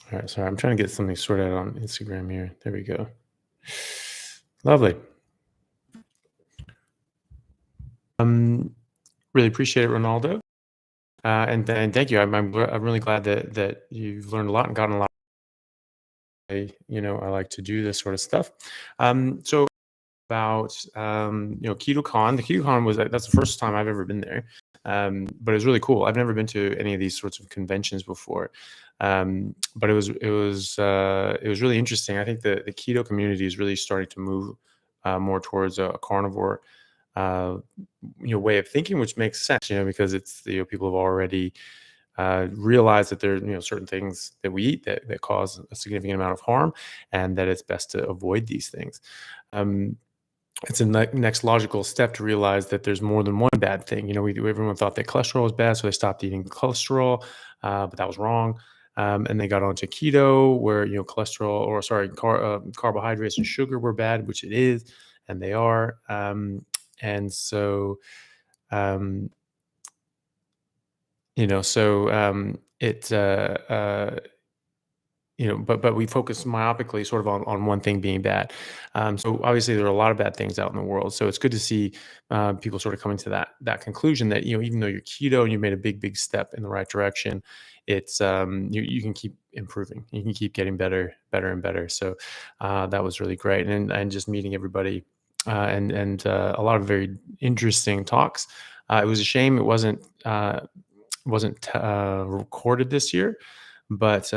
All right, sorry, I'm trying to get something sorted out on Instagram here. There we go. Lovely. Really appreciate it, Ronaldo. And thank you. I'm really glad that you've learned a lot and gotten a lot. I like to do this sort of stuff. So about KetoCon. The KetoCon that's the first time I've ever been there. But it was really cool. I've never been to any of these sorts of conventions before. But it was really interesting. I think the keto community is really starting to move more towards a carnivore way of thinking, which makes sense, because it's people have already realized that there are certain things that we eat that cause a significant amount of harm, and that it's best to avoid these things. It's a next logical step to realize that there's more than one bad thing. Everyone thought that cholesterol was bad, so they stopped eating cholesterol, but that was wrong. And they got onto keto, where carbohydrates and sugar were bad, which it is, and they are. And so, um, it but we focus myopically sort of on one thing being bad. So obviously there are a lot of bad things out in the world. So it's good to see people sort of coming to that conclusion that, even though you're keto and you've made a big step in the right direction, it's you can keep improving. You can keep getting better and better. So that was really great. And just meeting everybody and a lot of very interesting talks. It was a shame it wasn't recorded this year, but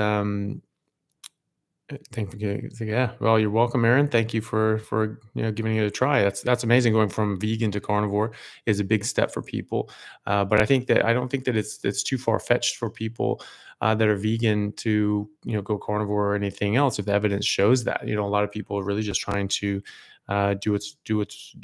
yeah. Well, you're welcome, Aaron. Thank you for giving it a try. That's amazing. Going from vegan to carnivore is a big step for people. But I don't think that it's too far fetched for people that are vegan to go carnivore or anything else. If the evidence shows that, a lot of people are really just trying to do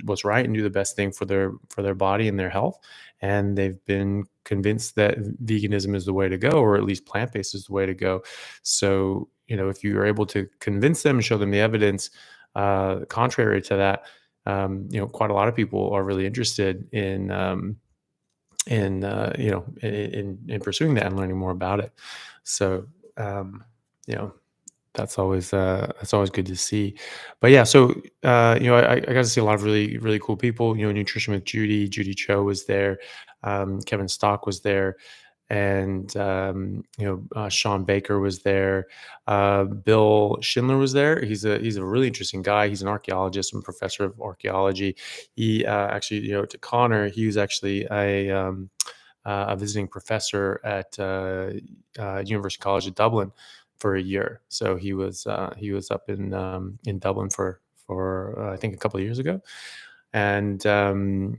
what's right and do the best thing for their body and their health. And they've been convinced that veganism is the way to go, or at least plant-based is the way to go. So, if you are able to convince them and show them the evidence contrary to that, quite a lot of people are really interested in pursuing that and learning more about it. So, that's always good to see. But yeah, so I got to see a lot of really really cool people. Nutrition with Judy Cho was there, Kevin Stock was there, and Sean Baker was there. Bill Schindler was there. He's a really interesting guy. He's an archaeologist and professor of archaeology. He actually, to Connor, he was actually a visiting professor at University College of Dublin for a year. So he was up in Dublin for I think a couple of years ago, and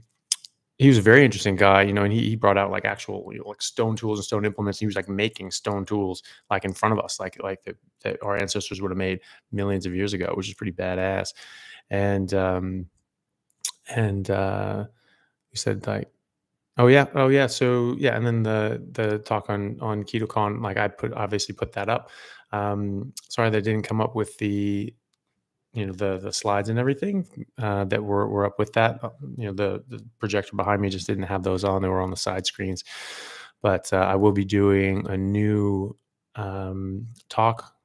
he was a very interesting guy, and he brought out like actual like stone tools and stone implements. He was like making stone tools like in front of us, like that our ancestors would have made millions of years ago, which is pretty badass. And he said like, oh yeah. So yeah, and then the talk on KetoCon, like I obviously put that up. Sorry that didn't come up with the the slides and everything that were up with that. The projector behind me just didn't have those on; they were on the side screens. But I will be doing a new talk.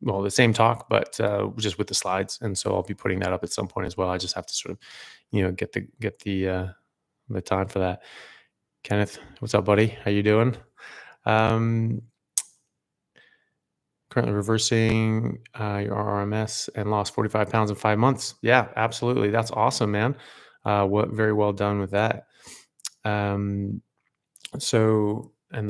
Well, the same talk, but just with the slides, and so I'll be putting that up at some point as well. I just have to sort of get the time for that. Kenneth, what's up, buddy? How you doing? Currently reversing your RMS and lost 45 pounds in 5 months. Yeah, absolutely. That's awesome, man. Very well done with that. And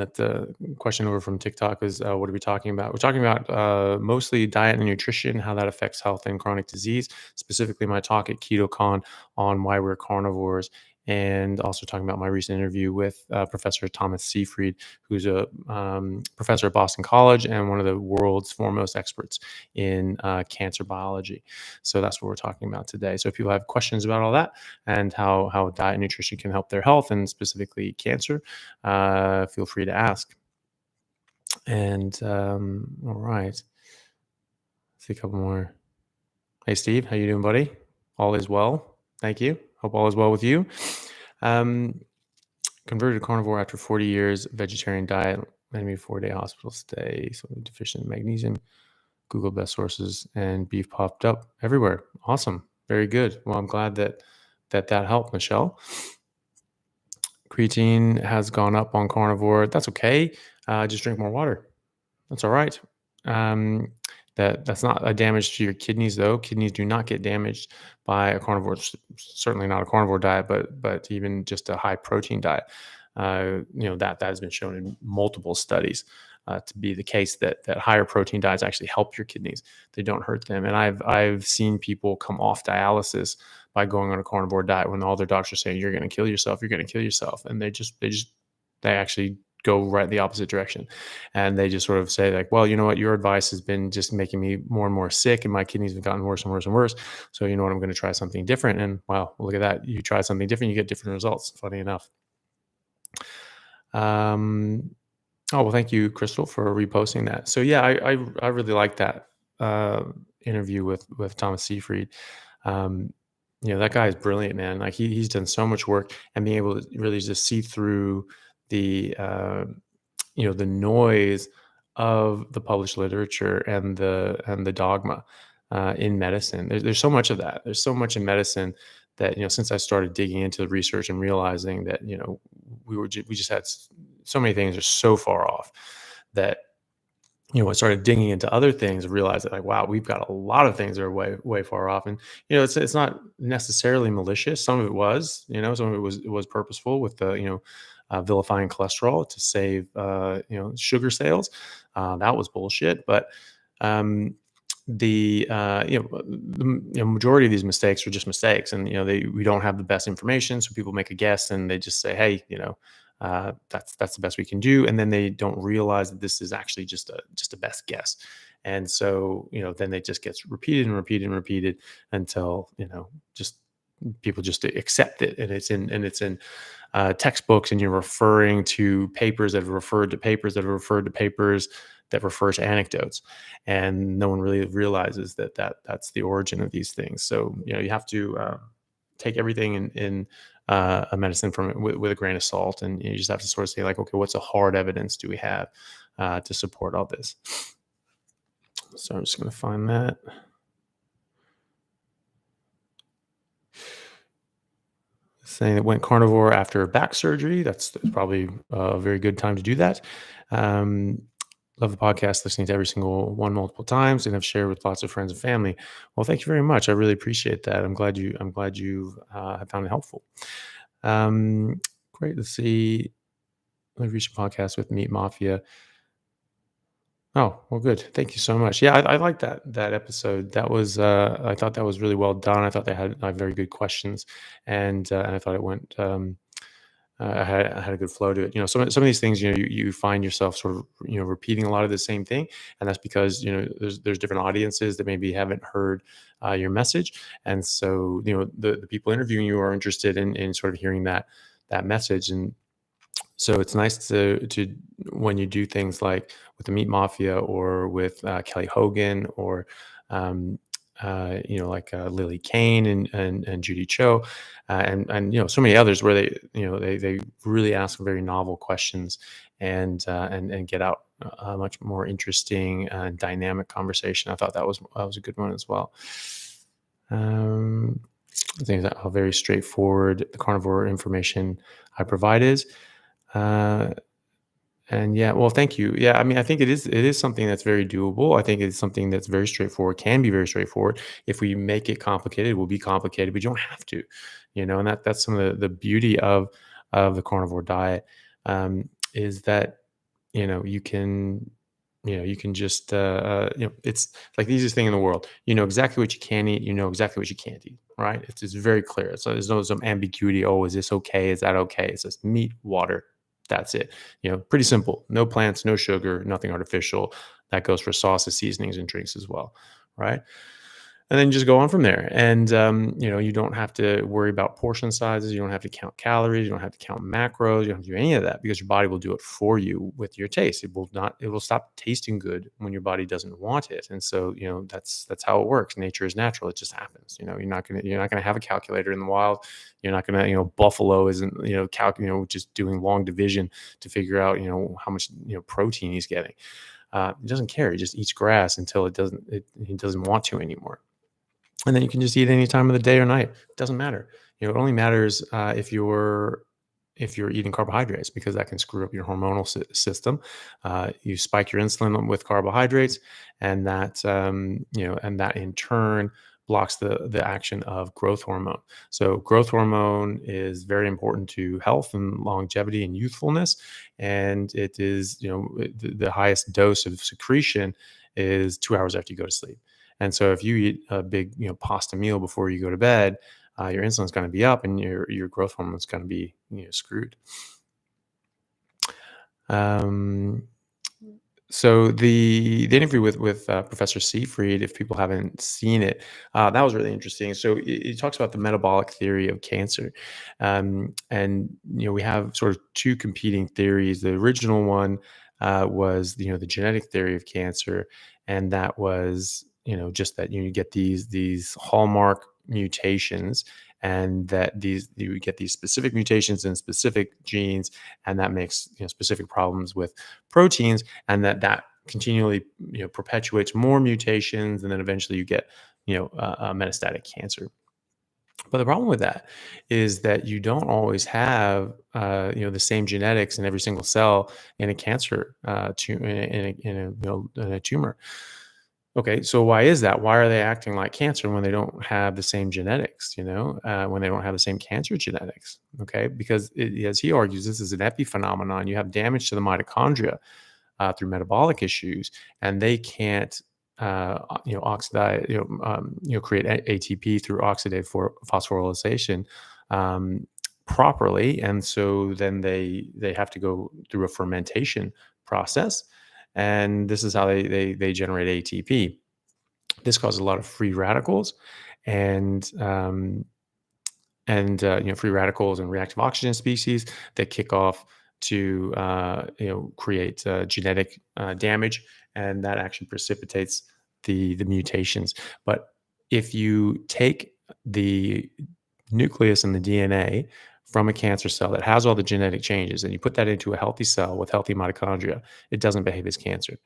that the question over from TikTok is, what are we talking about? We're talking about mostly diet and nutrition, how that affects health and chronic disease, specifically my talk at KetoCon on why we're carnivores, and also talking about my recent interview with Professor Thomas Seyfried, who's a professor at Boston College and one of the world's foremost experts in cancer biology. So that's what we're talking about today. So if people have questions about all that and how diet and nutrition can help their health and specifically cancer, feel free to ask. And all right, let's see a couple more. Hey Steve, how you doing, buddy? All is well, thank you. Hope all is well with you. Converted to carnivore after 40 years vegetarian diet enemy 4-day hospital stay, so deficient in magnesium. Google best sources, and beef popped up everywhere. Awesome. Very good. Well, I'm glad that helped, Michelle. Creatine has gone up on carnivore. That's okay. Just drink more water. That's all right. Um, that's not a damage to your kidneys, though. Kidneys do not get damaged by a carnivore, certainly not a carnivore diet, but even just a high protein diet. That has been shown in multiple studies to be the case that higher protein diets actually help your kidneys. They don't hurt them. And I've seen people come off dialysis by going on a carnivore diet when all their doctors are saying you're going to kill yourself, you're going to kill yourself, and they actually go right the opposite direction. And they just sort of say like, well, you know what, your advice has been just making me more and more sick and my kidneys have gotten worse and worse and worse. So you know what, I'm going to try something different. And wow, look at that. You try something different, you get different results. Funny enough. Oh, well, thank you, Crystal, for reposting that. So yeah, I really like that interview with Thomas Seyfried. That guy is brilliant, man. Like he's done so much work, and being able to really just see through the the noise of the published literature and the dogma in medicine. There's so much of that. There's so much in medicine that since I started digging into the research and realizing that we just had so many things are so far off that I started digging into other things and realized that like, wow, we've got a lot of things that are way far off. And it's not necessarily malicious. Some of it was, some of it was purposeful with the vilifying cholesterol to save sugar sales. That was bullshit. But the majority of these mistakes are just mistakes, and we don't have the best information, so people make a guess and they just say, hey, that's the best we can do, and then they don't realize that this is actually just a best guess. And so then it just gets repeated and repeated and repeated until just people just accept it, and it's in textbooks, and you're referring to papers that have referred to papers that have referred to papers that refer to anecdotes, and no one really realizes that's the origin of these things. So you have to take everything in a medicine from with a grain of salt, and you just have to sort of say like, okay, what's the hard evidence do we have to support all this? So I'm just going to find that. Saying that went carnivore after back surgery. That's probably a very good time to do that. Love the podcast, listening to every single one multiple times, and have shared with lots of friends and family. Well, thank you very much. I really appreciate that. I'm glad you have found it helpful. Great. Let's see. I've reached a podcast with Meat Mafia. Oh, well, good. Thank you so much. Yeah, I like that episode. That was I thought that was really well done. I thought they had very good questions, and I thought it went. I had a good flow to it. Some of these things, you find yourself sort of repeating a lot of the same thing, and that's because there's different audiences that maybe haven't heard your message, and so the people interviewing you are interested in sort of hearing that message. And so it's nice to when you do things like with the Meat Mafia or with Kelly Hogan or like Lily Kane and Judy Cho, and so many others where they really ask very novel questions and get out a much more interesting dynamic conversation. I thought that was a good one as well. I think that how very straightforward the carnivore information I provide is. And yeah, well, thank you. Yeah, I mean, I think it is something that's very doable. I think it's something that's very straightforward, can be very straightforward. If we make it complicated, it will be complicated, but you don't have to, and that's some of the beauty of the carnivore diet, is that, you can, you can just, it's like the easiest thing in the world. You know exactly what you can eat. You know exactly what you can't eat, right? It's very clear. So there's no some ambiguity. Oh, is this okay? Is that okay? It's just meat, water. That's it. Pretty simple. No plants, no sugar, nothing artificial. That goes for sauces, seasonings, and drinks as well, right? and then just go on from there. And you don't have to worry about portion sizes. You don't have to count calories. You don't have to count macros. You don't have to do any of that because your body will do it for you with your taste. It will not. It will stop tasting good when your body doesn't want it. And so that's how it works. Nature is natural. It just happens. You're not gonna have a calculator in the wild. You're not gonna buffalo isn't just doing long division to figure out how much protein he's getting. He doesn't care. He just eats grass until he doesn't want to anymore. And then you can just eat any time of the day or night. It doesn't matter. It only matters if you're eating carbohydrates, because that can screw up your hormonal system. You spike your insulin with carbohydrates, and that in turn blocks the action of growth hormone. So growth hormone is very important to health and longevity and youthfulness, and it is the highest dose of secretion is 2 hours after you go to sleep. And so if you eat a big pasta meal before you go to bed, your insulin's going to be up, and your growth hormone's going to be screwed. Um, so the interview with Professor Seyfried, if people haven't seen it, that was really interesting. So it talks about the metabolic theory of cancer, and we have sort of two competing theories. The original one was the genetic theory of cancer, and that was just that you get these hallmark mutations, and that you get these specific mutations in specific genes, and that makes specific problems with proteins, and that continually perpetuates more mutations, and then eventually you get metastatic cancer. But the problem with that is that you don't always have the same genetics in every single cell in a cancer in a tumor. Okay, so why is that? Why are they acting like cancer when they don't have the same genetics, when they don't have the same cancer genetics? Okay, because as he argues, this is an epiphenomenon. You have damage to the mitochondria through metabolic issues, and they can't, oxidize, create ATP through oxidative phosphorylation properly, and so then they have to go through a fermentation process, and this is how they generate ATP. This causes a lot of free radicals, and free radicals and reactive oxygen species that kick off to create genetic damage, and that actually precipitates the mutations. But if you take the nucleus and the DNA from a cancer cell that has all the genetic changes, and you put that into a healthy cell with healthy mitochondria, it doesn't behave as cancer.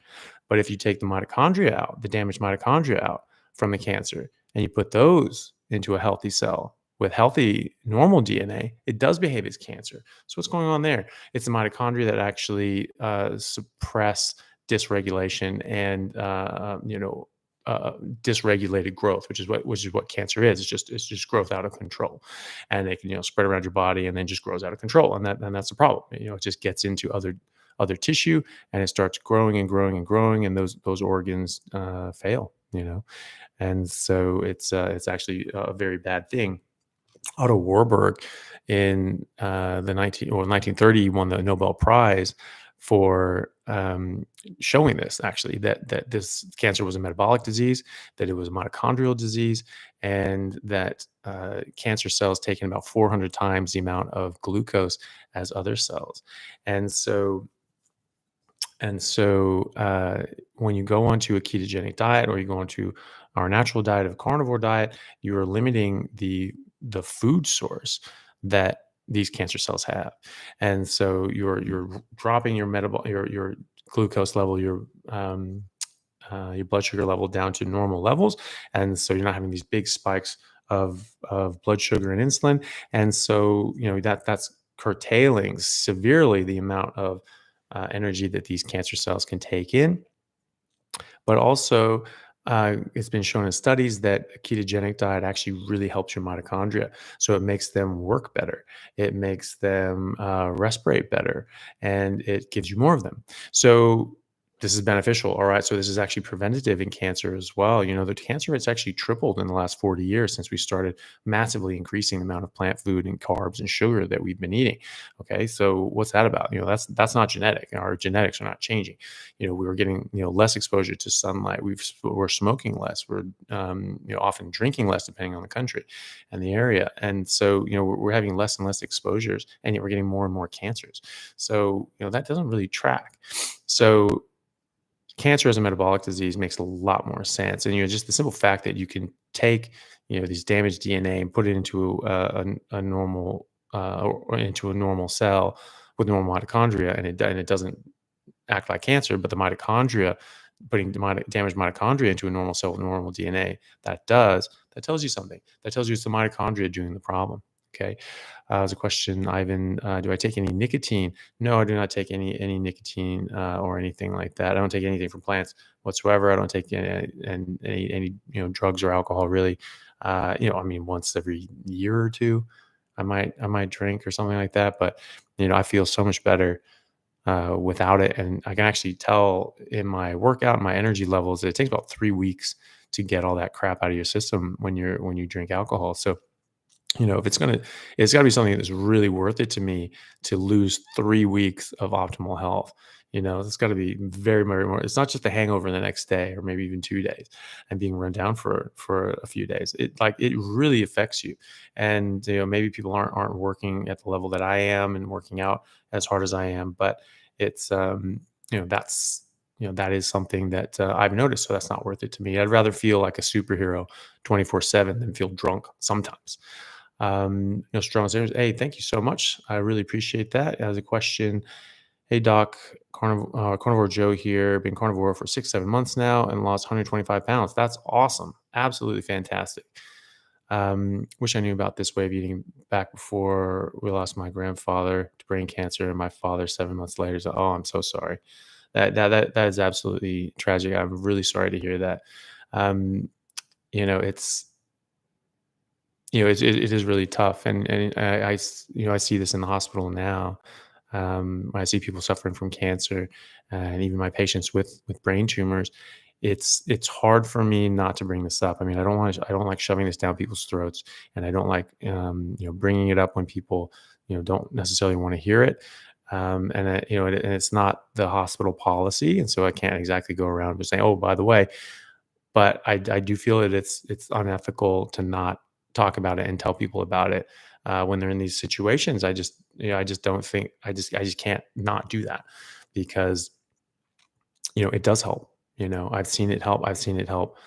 But if you take the mitochondria out, the damaged mitochondria out from the cancer, and you put those into a healthy cell with healthy normal DNA, it does behave as cancer. So what's going on there? It's the mitochondria that actually suppress dysregulation and dysregulated growth, which is what cancer is. It's just growth out of control, and it can spread around your body and then just grows out of control, and that's the problem. It just gets into other tissue, and it starts growing and growing and growing, and those organs fail. And so it's actually a very bad thing. Otto Warburg in the 1930 won the Nobel Prize for showing this, actually, that this cancer was a metabolic disease, that it was a mitochondrial disease, and that cancer cells take in about 400 times the amount of glucose as other cells. And so when you go onto a ketogenic diet, or you go onto our natural diet of carnivore diet, you are limiting the food source that these cancer cells have. And so you're dropping your glucose level, your blood sugar level down to normal levels. And so you're not having these big spikes of blood sugar and insulin. And so that's curtailing severely the amount of energy that these cancer cells can take in. But also, it's been shown in studies that a ketogenic diet actually really helps your mitochondria. So it makes them work better. It makes them respirate better, and it gives you more of them. So this is beneficial. All right. So this is actually preventative in cancer as well. The cancer rate's actually tripled in the last 40 years since we started massively increasing the amount of plant food and carbs and sugar that we've been eating. Okay. So what's that about? That's not genetic. Our genetics are not changing. We were getting, less exposure to sunlight. We're smoking less. We're, often drinking less depending on the country and the area. And so, we're having less and less exposures, and yet we're getting more and more cancers. So, that doesn't really track. So cancer as a metabolic disease makes a lot more sense. And just the simple fact that you can take these damaged DNA and put it into a normal or into a normal cell with normal mitochondria, and it doesn't act like cancer, but the mitochondria, putting the damaged mitochondria into a normal cell with normal DNA, that tells you something. That tells you it's the mitochondria doing the problem. Okay. There's a question, Ivan, do I take any nicotine? No, I do not take any nicotine or anything like that. I don't take anything from plants whatsoever. I don't take any drugs or alcohol really. Once every year or two, I might drink or something like that. But I feel so much better without it, and I can actually tell in my workout, my energy levels, that it takes about 3 weeks to get all that crap out of your system when you drink alcohol. So if it's got to be something that's really worth it to me to lose 3 weeks of optimal health. It's got to be very, very more. It's not just a hangover the next day or maybe even 2 days and being run down for a few days. It really affects you. And maybe people aren't working at the level that I am and working out as hard as I am, but it's that is something that I've noticed. So that's not worth it to me. I'd rather feel like a superhero 24/7 than feel drunk sometimes. Strong Sanders, hey, thank you so much. I really appreciate that. As a question, hey doc, Carnivore Joe here, been carnivore for 6-7 months now and lost 125 pounds. That's awesome. Absolutely fantastic. Wish I knew about this way of eating back before we lost my grandfather to brain cancer and my father 7 months later. So, oh, I'm so sorry. That is absolutely tragic. I'm really sorry to hear that. It's it is really tough, and I see this in the hospital now. I see people suffering from cancer, and even my patients with brain tumors. It's hard for me not to bring this up. I mean, I don't like shoving this down people's throats, and I don't like bringing it up when people don't necessarily want to hear it. And it's not the hospital policy, and so I can't exactly go around just saying, "Oh, by the way." But I do feel that it's unethical to not talk about it and tell people about it when they're in these situations. I just don't think I just can't not do that because it does help. I've seen it help. I've seen it help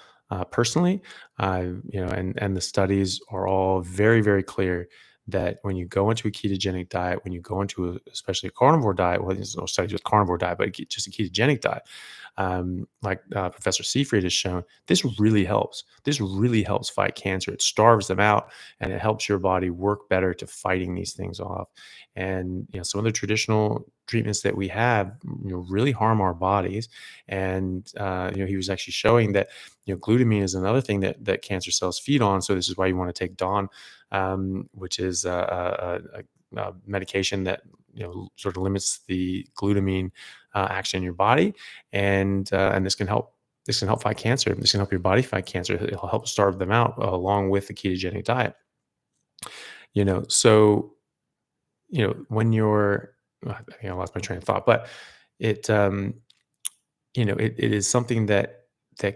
personally. And the studies are all very, very clear that when you go into a ketogenic diet, when you go into especially a carnivore diet, well, there's no studies with carnivore diet, but just a ketogenic diet, like Professor Seyfried has shown, this really helps. This really helps fight cancer. It starves them out, and it helps your body work better to fighting these things off. And some of the traditional treatments that we have, really harm our bodies. And he was actually showing that glutamine is another thing that cancer cells feed on. So this is why you want to take Dawn, which is a medication that sort of limits the glutamine action in your body, and this can help. This can help fight cancer. This can help your body fight cancer. It'll help starve them out along with the ketogenic diet. So when you're, I think I lost my train of thought, but it it is something that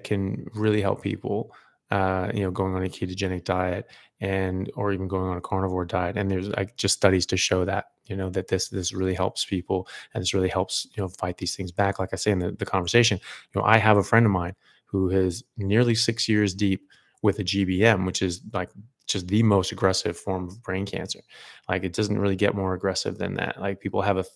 can really help people, going on a ketogenic diet and or even going on a carnivore diet. And there's like just studies to show that, that this really helps people, and this really helps, fight these things back. Like I say in the conversation, I have a friend of mine who is nearly 6 years deep with a GBM, which is like just the most aggressive form of brain cancer. Like it doesn't really get more aggressive than that. Like people have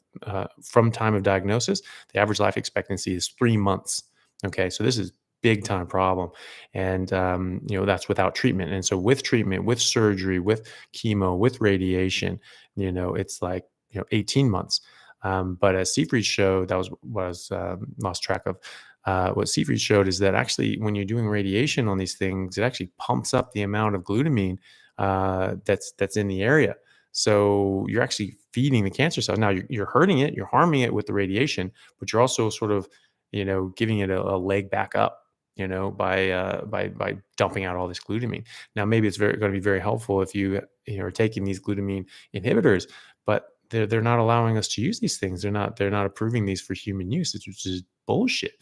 from time of diagnosis, the average life expectancy is 3 months. Okay, so this is big time problem, and that's without treatment. And so with treatment, with surgery, with chemo, with radiation, it's like 18 months. But as Seyfried showed, that was lost track of. What Seyfried showed is that actually, when you're doing radiation on these things, it actually pumps up the amount of glutamine that's in the area. So you're actually feeding the cancer cells. Now you're hurting it, you're harming it with the radiation, but you're also sort of giving it a leg back up, by dumping out all this glutamine. Now, maybe it's going to be very helpful if are taking these glutamine inhibitors, but they're not allowing us to use these things. They're not approving these for human use, which is bullshit.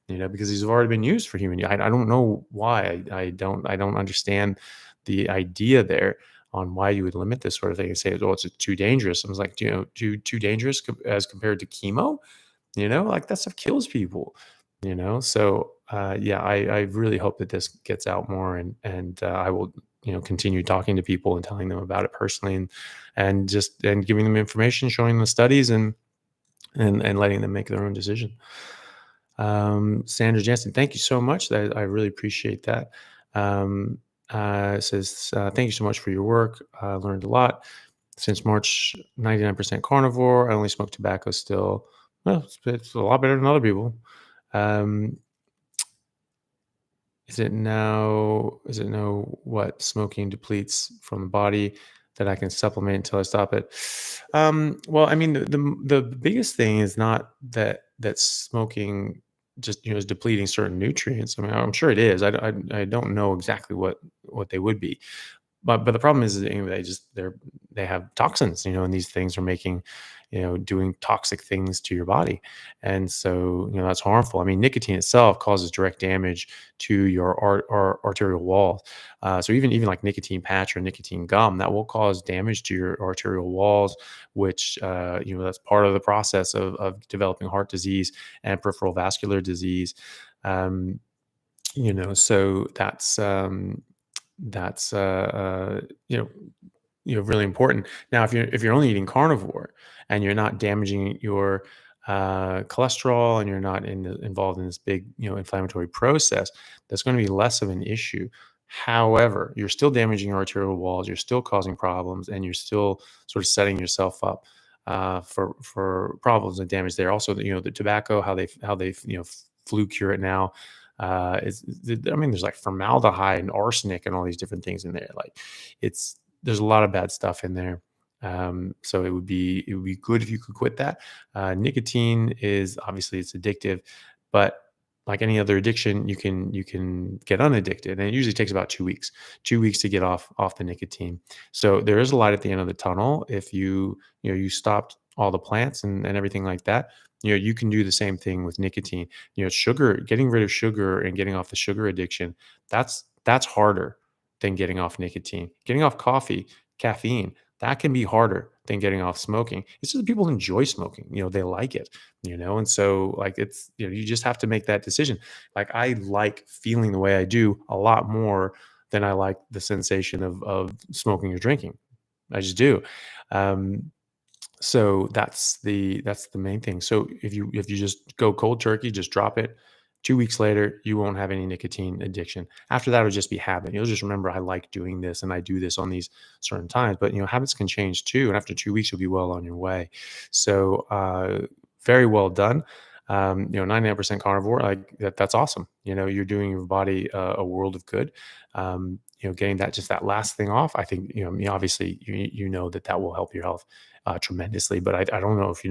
Because these have already been used for human use. I don't know why. I don't understand the idea there on why you would limit this sort of thing and say, oh, it's too dangerous. I was like, too dangerous as compared to chemo. Like that stuff kills people. So yeah, I really hope that this gets out more, and I will continue talking to people and telling them about it personally, and giving them information, showing them the studies, and letting them make their own decision. Sandra Jansen, thank you so much. I really appreciate that. Says, thank you so much for your work. I learned a lot. Since March, 99% carnivore. I only smoke tobacco still. Well, it's a lot better than other people. Is it now what smoking depletes from the body that I can supplement until I stop it? Well, I mean, the biggest thing is not that smoking just is depleting certain nutrients. I mean, I'm sure it is. I don't know exactly what they would be, but the problem is that, they have toxins, and these things are making, doing toxic things to your body. And so, that's harmful. I mean, nicotine itself causes direct damage to your arterial walls. So even like nicotine patch or nicotine gum, that will cause damage to your arterial walls, which, that's part of the process of developing heart disease and peripheral vascular disease. So that's really important. Now, if you're only eating carnivore and you're not damaging your cholesterol, and you're not involved in this big inflammatory process, that's going to be less of an issue. However, you're still damaging your arterial walls, you're still causing problems, and you're still sort of setting yourself up for problems and damage there. Also, the tobacco, how they flu cure it now. There's like formaldehyde and arsenic and all these different things in there. Like, there's a lot of bad stuff in there. So it would be good if you could quit that. Nicotine is obviously, it's addictive, but like any other addiction, you can get unaddicted, and it usually takes about 2 weeks, 2 weeks to get off the nicotine. So there is a light at the end of the tunnel. If you stopped all the plants and everything like that, you can do the same thing with nicotine. Sugar, getting rid of sugar and getting off the sugar addiction, that's harder than getting off nicotine. Getting off caffeine, that can be harder than getting off smoking. It's just that people enjoy smoking, they like it, and so, like, it's, you just have to make that decision. Like, I like feeling the way I do a lot more than I like the sensation of smoking or drinking. I just do. So that's the main thing. So if you just go cold turkey, just drop it. 2 weeks later, you won't have any nicotine addiction. After that, it'll just be habit. You'll just remember, I like doing this and I do this on these certain times. But habits can change too. And after 2 weeks, you'll be well on your way. So very well done. 99% carnivore, like that's awesome. You're doing your body a world of good. Getting that last thing off, I think, obviously that will help your health tremendously, but I don't know if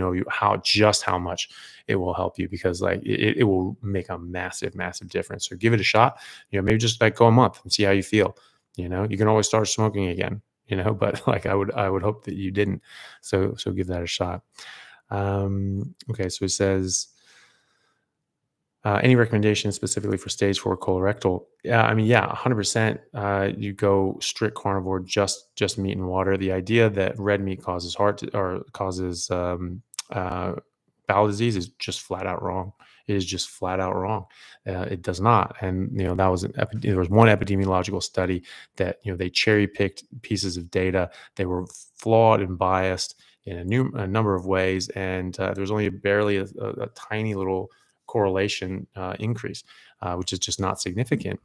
how much it will help you, because like it will make a massive, massive difference. So give it a shot. Maybe just like go a month and see how you feel. You can always start smoking again. But like I would hope that you didn't. So give that a shot. Okay, so it says, any recommendations specifically for stage 4 colorectal? Yeah, I mean, yeah, 100%. You go strict carnivore, just meat and water. The idea that red meat causes bowel disease is just flat out wrong. It is just flat out wrong. It does not. And that was there was one epidemiological study that they cherry picked pieces of data. They were flawed and biased in a number of ways, and there was only barely a tiny little correlation increase, which is just not significant.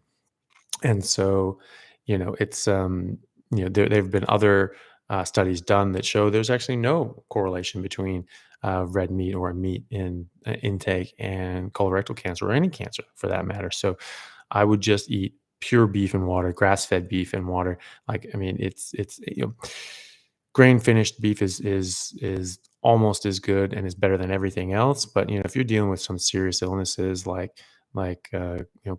And so, it's there have been other studies done that show there's actually no correlation between red meat or meat in intake and colorectal cancer, or any cancer for that matter. So I would just eat pure beef and water, grass-fed beef and water. Like, I mean, it's grain finished beef is almost as good and is better than everything else. But if you're dealing with some serious illnesses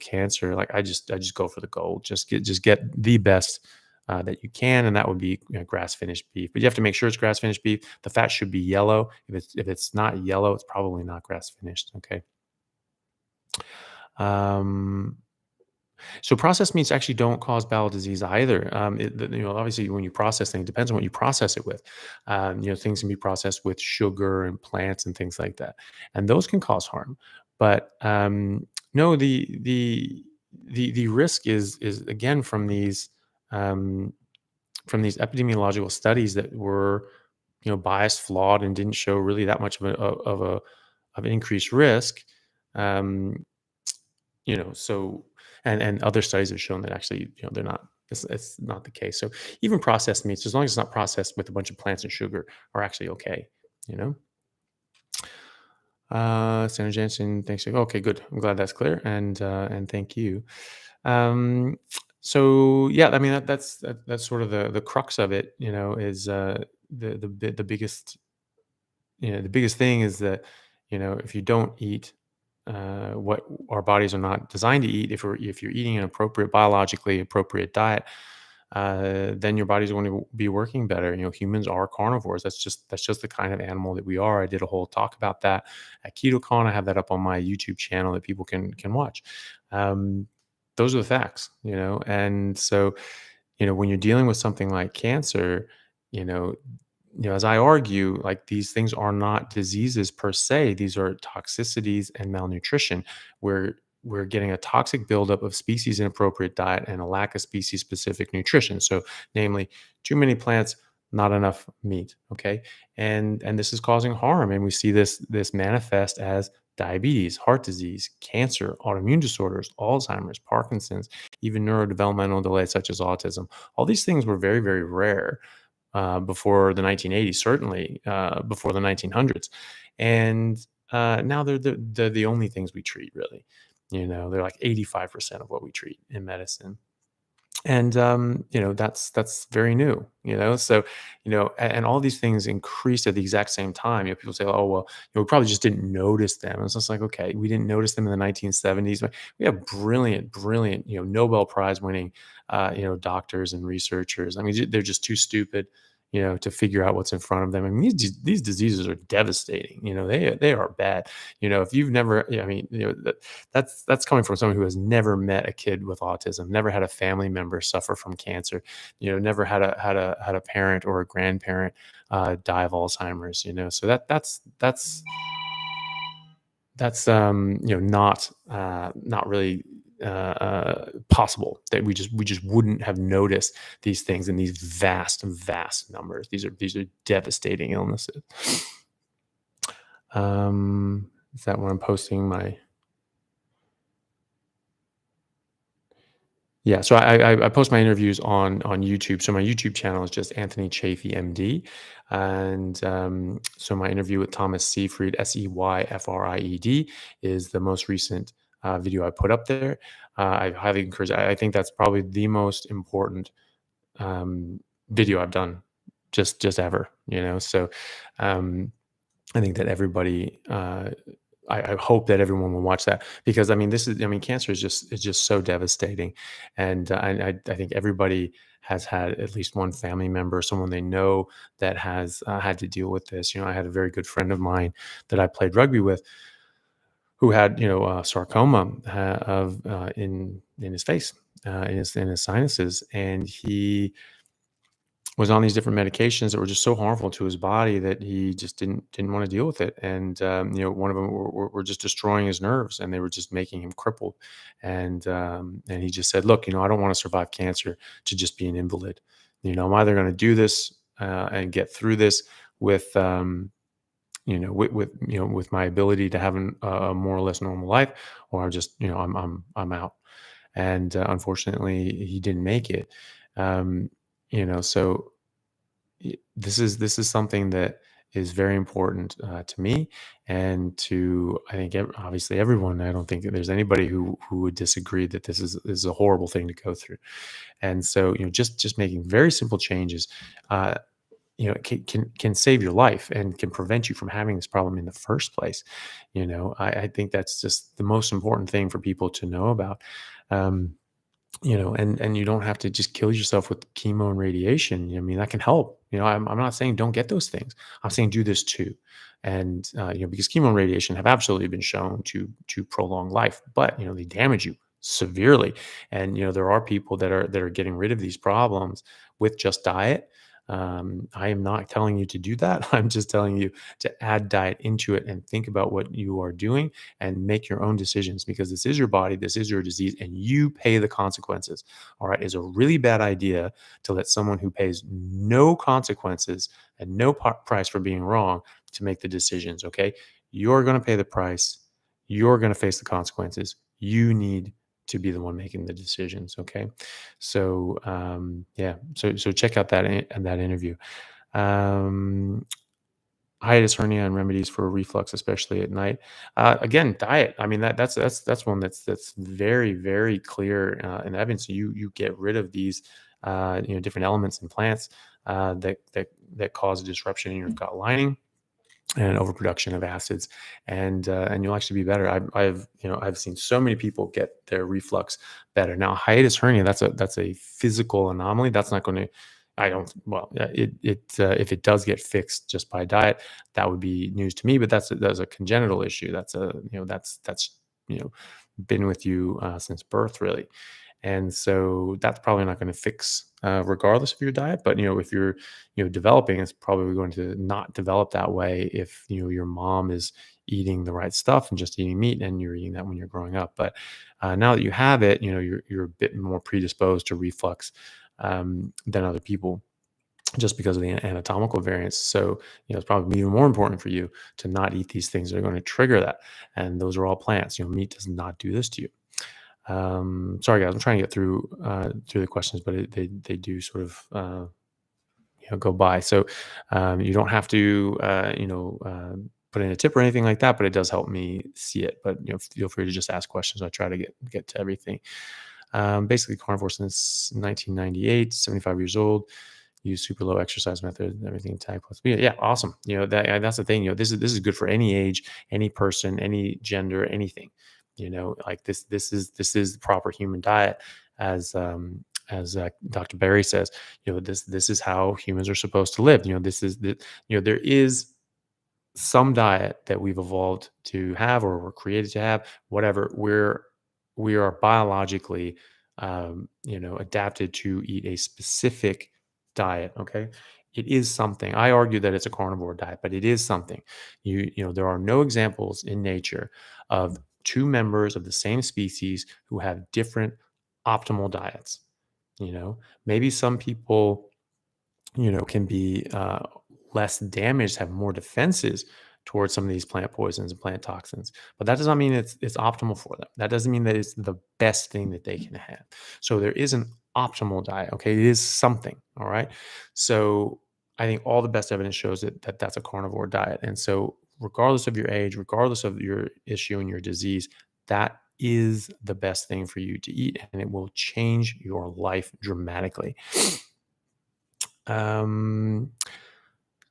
cancer, like I just go for the gold. Just get the best that you can, and that would be grass finished beef. But you have to make sure it's grass finished beef. The fat should be yellow. If it's not yellow, it's probably not grass finished. Okay. Um, So processed meats actually don't cause bowel disease either. Obviously, when you process things, it depends on what you process it with. Things can be processed with sugar and plants and things like that, and those can cause harm. But no, the risk is again um, from these epidemiological studies that were biased, flawed, and didn't show really that much of an increased risk. Um, so and other studies have shown that actually they're not, it's not the case. So even processed meats, as long as it's not processed with a bunch of plants and sugar, are actually okay. you know Senator Jansen, thanks. Okay, good, I'm glad that's clear, and thank you. um so yeah, I mean that's sort of the crux of it, is the biggest, the biggest thing is that, if you don't eat what our bodies are not designed to eat, if you're eating an appropriate, biologically appropriate diet, then your body's going to be working better. Humans are carnivores. That's just the kind of animal that we are. I did a whole talk about that at KetoCon. I have that up on my YouTube channel that people can watch. Um, those are the facts, and so when you're dealing with something like cancer, you know, as I argue, like these things are not diseases per se. These are toxicities and malnutrition, where we're getting a toxic buildup of species inappropriate diet and a lack of species specific nutrition. So, namely, too many plants, not enough meat. Okay, and this is causing harm, and we see this manifest as diabetes, heart disease, cancer, autoimmune disorders, Alzheimer's, Parkinson's, even neurodevelopmental delays such as autism. All these things were very, very rare before the 1980s, certainly before the 1900s, and now they're the only things we treat, really. They're like 85% of what we treat in medicine, and that's very new. So and all these things increased at the exact same time. People say, oh well, we probably just didn't notice them. And it's just like, okay, we didn't notice them in the 1970s, but we have brilliant Nobel Prize winning doctors and researchers. I mean, they're just too stupid to figure out what's in front of them. I mean, these diseases are devastating. They are bad. If you've never, I mean, that's coming from someone who has never met a kid with autism, never had a family member suffer from cancer, never had a parent or a grandparent die of Alzheimer's. So that's not really possible, that we just wouldn't have noticed these things in these vast numbers. These are devastating illnesses. Is that when I'm posting my? Yeah, so I post my interviews on YouTube. So my YouTube channel is just Anthony Chaffee, MD, and so my interview with Thomas Seyfried, Seyfried, is the most recent video I put up there. I highly encourage. I think that's probably the most important video I've done just ever. So um, I think that everybody. I hope that everyone will watch that, because I mean, cancer is just so devastating, and I think everybody has had at least one family member, someone they know, that has had to deal with this. I had a very good friend of mine that I played rugby with, who had sarcoma in his face, in his sinuses, and he was on these different medications that were just so harmful to his body that he just didn't want to deal with it. And one of them were just destroying his nerves, and they were just making him crippled. And he just said, look, I don't want to survive cancer to just be an invalid. I'm either going to do this and get through this with with my ability to have a more or less normal life, or I'm out. And unfortunately, he didn't make it. So this is something that is very important to me, and to, I think, obviously everyone. I don't think that there's anybody who would disagree that this is a horrible thing to go through. And so just making very simple changes. can save your life and can prevent you from having this problem in the first place. I think that's just the most important thing for people to know about. Um, and you don't have to just kill yourself with chemo and radiation. I mean, that can help. I'm not saying don't get those things. I'm saying do this too. And because chemo and radiation have absolutely been shown to prolong life, but they damage you severely. And there are people that are getting rid of these problems with just diet. I am not telling you to do that. I'm just telling you to add diet into it and think about what you are doing and make your own decisions, because this is your body, this is your disease, and you pay the consequences. All right. It's a really bad idea to let someone who pays no consequences and no price for being wrong to make the decisions. Okay. You're going to pay the price. You're going to face the consequences. You need to be the one making the decisions. Okay. So, yeah. So check out that interview. Um, Hiatus, hernia, and remedies for reflux, especially at night. Again, diet. I mean, that's one that's very, very clear in evidence. You get rid of these different elements in plants that cause a disruption in your gut lining and overproduction of acids, and you'll actually be better. I've seen so many people get their reflux better. Now, hiatus hernia, that's a physical anomaly. That's not going to, I don't, well, if it does get fixed just by diet, that would be news to me. But that's a congenital issue. That's you know been with you since birth, really. And so that's probably not going to fix regardless of your diet. But if you're developing, it's probably going to not develop that way if your mom is eating the right stuff and just eating meat, and you're eating that when you're growing up. But now that you have it, you're a bit more predisposed to reflux than other people, just because of the anatomical variance. So it's probably even more important for you to not eat these things that are going to trigger that. And those are all plants. Meat does not do this to you. Sorry guys, I'm trying to get through the questions, but they do sort of go by. So you don't have to put in a tip or anything like that, but it does help me see it. But feel free to just ask questions. I try to get to everything. Basically carnivore since 1998, 75 years old. Use super low exercise method, everything type plus. Yeah, awesome. That's the thing. This is good for any age, any person, any gender, anything. Like this is the proper human diet, as Dr. Barry says. This is how humans are supposed to live. This is the there is some diet that we've evolved to have, or we're created to have, whatever. We are biologically adapted to eat a specific diet. Okay. It is something. I argue that it's a carnivore diet, but it is something. There are no examples in nature of two members of the same species who have different optimal diets. Maybe some people can be less damaged, have more defenses towards some of these plant poisons and plant toxins. But that does not mean it's optimal for them. That doesn't mean that it's the best thing that they can have. So there is an optimal diet. Okay, it is something. All right. So I think all the best evidence shows that that's a carnivore diet. And so regardless of your age, regardless of your issue and your disease, that is the best thing for you to eat, and it will change your life dramatically. Um,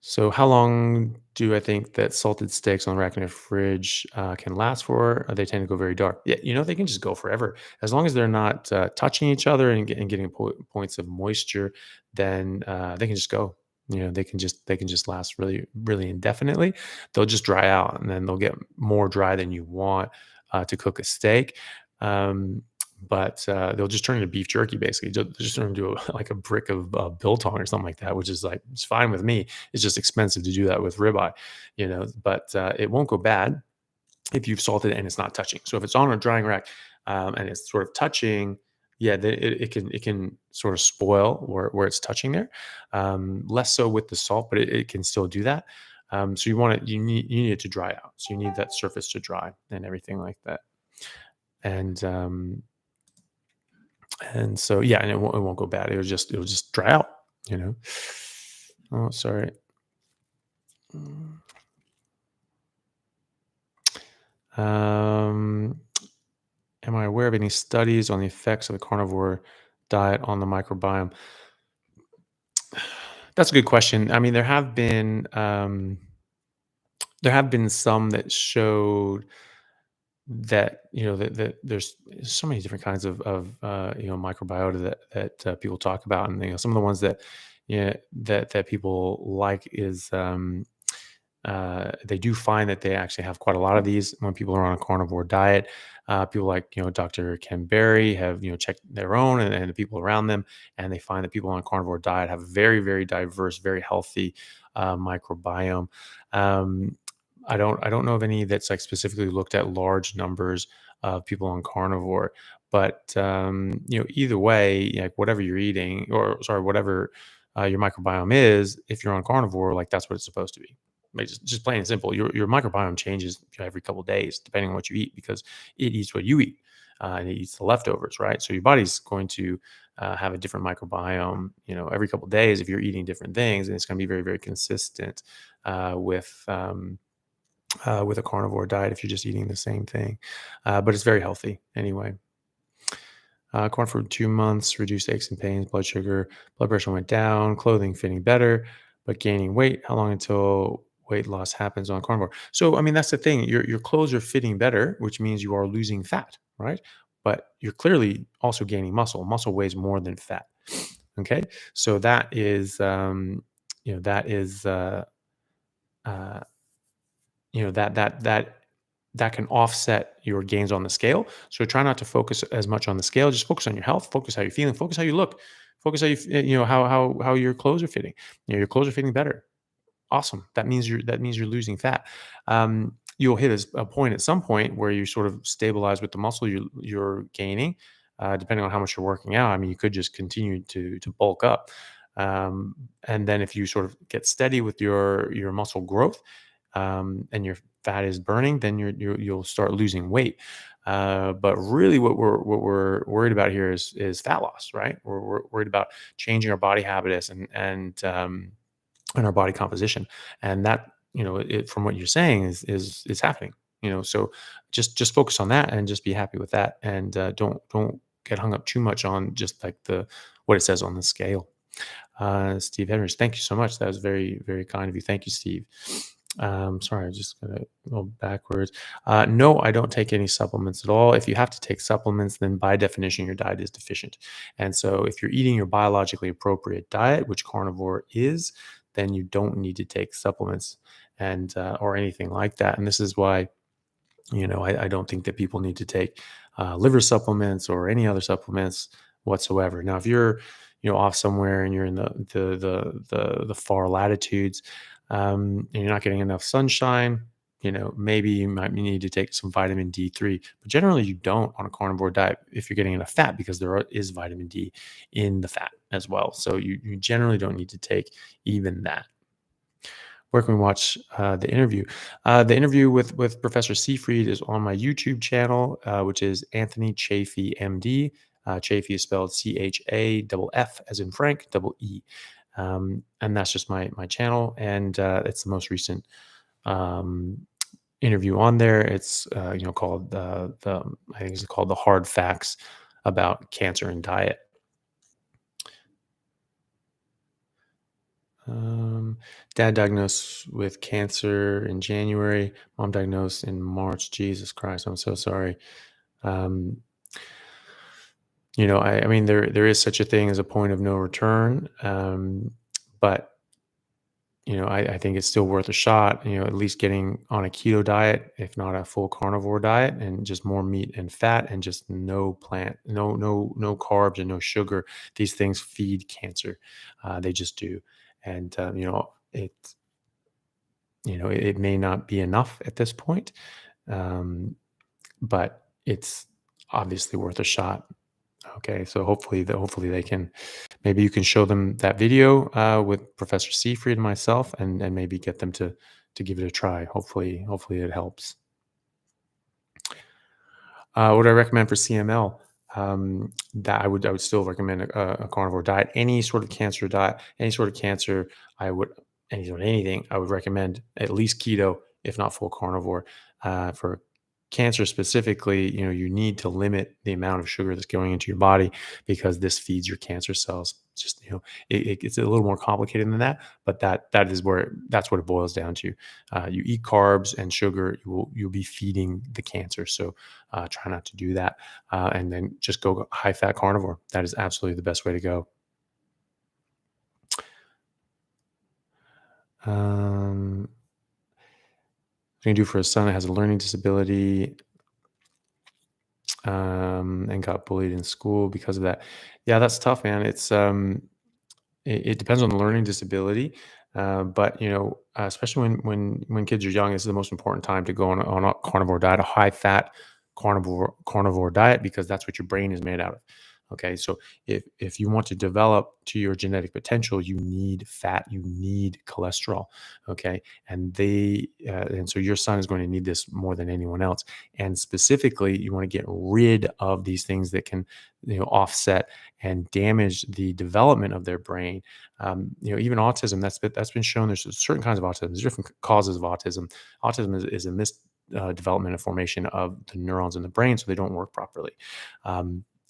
so how long do I think that salted steaks on a rack in a fridge can last for? They tend to go very dark. Yeah, they can just go forever as long as they're not touching each other and getting points of moisture. Then they can just go. They can just last really, really indefinitely. They'll just dry out, and then they'll get more dry than you want to cook a steak. Um, but they'll just turn into beef jerky, basically. They'll just turn into like a brick of biltong or something like that, which is like, it's fine with me. It's just expensive to do that with ribeye, but it won't go bad if you've salted it and it's not touching. So if it's on a drying rack and it's sort of touching, yeah, it can sort of spoil where it's touching there. Less so with the salt, but it can still do that. So you need it to dry out. So you need that surface to dry and everything like that. And so, yeah, and it won't go bad. It'll just dry out, you know. Oh, sorry. Um, am I aware of any studies on the effects of the carnivore diet on the microbiome? That's a good question. I mean, there have been some that showed that, that there's so many different kinds of microbiota that people talk about, and some of the ones that that people like is they do find that they actually have quite a lot of these when people are on a carnivore diet. People like Dr. Ken Berry have checked their own and the people around them, and they find that people on a carnivore diet have a very, very diverse, very healthy microbiome. Um, I don't know of any that's like specifically looked at large numbers of people on carnivore, but either way, like whatever you're eating, or sorry, whatever your microbiome is, if you're on carnivore, like that's what it's supposed to be. Like just plain and simple. Your microbiome changes every couple of days depending on what you eat, because it eats what you eat, and it eats the leftovers, right? So your body's going to have a different microbiome, every couple of days if you're eating different things, and it's going to be very, very consistent with a carnivore diet if you're just eating the same thing. But it's very healthy anyway. Corn for 2 months, reduced aches and pains, blood sugar, blood pressure went down, clothing fitting better, but gaining weight. How long until weight loss happens on carnivore? So, I mean, that's the thing. Your clothes are fitting better, which means you are losing fat, right? But you're clearly also gaining muscle. Muscle weighs more than fat. Okay, so that is uh, that can offset your gains on the scale. So try not to focus as much on the scale. Just focus on your health. Focus how you're feeling. Focus how you look. Focus how how your clothes are fitting. Your clothes are fitting better. Awesome. That means you're losing fat. You'll hit a point at some point where you sort of stabilize with the muscle you're gaining, depending on how much you're working out. I mean, you could just continue to bulk up, and then if you sort of get steady with your muscle growth, and your fat is burning, then you'll start losing weight. But really, what we're worried about here is fat loss, right? We're worried about changing our body habitus and our body composition, and that from what you're saying is happening. So just focus on that and just be happy with that, and don't get hung up too much on just like the what it says on the scale. Steve Henrich, thank you so much. That was very, very kind of you. Thank you, Steve. Sorry, I just gonna go backwards. No, I don't take any supplements at all. If you have to take supplements, then by definition, your diet is deficient. And so if you're eating your biologically appropriate diet, which carnivore is, then you don't need to take supplements and or anything like that. And this is why I don't think that people need to take liver supplements or any other supplements whatsoever. Now, if you're off somewhere and you're in the far latitudes, and you're not getting enough sunshine, maybe you might need to take some vitamin D3. But generally, you don't on a carnivore diet if you're getting enough fat, because is vitamin D in the fat as well. So you generally don't need to take even that. Where can we watch the interview? The interview with Professor Seyfried is on my YouTube channel, which is Anthony Chaffee, MD. Chaffee is spelled CHAFF as in Frank, double E. And that's just my channel, and it's the most recent interview on there. It's called the I think it's called the Hard Facts About Cancer and Diet. Dad diagnosed with cancer in January. Mom diagnosed in March. Jesus Christ, I'm so sorry. Um, I mean, there is such a thing as a point of no return, but I think it's still worth a shot. At least getting on a keto diet, if not a full carnivore diet, and just more meat and fat, and just no plant, no carbs and no sugar. These things feed cancer. They just do. And it may not be enough at this point, um, but it's obviously worth a shot. Okay, so hopefully they can, maybe you can show them that video with Professor Seyfried and myself, and maybe get them to give it a try. Hopefully it helps. What do I recommend for CML? That I would still recommend a carnivore diet. Any sort of cancer diet, any sort of cancer, any sort of anything, I would recommend at least keto, if not full carnivore, for cancer specifically, you need to limit the amount of sugar that's going into your body because this feeds your cancer cells. It's just, it's a little more complicated than that, but that's what it boils down to. You eat carbs and sugar, you'll be feeding the cancer. So try not to do that, and then just go high fat carnivore. That is absolutely the best way to go. Um, what can you do for a son that has a learning disability, and got bullied in school because of that? Yeah, that's tough, man. It depends on the learning disability, but especially when kids are young, this is the most important time to go on a carnivore diet, a high fat carnivore diet, because that's what your brain is made out of. Okay, so if you want to develop to your genetic potential, you need fat, you need cholesterol. Okay, and so your son is going to need this more than anyone else. And specifically, you want to get rid of these things that can offset and damage the development of their brain. Even autism, that's been shown. There's certain kinds of autism. There's different causes of autism. Autism is a development and formation of the neurons in the brain, so they don't work properly.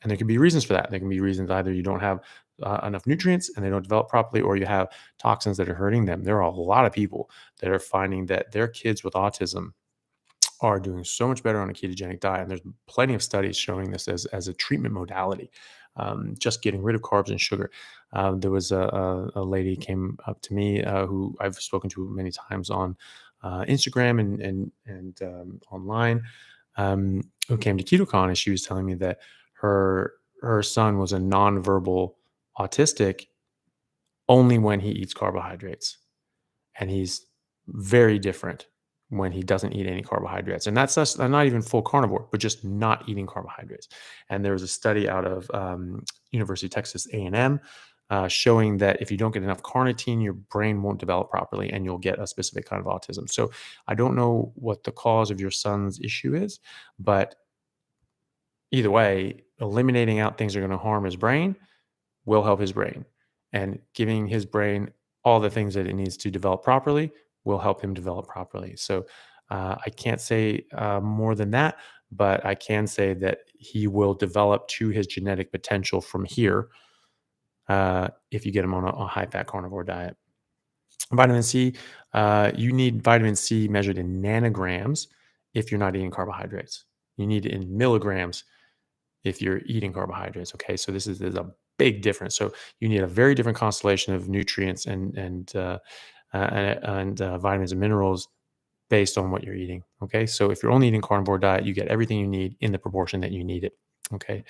And there can be reasons for that. There can be reasons either you don't have enough nutrients and they don't develop properly, or you have toxins that are hurting them. There are a lot of people that are finding that their kids with autism are doing so much better on a ketogenic diet. And there's plenty of studies showing this as a treatment modality, just getting rid of carbs and sugar. There was a lady came up to me who I've spoken to many times on Instagram and online, who came to KetoCon, and she was telling me that her son was a nonverbal autistic only when he eats carbohydrates, and he's very different when he doesn't eat any carbohydrates. And that's us, not even full carnivore, but just not eating carbohydrates. And there was a study out of University of Texas A&M showing that if you don't get enough carnitine, your brain won't develop properly and you'll get a specific kind of autism. So I don't know what the cause of your son's issue is, but either way, eliminating out things that are going to harm his brain will help his brain. And giving his brain all the things that it needs to develop properly will help him develop properly. So I can't say more than that, but I can say that he will develop to his genetic potential from here if you get him on a high-fat carnivore diet. Vitamin C, you need vitamin C measured in nanograms if you're not eating carbohydrates. You need it in milligrams if you're eating carbohydrates. Okay, so this is a big difference. So you need a very different constellation of nutrients and vitamins and minerals based on what you're eating. Okay, so if you're only eating carnivore diet, you get everything you need in the proportion that you need it. Okay,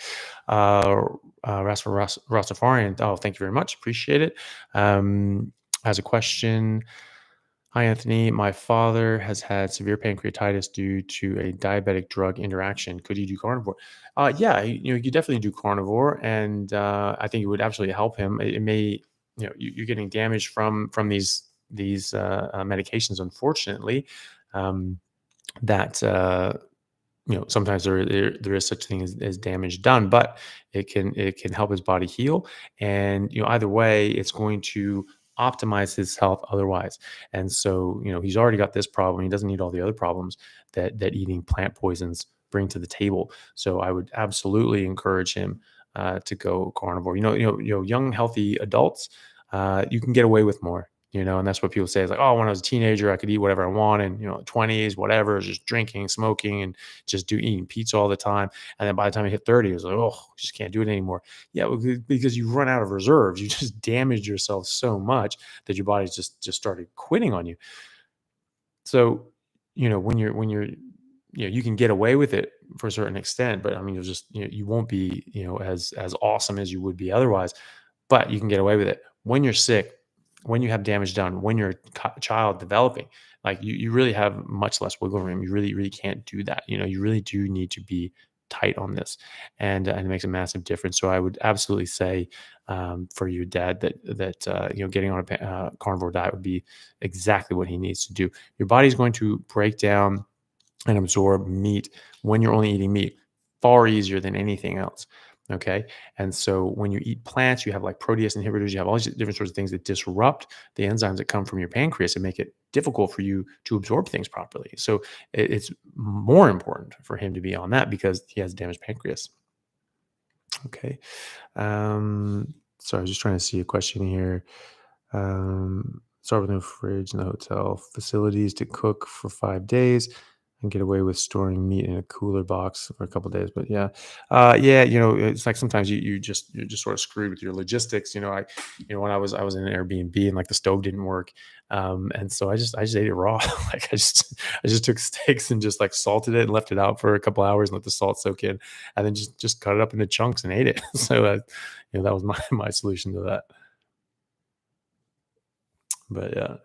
Rastafarian. Oh, thank you very much. Appreciate it. Has a question. Hi, Anthony. My father has had severe pancreatitis due to a diabetic drug interaction. Could you do carnivore? Yeah, you could definitely do carnivore, and I think it would absolutely help him. It may, you're getting damage from these medications, unfortunately. That sometimes there is such thing as damage done, but it can help his body heal, and either way, it's going to optimize his health otherwise. And so he's already got this problem. He doesn't need all the other problems that eating plant poisons bring to the table. So I would absolutely encourage him to go carnivore. Young healthy adults, you can get away with more. And that's what people say is like, oh, when I was a teenager, I could eat whatever I wanted. 20s, whatever, just drinking, smoking, and just eating pizza all the time. And then by the time I hit 30, it was like, oh, just can't do it anymore. Yeah, because you run out of reserves. You just damaged yourself so much that your body just started quitting on you. So, when you're, you can get away with it for a certain extent, but I mean, you'll just, you won't be, as awesome as you would be otherwise, but you can get away with it. When you're sick, when you have damage done, when you're a child developing, like you really have much less wiggle room. You really, really can't do that. You really do need to be tight on this, and it makes a massive difference. So I would absolutely say for your dad that getting on a carnivore diet would be exactly what he needs to do. Your body's going to break down and absorb meat when you're only eating meat far easier than anything else. Okay. And so when you eat plants, you have like protease inhibitors, you have all these different sorts of things that disrupt the enzymes that come from your pancreas and make it difficult for you to absorb things properly. So it's more important for him to be on that because he has damaged pancreas. Okay. So I was just trying to see a question here. Start with no fridge in the hotel facilities to cook for 5 days and get away with storing meat in a cooler box for a couple days. But yeah, yeah, it's like sometimes you're just sort of screwed with your logistics. When I was in an Airbnb and like the stove didn't work, and so I just ate it raw. Like I just took steaks and just like salted it and left it out for a couple hours and let the salt soak in, and then just cut it up into chunks and ate it. So that was my my solution to that. But yeah.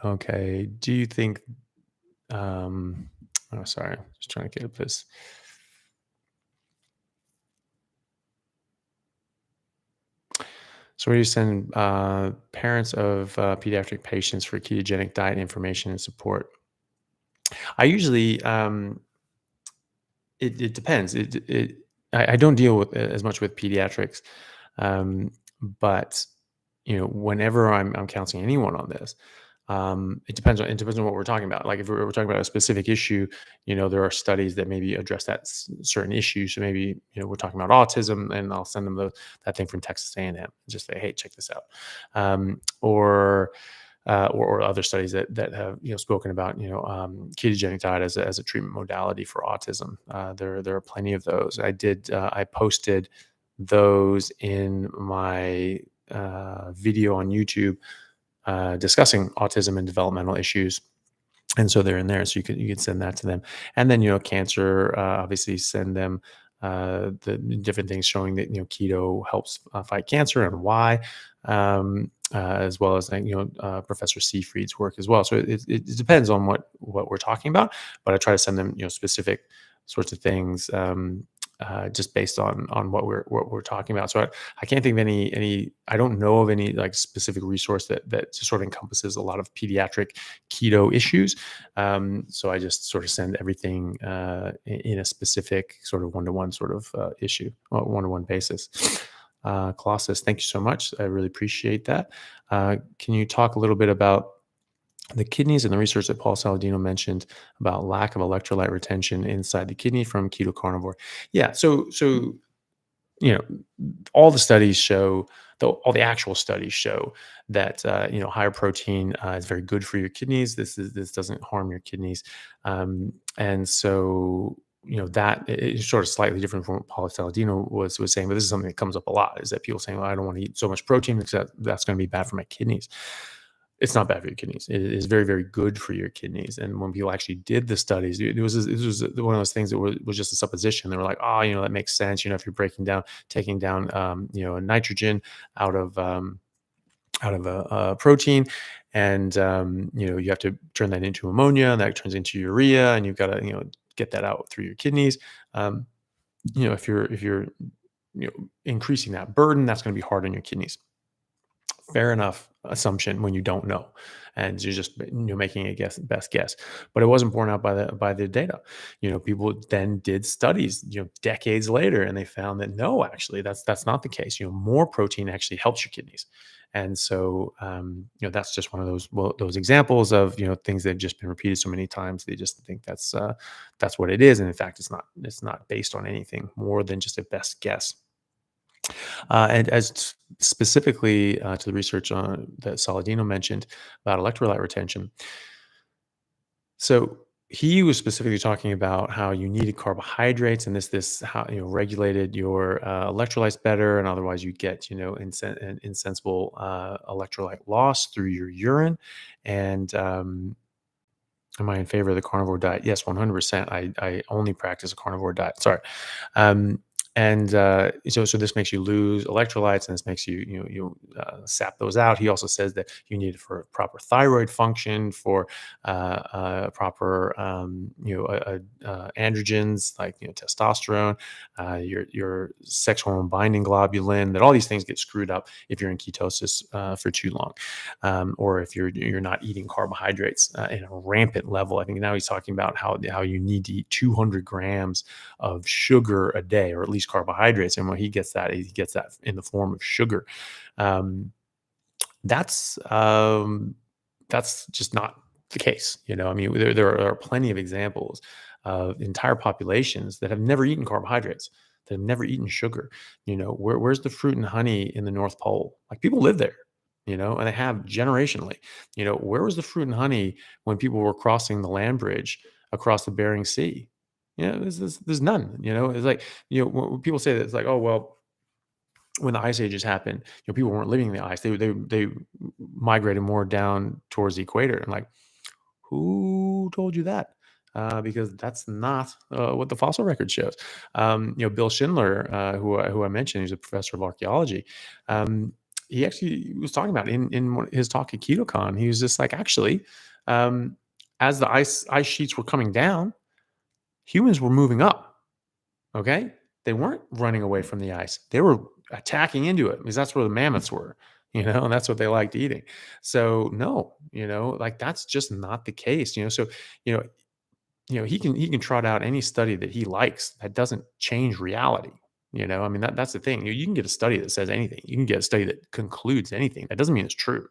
Okay. Do you think um oh sorry, just trying to get up this. So where you send parents of pediatric patients for ketogenic diet information and support. I usually it depends. I don't deal with as much with pediatrics. Um, but whenever I'm counseling anyone on this, it depends on what we're talking about. Like if we're talking about a specific issue, there are studies that maybe address that certain issue. So maybe we're talking about autism, and I'll send them that thing from Texas A&M. Just say, hey, check this out, or other studies that have spoken about ketogenic diet as a treatment modality for autism. There are plenty of those. I posted those in my video on YouTube discussing autism and developmental issues. And so they're in there, so you could send that to them, and then cancer, obviously send them the different things showing that keto helps fight cancer and why, as well as Professor Seyfried's work as well. So it depends on what we're talking about, but I try to send them specific sorts of things. Just based on what we're talking about. So I can't think of any. I don't know of any like specific resource that just sort of encompasses a lot of pediatric keto issues. So I just sort of send everything in a specific sort of one-to-one sort of issue, one-to-one basis. Colossus, thank you so much. I really appreciate that. Can you talk a little bit about the kidneys and the research that Paul Saladino mentioned about lack of electrolyte retention inside the kidney from keto carnivore? Yeah, so you know, all the studies show, all the actual studies show that higher protein is very good for your kidneys. This doesn't harm your kidneys, and so that is sort of slightly different from what Paul Saladino was saying. But this is something that comes up a lot: is that people saying, "Well, I don't want to eat so much protein because that's going to be bad for my kidneys." It's not bad for your kidneys. It is very, very good for your kidneys. And when people actually did the studies, it was one of those things that was just a supposition. They were like, oh, that makes sense. If you're taking down, a nitrogen out of a protein, and you have to turn that into ammonia, and that turns into urea, and you've got to get that out through your kidneys. If you're increasing that burden, that's going to be hard on your kidneys. Fair enough assumption when you don't know, and you're just making a best guess. But it wasn't borne out by the data. People then did studies decades later, and they found that no, actually that's not the case. More protein actually helps your kidneys, and so that's just one of those examples of things that have just been repeated so many times. They just think that's what it is, and in fact it's not based on anything more than just a best guess. And as specifically to the research that Saladino mentioned about electrolyte retention. So he was specifically talking about how you needed carbohydrates, and this how regulated your electrolytes better, and otherwise you get an insensible electrolyte loss through your urine. And am I in favor of the carnivore diet? Yes, 100%. I only practice a carnivore diet. Sorry. Um, And so this makes you lose electrolytes, and this makes sap those out. He also says that you need it for proper thyroid function, for proper androgens like testosterone, your sex hormone binding globulin. That all these things get screwed up if you're in ketosis for too long, or if you're not eating carbohydrates in a rampant level. I think now he's talking about how you need to eat 200 grams of sugar a day, or at least carbohydrates. And when he gets that in the form of sugar. Um, that's that's just not the case. I mean, there are plenty of examples of entire populations that have never eaten carbohydrates, that have never eaten sugar. Where's the fruit and honey in the North Pole? Like, people live there, and they have generationally. Where was the fruit and honey when people were crossing the land bridge across the Bering Sea? There's none. It's like, when people say that, it's like, oh well, when the ice ages happened, people weren't living in the ice. They migrated more down towards the equator. And like, who told you that? Because that's not what the fossil record shows. Bill Schindler, who I mentioned, he's a professor of archaeology. He actually was talking about his talk at KetoCon. He was just like, actually, as the ice sheets were coming down, humans were moving up. Okay, they weren't running away from the ice; they were attacking into it, because that's where the mammoths were. And that's what they liked eating. So no, like, that's just not the case. So you know he can trot out any study that he likes that doesn't change reality. I mean, that's the thing. You can get a study that says anything. You can get a study that concludes anything. That doesn't mean it's true.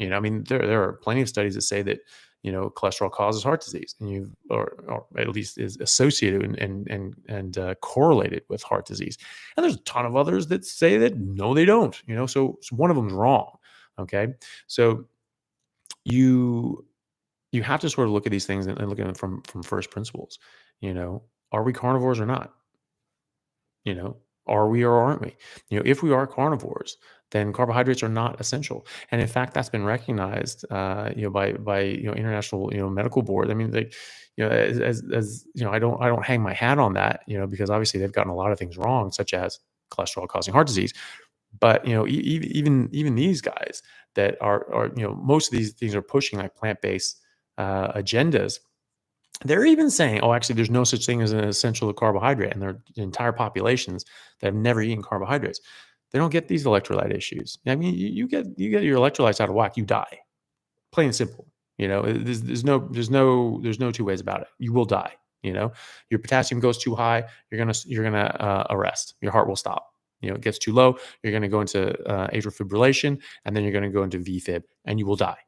I mean, there are plenty of studies that say that cholesterol causes heart disease, and or at least is associated and correlated with heart disease. And there's a ton of others that say that no, they don't. So one of them's wrong. Okay, so you you have to sort of look at these things and look at them from first principles. Are we carnivores or not? you know are we or aren't we? If we are carnivores, then carbohydrates are not essential. And in fact, that's been recognized by international medical board. I mean, like, as I don't hang my hat on that, because obviously they've gotten a lot of things wrong, such as cholesterol causing heart disease. But even these guys that are most of these things are pushing like plant-based agendas. They're even saying, oh, actually, there's no such thing as an essential carbohydrate, and there are entire populations that have never eaten carbohydrates. They don't get these electrolyte issues. I mean, you get your electrolytes out of whack, you die. Plain and simple. There's no two ways about it. You will die. Your potassium goes too high, you're gonna arrest. Your heart will stop. It gets too low, you're gonna go into atrial fibrillation, and then you're gonna go into VFib, and you will die.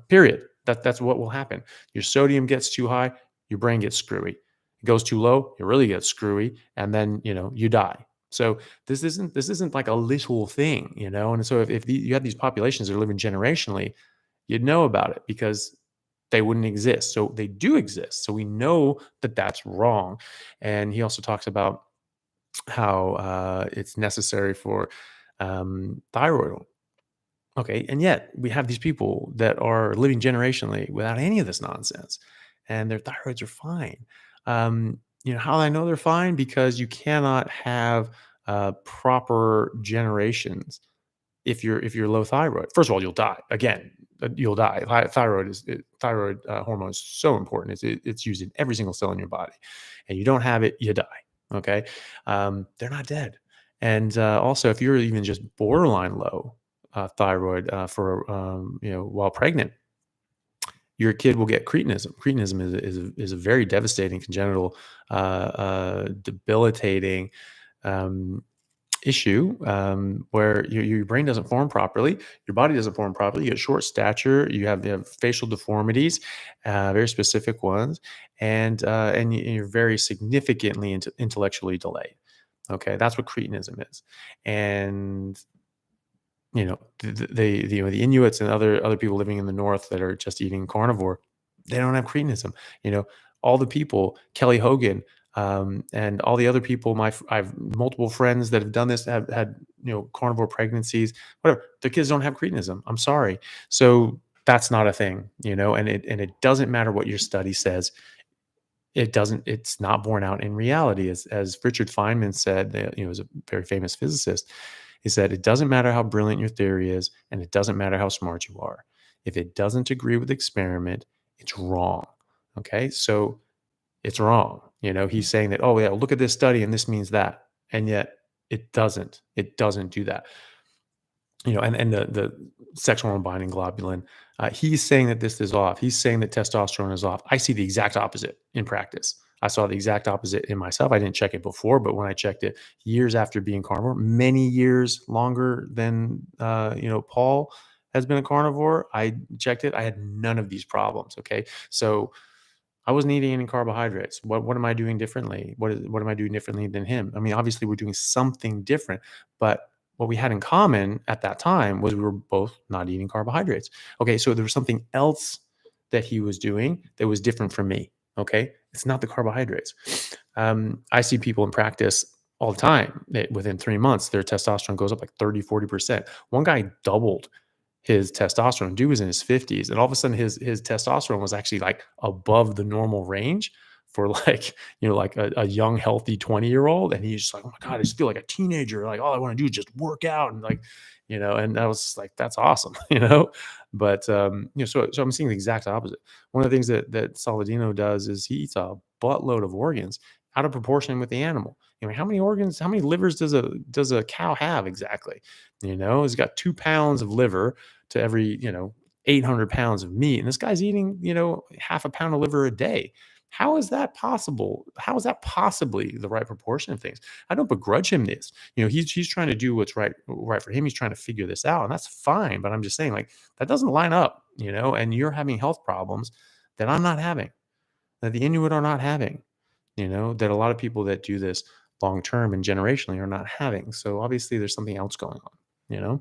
Period. That's what will happen. Your sodium gets too high, your brain gets screwy. It goes too low, you really get screwy, and then you die. So this isn't like a little thing. And so if you had these populations that are living generationally, you'd know about it, because they wouldn't exist. So they do exist. So we know that that's wrong. And he also talks about how it's necessary for thyroid. Okay, and yet we have these people that are living generationally without any of this nonsense, and their thyroids are fine. How I know they're fine? Because you cannot have proper generations if you're low thyroid. First of all, you'll die. Again, you'll die. Thyroid hormone is so important. It's used in every single cell in your body, and you don't have it, you die. Okay, they're not dead. And also, if you're even just borderline low thyroid for while pregnant, your kid will get cretinism. Cretinism is a very devastating congenital, debilitating issue, where your brain doesn't form properly, your body doesn't form properly. You get short stature, you have facial deformities, very specific ones, and you're very significantly intellectually delayed. Okay, that's what cretinism is. And the Inuits and other people living in the north that are just eating carnivore, they don't have cretinism. All the people, Kelly Hogan, and all the other people, I have multiple friends that have done this, have had carnivore pregnancies, whatever. The kids don't have cretinism. I'm sorry. So that's not a thing. And it doesn't matter what your study says. it's not borne out in reality. As Richard Feynman said, that, is a very famous physicist. He said, it doesn't matter how brilliant your theory is, and it doesn't matter how smart you are. If it doesn't agree with the experiment, it's wrong. Okay. So it's wrong. He's saying that, oh yeah, look at this study and this means that. And yet it doesn't do that. And the sexual unbinding globulin, he's saying that this is off. He's saying that testosterone is off. I see the exact opposite in practice. I saw the exact opposite in myself. I didn't check it before, but when I checked it years after being carnivore, many years longer than Paul has been a carnivore, I checked it. I had none of these problems. Okay, so I wasn't eating any carbohydrates. What am I doing differently? What am I doing differently than him? I mean, obviously we're doing something different, but what we had in common at that time was we were both not eating carbohydrates. Okay, so there was something else that he was doing that was different from me. Okay, it's not the carbohydrates. I see people in practice all the time that within 3 months, their testosterone goes up like 30, 40%. One guy doubled his testosterone. Dude was in his 50s, and all of a sudden his testosterone was actually like above the normal range for like, like a young, healthy 20-year-old. And he's just like, oh my God, I just feel like a teenager. Like all I want to do is just work out. And like, and I was like, that's awesome, But so I'm seeing the exact opposite. One of the things that Saladino does is he eats a buttload of organs out of proportion with the animal. How many organs, how many livers does a cow have exactly? He's got 2 pounds of liver to every 800 pounds of meat, and this guy's eating half a pound of liver a day. How is that possible? How is that possibly the right proportion of things? I don't begrudge him this. He's trying to do what's right for him. He's trying to figure this out, and that's fine. But I'm just saying, like, that doesn't line up. And you're having health problems that I'm not having, that the Inuit are not having. That a lot of people that do this long term and generationally are not having. So obviously, there's something else going on.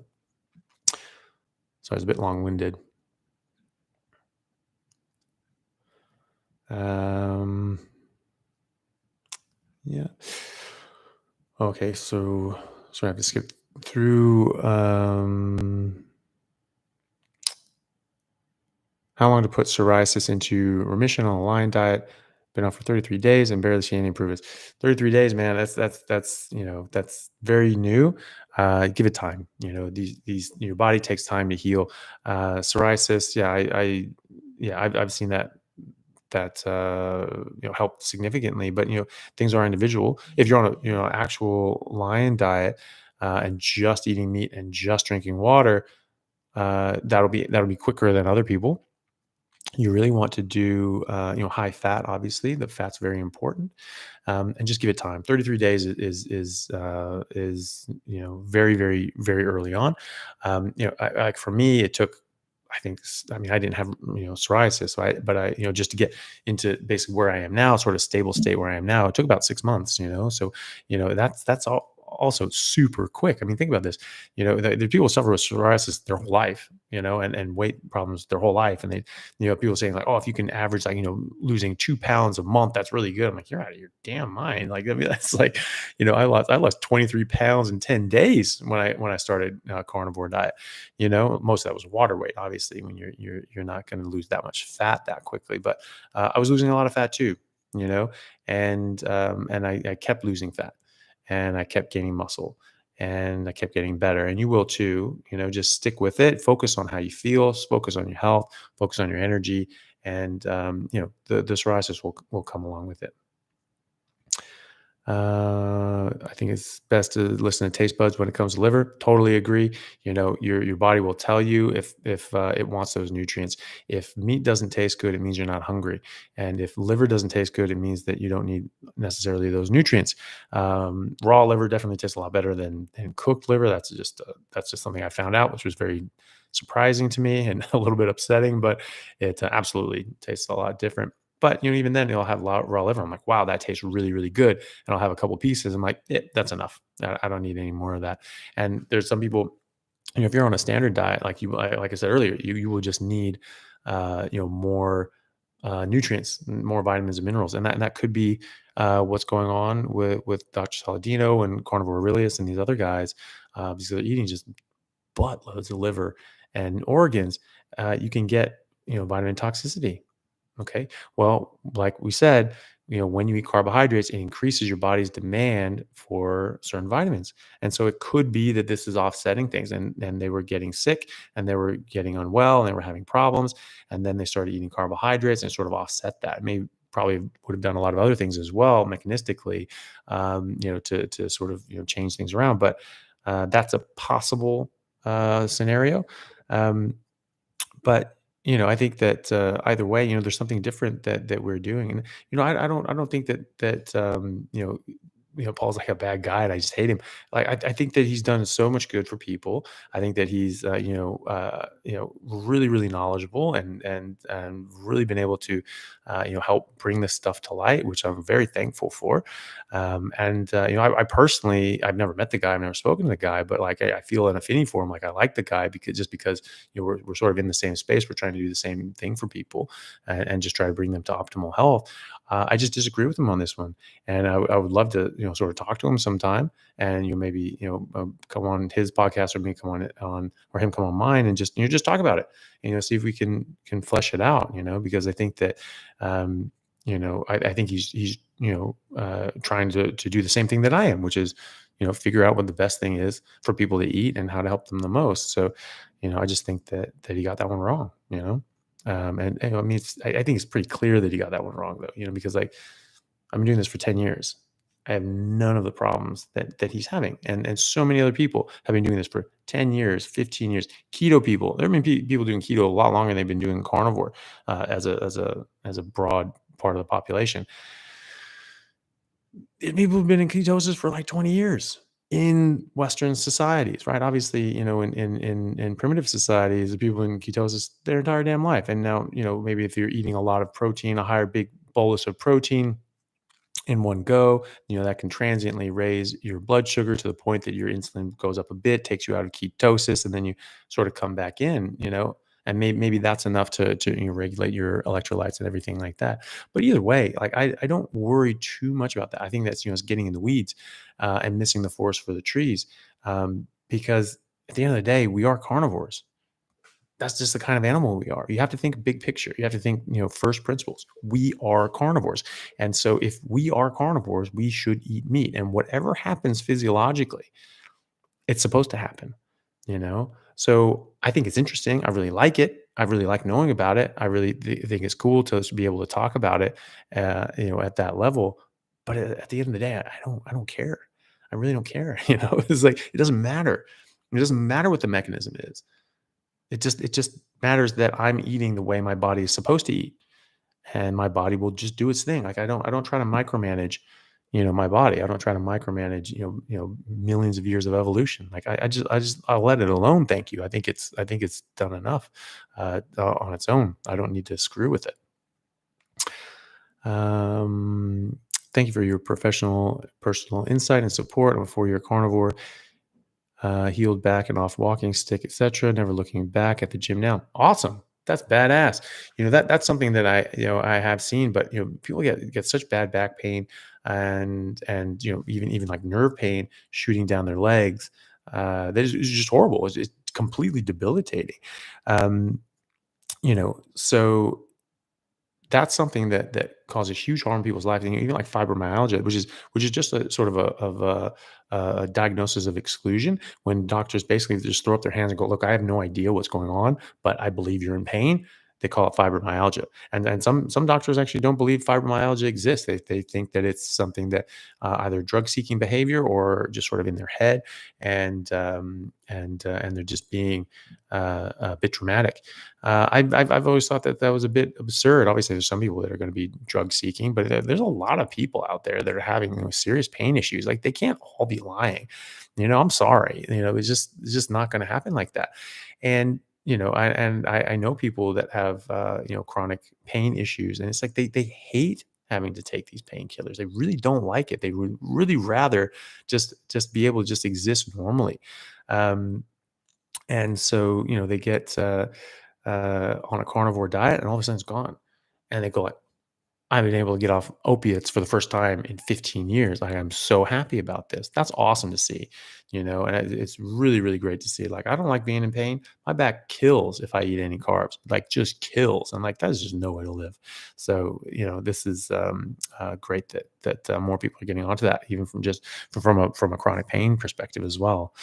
So I was a bit long winded. Yeah. Okay, so I have to skip through. How long to put psoriasis into remission on a lion diet? Been on for 33 days and barely see any improvements. 33 days, man. That's very new. Give it time. These your body takes time to heal. Psoriasis, yeah, I've seen that help significantly, but things are individual. If you're on a actual lion diet and just eating meat and just drinking water, that'll be quicker than other people. You really want to do high fat. Obviously the fat's very important, and just give it time. 33 days is very, very, very early on. Like for me it took, I mean, I didn't have, psoriasis, but I, just to get into basically where I am now, sort of stable state where I am now, it took about 6 months, so, that's all also super quick. I mean, think about this, the people suffer with psoriasis their whole life, and weight problems their whole life. And they, people saying like, oh, if you can average like, losing 2 pounds a month, that's really good. I'm like, you're out of your damn mind. Like, I mean, that's like, I lost 23 pounds in 10 days when I started carnivore diet. Most of that was water weight, obviously, when you're not going to lose that much fat that quickly. But I was losing a lot of fat too, and I kept losing fat, and I kept gaining muscle, and I kept getting better. And you will too. Just stick with it. Focus on how you feel. Focus on your health. Focus on your energy, and the psoriasis will come along with it. I think it's best to listen to taste buds when it comes to liver. Totally agree. Your body will tell you if it wants those nutrients. If meat doesn't taste good, it means you're not hungry. And if liver doesn't taste good, it means that you don't need necessarily those nutrients. Raw liver definitely tastes a lot better than cooked liver. That's just something I found out, which was very surprising to me and a little bit upsetting, but it absolutely tastes a lot different. But even then, it'll have raw liver. I'm like, wow, that tastes really, really good. And I'll have a couple pieces. I'm like, that's enough. I don't need any more of that. And there's some people, if you're on a standard diet, like I said earlier, you will just need, more nutrients, more vitamins and minerals, and that could be what's going on with Dr. Saladino and Carnivore Aurelius and these other guys, because they're eating just buttloads of liver and organs. You can get vitamin toxicity. Okay. Well, like we said, when you eat carbohydrates, it increases your body's demand for certain vitamins. And so it could be that this is offsetting things, and they were getting sick, and they were getting unwell, and they were having problems. And then they started eating carbohydrates and sort of offset that. Maybe probably would have done a lot of other things as well, mechanistically, to sort of, change things around. But that's a possible scenario. Um, but I think that either way, there's something different that we're doing. And I don't think that Paul's like a bad guy and I just hate him. Like I think that he's done so much good for people. I think that he's really really knowledgeable, and really been able to help bring this stuff to light, which I'm very thankful for. And I personally, I've never met the guy, I've never spoken to the guy, but like I feel an affinity for him. Like I like the guy because we're sort of in the same space. We're trying to do the same thing for people, and just try to bring them to optimal health. I just disagree with him on this one, and I would love to sort of talk to him sometime, and maybe come on his podcast, or me come on or him come on mine, and just talk about it. See if we can flesh it out. Because I think that I think he's trying to do the same thing that I am, which is figure out what the best thing is for people to eat and how to help them the most. So I just think that he got that one wrong. And I mean, I think it's pretty clear that he got that one wrong, though. Because like I've been doing this for 10 years. I have none of the problems that he's having, and so many other people have been doing this for 10 years, 15 years. Keto people, there have been people doing keto a lot longer than they've been doing carnivore, as a broad part of the population. People have been in ketosis for like 20 years in Western societies, right? Obviously, in primitive societies, the people in ketosis their entire damn life. And now, maybe if you're eating a lot of protein, a higher big bolus of protein in one go, that can transiently raise your blood sugar to the point that your insulin goes up a bit, takes you out of ketosis, and then you sort of come back in. And maybe that's enough to regulate your electrolytes and everything like that. But either way, like I don't worry too much about that. I think that's it's getting in the weeds, and missing the forest for the trees, because at the end of the day, we are carnivores. That's just the kind of animal we are. You have to think big picture. You have to think, first principles. We are carnivores. And so if we are carnivores, we should eat meat. And whatever happens physiologically, it's supposed to happen, you know? So I think it's interesting. I really like it. I really like knowing about it. I really think it's cool to be able to talk about it, at that level. But at the end of the day, I don't care. I really don't care. It's like, it doesn't matter. It doesn't matter what the mechanism is. It just matters that I'm eating the way my body is supposed to eat, and my body will just do its thing. Like I don't try to micromanage, my body. I don't try to micromanage, millions of years of evolution. Like I'll let it alone. Thank you. I think it's done enough on its own. I don't need to screw with it. Um, Thank you for your personal insight and support. I'm a 4-year carnivore, healed back and off walking stick, etc. Never looking back at the gym now. Awesome. That's badass. That's something that I have seen, but people get such bad back pain, and even like nerve pain shooting down their legs. That is just horrible. It's completely debilitating. Um, so that's something that causes huge harm in people's lives, and even like fibromyalgia, which is just a sort of a diagnosis of exclusion, when doctors basically just throw up their hands and go, "Look, I have no idea what's going on, but I believe you're in pain." They call it fibromyalgia, and some doctors actually don't believe fibromyalgia exists. They think that it's something that either drug seeking behavior or just sort of in their head, and they're just being a bit dramatic. I've always thought that was a bit absurd. Obviously, there's some people that are going to be drug seeking, but there's a lot of people out there that are having serious pain issues. Like they can't all be lying. I'm sorry. It's just not going to happen like that. And I know people that have chronic pain issues, and it's like they hate having to take these painkillers. They really don't like it. They would really rather just be able to just exist normally. Um, and so, they get on a carnivore diet, and all of a sudden it's gone. And they go like, I've been able to get off opiates for the first time in 15 years. I am so happy about this. That's awesome to see, and it's really, really great to see. Like, I don't like being in pain. My back kills if I eat any carbs, like just kills. I'm like, that's just no way to live. So, this is great that more people are getting onto that, even from a chronic pain perspective as well.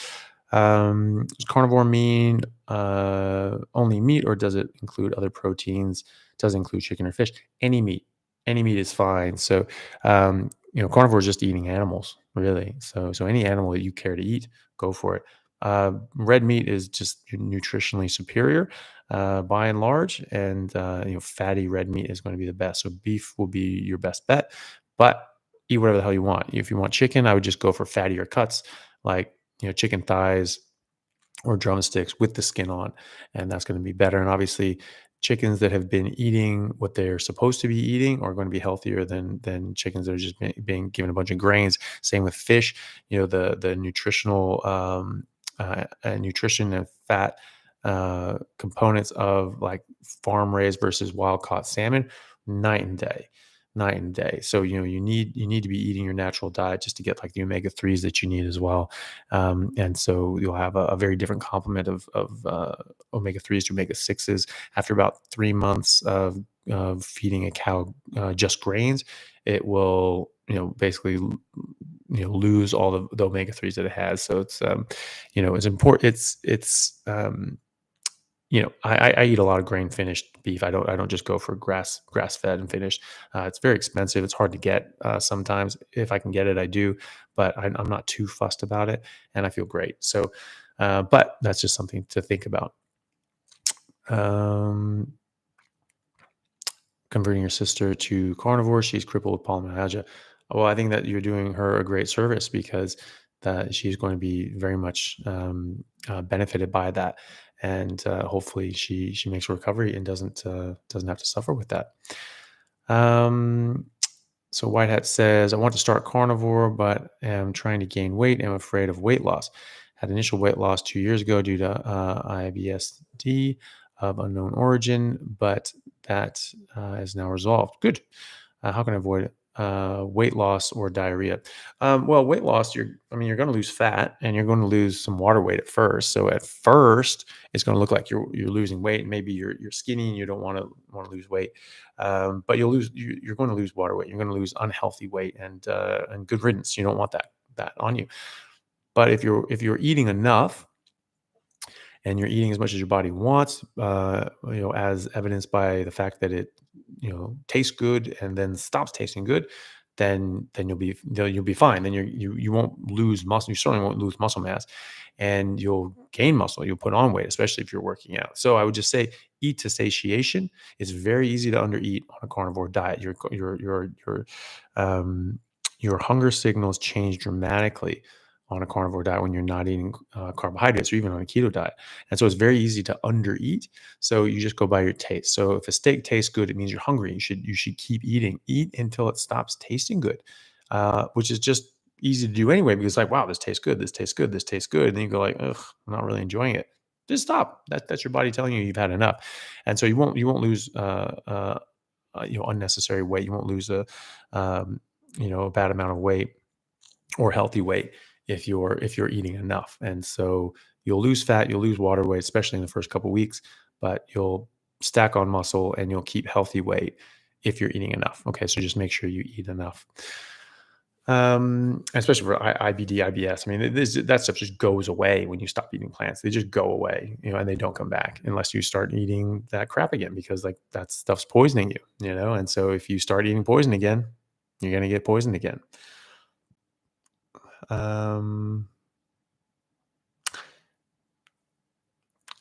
Does carnivore mean only meat, or does it include other proteins? Does it include chicken or fish? Any meat, any meat is fine. So, carnivore is just eating animals, really. So any animal that you care to eat, go for it. Red meat is just nutritionally superior, by and large, and fatty red meat is going to be the best. So beef will be your best bet, but eat whatever the hell you want. If you want chicken, I would just go for fattier cuts, like chicken thighs or drumsticks with the skin on, and that's going to be better. And obviously, chickens that have been eating what they're supposed to be eating are going to be healthier than chickens that are just being given a bunch of grains. Same with fish. The nutritional nutrition and fat components of like farm raised versus wild caught salmon, night and day, night and day. So you need to be eating your natural diet just to get like the omega-3s that you need as well. And so you'll have a very different complement of omega-3s to omega-6s after about 3 months of feeding a cow just grains. It will basically lose all the omega-3s that it has. So it's important. I eat a lot of grain finished beef. I don't just go for grass fed and finished. It's very expensive. It's hard to get sometimes. If I can get it, I do, but I'm not too fussed about it, and I feel great. So, but that's just something to think about. Um, Converting your sister to carnivore. She's crippled with polymyalgia. Well, I think that you're doing her a great service, because that she's going to be very much benefited by that, and hopefully she makes a recovery and doesn't have to suffer with that. Um, so White Hat says, I want to start carnivore, but am trying to gain weight and I'm afraid of weight loss. Had initial weight loss 2 years ago due to IBSD of unknown origin, but that is now resolved. Good. How can I avoid weight loss or diarrhea? Well, weight loss, you're going to lose fat and you're going to lose some water weight at first. So at first, it's going to look like you're losing weight. Maybe you're skinny and you don't want to lose weight, but you're going to lose water weight. You're going to lose unhealthy weight, and good riddance. You don't want that on you. But if you're eating enough, and you're eating as much as your body wants, as evidenced by the fact that it, tastes good and then stops tasting good, then you'll be fine. Then you won't lose muscle. You certainly won't lose muscle mass, and you'll gain muscle. You'll put on weight, especially if you're working out. So I would just say, eat to satiation. It's very easy to undereat on a carnivore diet. Your hunger signals change dramatically on a carnivore diet when you're not eating carbohydrates, or even on a keto diet. And so it's very easy to undereat. So you just go by your taste. So if a steak tastes good, it means you're hungry. You should keep eating. Eat until it stops tasting good, which is just easy to do anyway, because like, wow, this tastes good. This tastes good. This tastes good. And then you go like, ugh, I'm not really enjoying it. Just stop. That's your body telling you you've had enough. And so you won't lose unnecessary weight. You won't lose a bad amount of weight or healthy weight if you're eating enough. And so you'll lose fat, you'll lose water weight, especially in the first couple of weeks, but you'll stack on muscle and you'll keep healthy weight if you're eating enough. Okay, so just make sure you eat enough. Especially for IBD, IBS. That stuff just goes away when you stop eating plants. They just go away, and they don't come back unless you start eating that crap again, because like that stuff's poisoning you, and so if you start eating poison again, you're going to get poisoned again.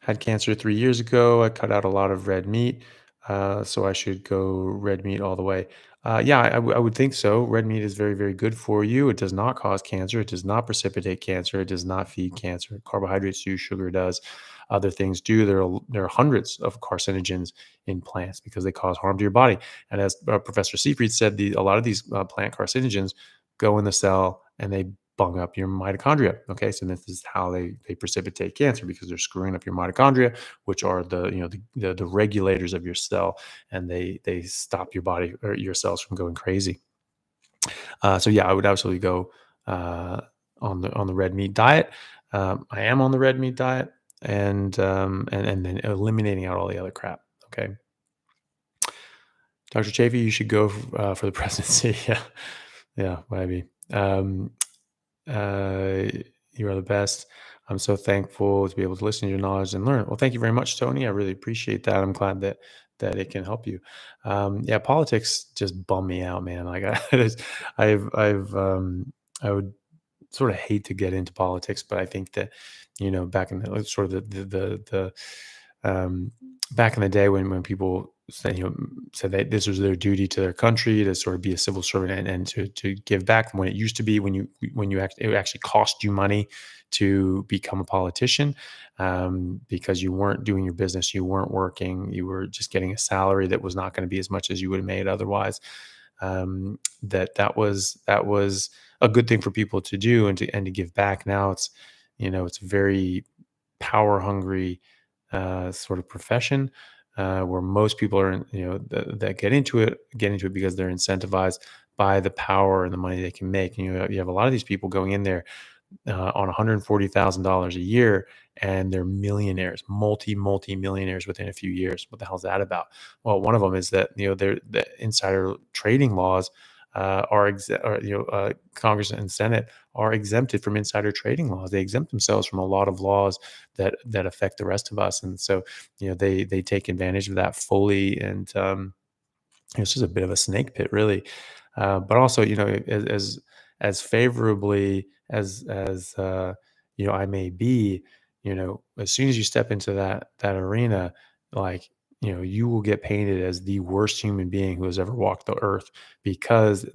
Had cancer 3 years ago. I cut out a lot of red meat, so I should go red meat all the way. Yeah, I would think so. Red meat is very, very good for you. It does not cause cancer. It does not precipitate cancer. It does not feed cancer. Carbohydrates do. Sugar does. Other things do. There are hundreds of carcinogens in plants because they cause harm to your body. And as Professor Seyfried said, a lot of these plant carcinogens go in the cell and they bung up your mitochondria. Okay, so this is how they precipitate cancer, because they're screwing up your mitochondria, which are the the regulators of your cell, and they stop your body or your cells from going crazy. So yeah, I would absolutely go uh, on the red meat diet. I am on the red meat diet, and then eliminating out all the other crap. Okay, Dr. Chaffee, you should go for the presidency. Yeah, yeah, maybe. Uh, you are the best. I'm so thankful to be able to listen to your knowledge and learn. Well, thank you very much, Tony. I really appreciate that. I'm glad that it can help you. Yeah, politics just bum me out, man. Like I would sort of hate to get into politics, but I think that, back in the sort of um, back in the day when people said, said that this was their duty to their country to sort of be a civil servant, and to give back, when it used to be, it actually cost you money to become a politician, because you weren't doing your business, you weren't working, you were just getting a salary that was not going to be as much as you would have made otherwise. That was a good thing for people to do, and to give back. Now it's very power hungry sort of profession, where most people are that get into it because they're incentivized by the power and the money they can make. You have a lot of these people going in there on $140,000 a year, and they're millionaires, multi millionaires within a few years. What the hell is that about? Well, one of them is that the insider trading laws Congress and Senate are exempted from insider trading laws. They exempt themselves from a lot of laws that affect the rest of us, and so they take advantage of that fully. And it's just a bit of a snake pit, really. But also, as favorably as I may be, as soon as you step into that arena, like, you will get painted as the worst human being who has ever walked the earth, because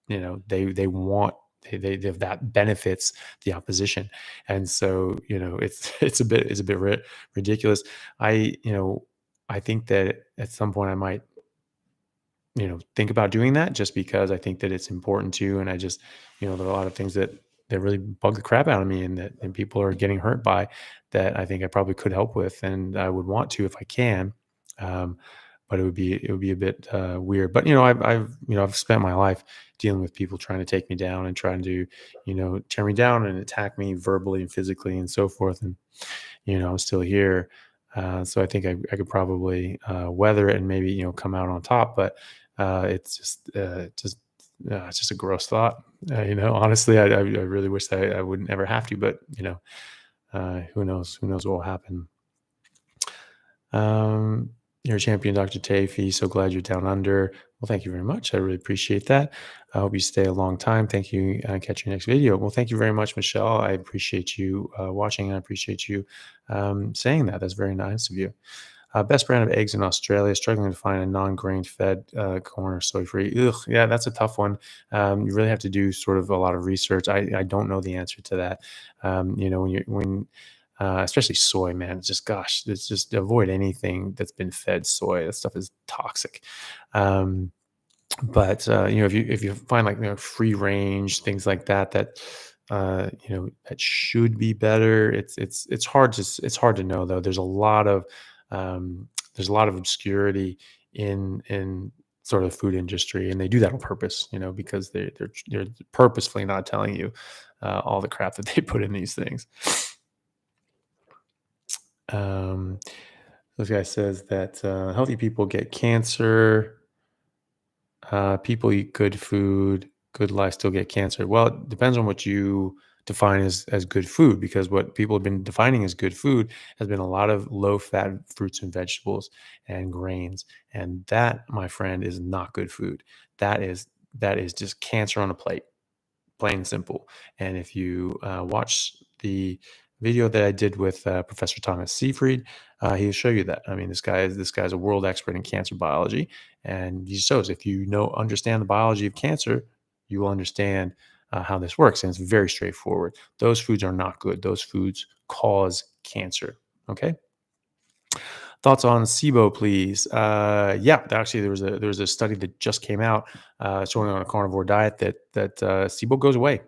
they want that benefits the opposition. And so it's a bit ridiculous. I think that at some point I might think about doing that, just because I think that it's important to. And I just, there are a lot of things that really bug the crap out of me, and people are getting hurt by, that I think I probably could help with, and I would want to if I can. Um, but it would be a bit weird. But I've spent my life dealing with people trying to take me down, and trying to tear me down and attack me verbally and physically and so forth. And I'm still here. So I think I could probably weather it, and maybe come out on top. But it's just a gross thought. Honestly, I really wish that I wouldn't ever have to. But who knows? Who knows what will happen? Um, you're a champion, Dr. Chaffee. So glad you're down under. Well, thank you very much. I really appreciate that. I hope you stay a long time. Thank you. Catch your next video. Well, thank you very much, Michelle. I appreciate you watching, and I appreciate you saying that. That's very nice of you. Best brand of eggs in Australia. Struggling to find a non-grain fed corn or soy-free. Ugh, yeah, that's a tough one. You really have to do sort of a lot of research. I don't know the answer to that. When especially soy, man, it's just avoid anything that's been fed soy. That stuff is toxic. But if you find, like, free range things like that should be better. It's hard to know, though. There's a lot of obscurity in sort of the food industry, and they do that on purpose, because they're purposefully not telling you all the crap that they put in these things. This guy says that healthy people get cancer. People eat good food, good life, still get cancer. Well, it depends on what you define as good food, because what people have been defining as good food has been a lot of low fat fruits and vegetables and grains. And that, my friend, is not good food. That is just cancer on a plate, plain and simple. And if you watch the video that I did with Professor Thomas Seyfried, he'll show you that. I mean, this guy's a world expert in cancer biology, and he shows, if you understand the biology of cancer, you will understand how this works. And it's very straightforward. Those foods are not good. Those foods cause cancer. Okay. Thoughts on SIBO, please? Yeah, actually, there was a study that just came out showing on a carnivore diet that SIBO goes away.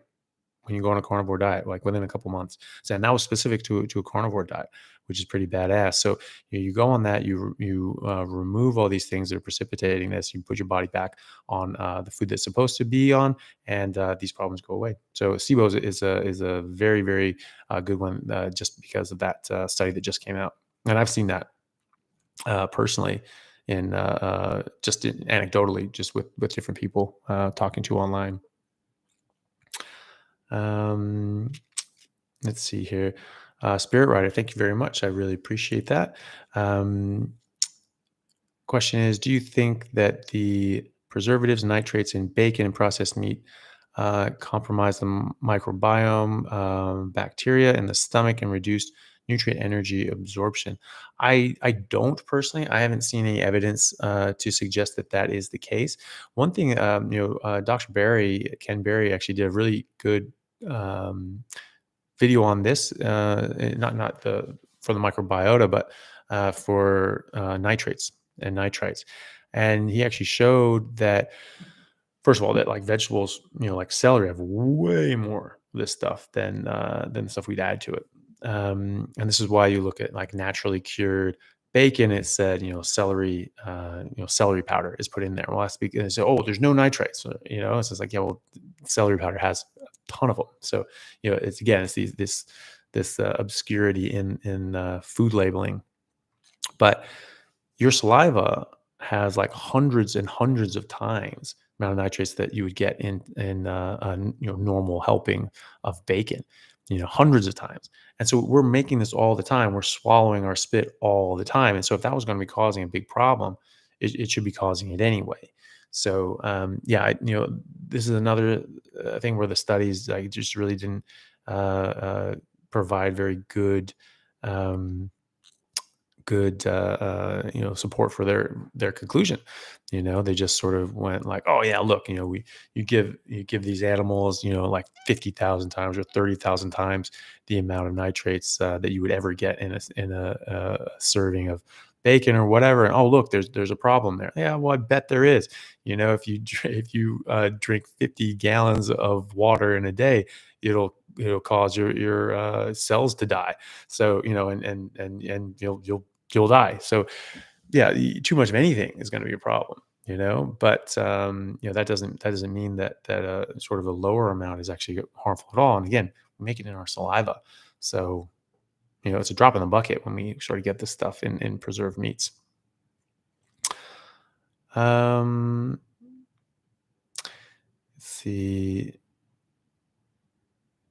when you go on a carnivore diet, like within a couple months. So, and that was specific to a carnivore diet, which is pretty badass. So you go on that, you remove all these things that are precipitating this. You put your body back on the food that's supposed to be on, and these problems go away. So SIBO is a very very good one, just because of that study that just came out, and I've seen that personally in anecdotally, just with different people talking to online. Um, let's see here. Spirit Rider, thank you very much. I really appreciate that. Um, Question is, do you think that the preservatives, nitrates in bacon and processed meat compromise the microbiome, bacteria in the stomach, and reduce nutrient energy absorption? I don't personally. I haven't seen any evidence to suggest that that is the case. One thing, Dr. Ken Berry, actually did a really good video on this, not the for the microbiota, but for nitrates and nitrites. And he actually showed that, first of all, that like vegetables, like celery, have way more of this stuff than the stuff we'd add to it. And this is why you look at like naturally cured bacon. It said, celery powder is put in there. Well, that's because they say, oh, there's no nitrates. It's just like, yeah, well, celery powder has a ton of them. So, it's this obscurity in food labeling. But your saliva has like hundreds and hundreds of times the amount of nitrates that you would get in a normal helping of bacon, hundreds of times. And so we're making this all the time. We're swallowing our spit all the time. And so if that was going to be causing a big problem, it should be causing it anyway. So this is another thing where the studies like just really didn't provide very um, good support for their conclusion. They just sort of went like, oh yeah, look, you give these animals like 50,000 times or 30,000 times the amount of nitrates that you would ever get in a serving of bacon or whatever, and oh look, there's a problem there. Yeah, well, I bet there is. If you drink 50 gallons of water in a day, it'll cause your cells to die. So and you'll die. So yeah, too much of anything is going to be a problem. But that doesn't mean that sort of a lower amount is actually harmful at all. And again, we make it in our saliva, so it's a drop in the bucket when we sort of get this stuff in preserved meats. Let's see.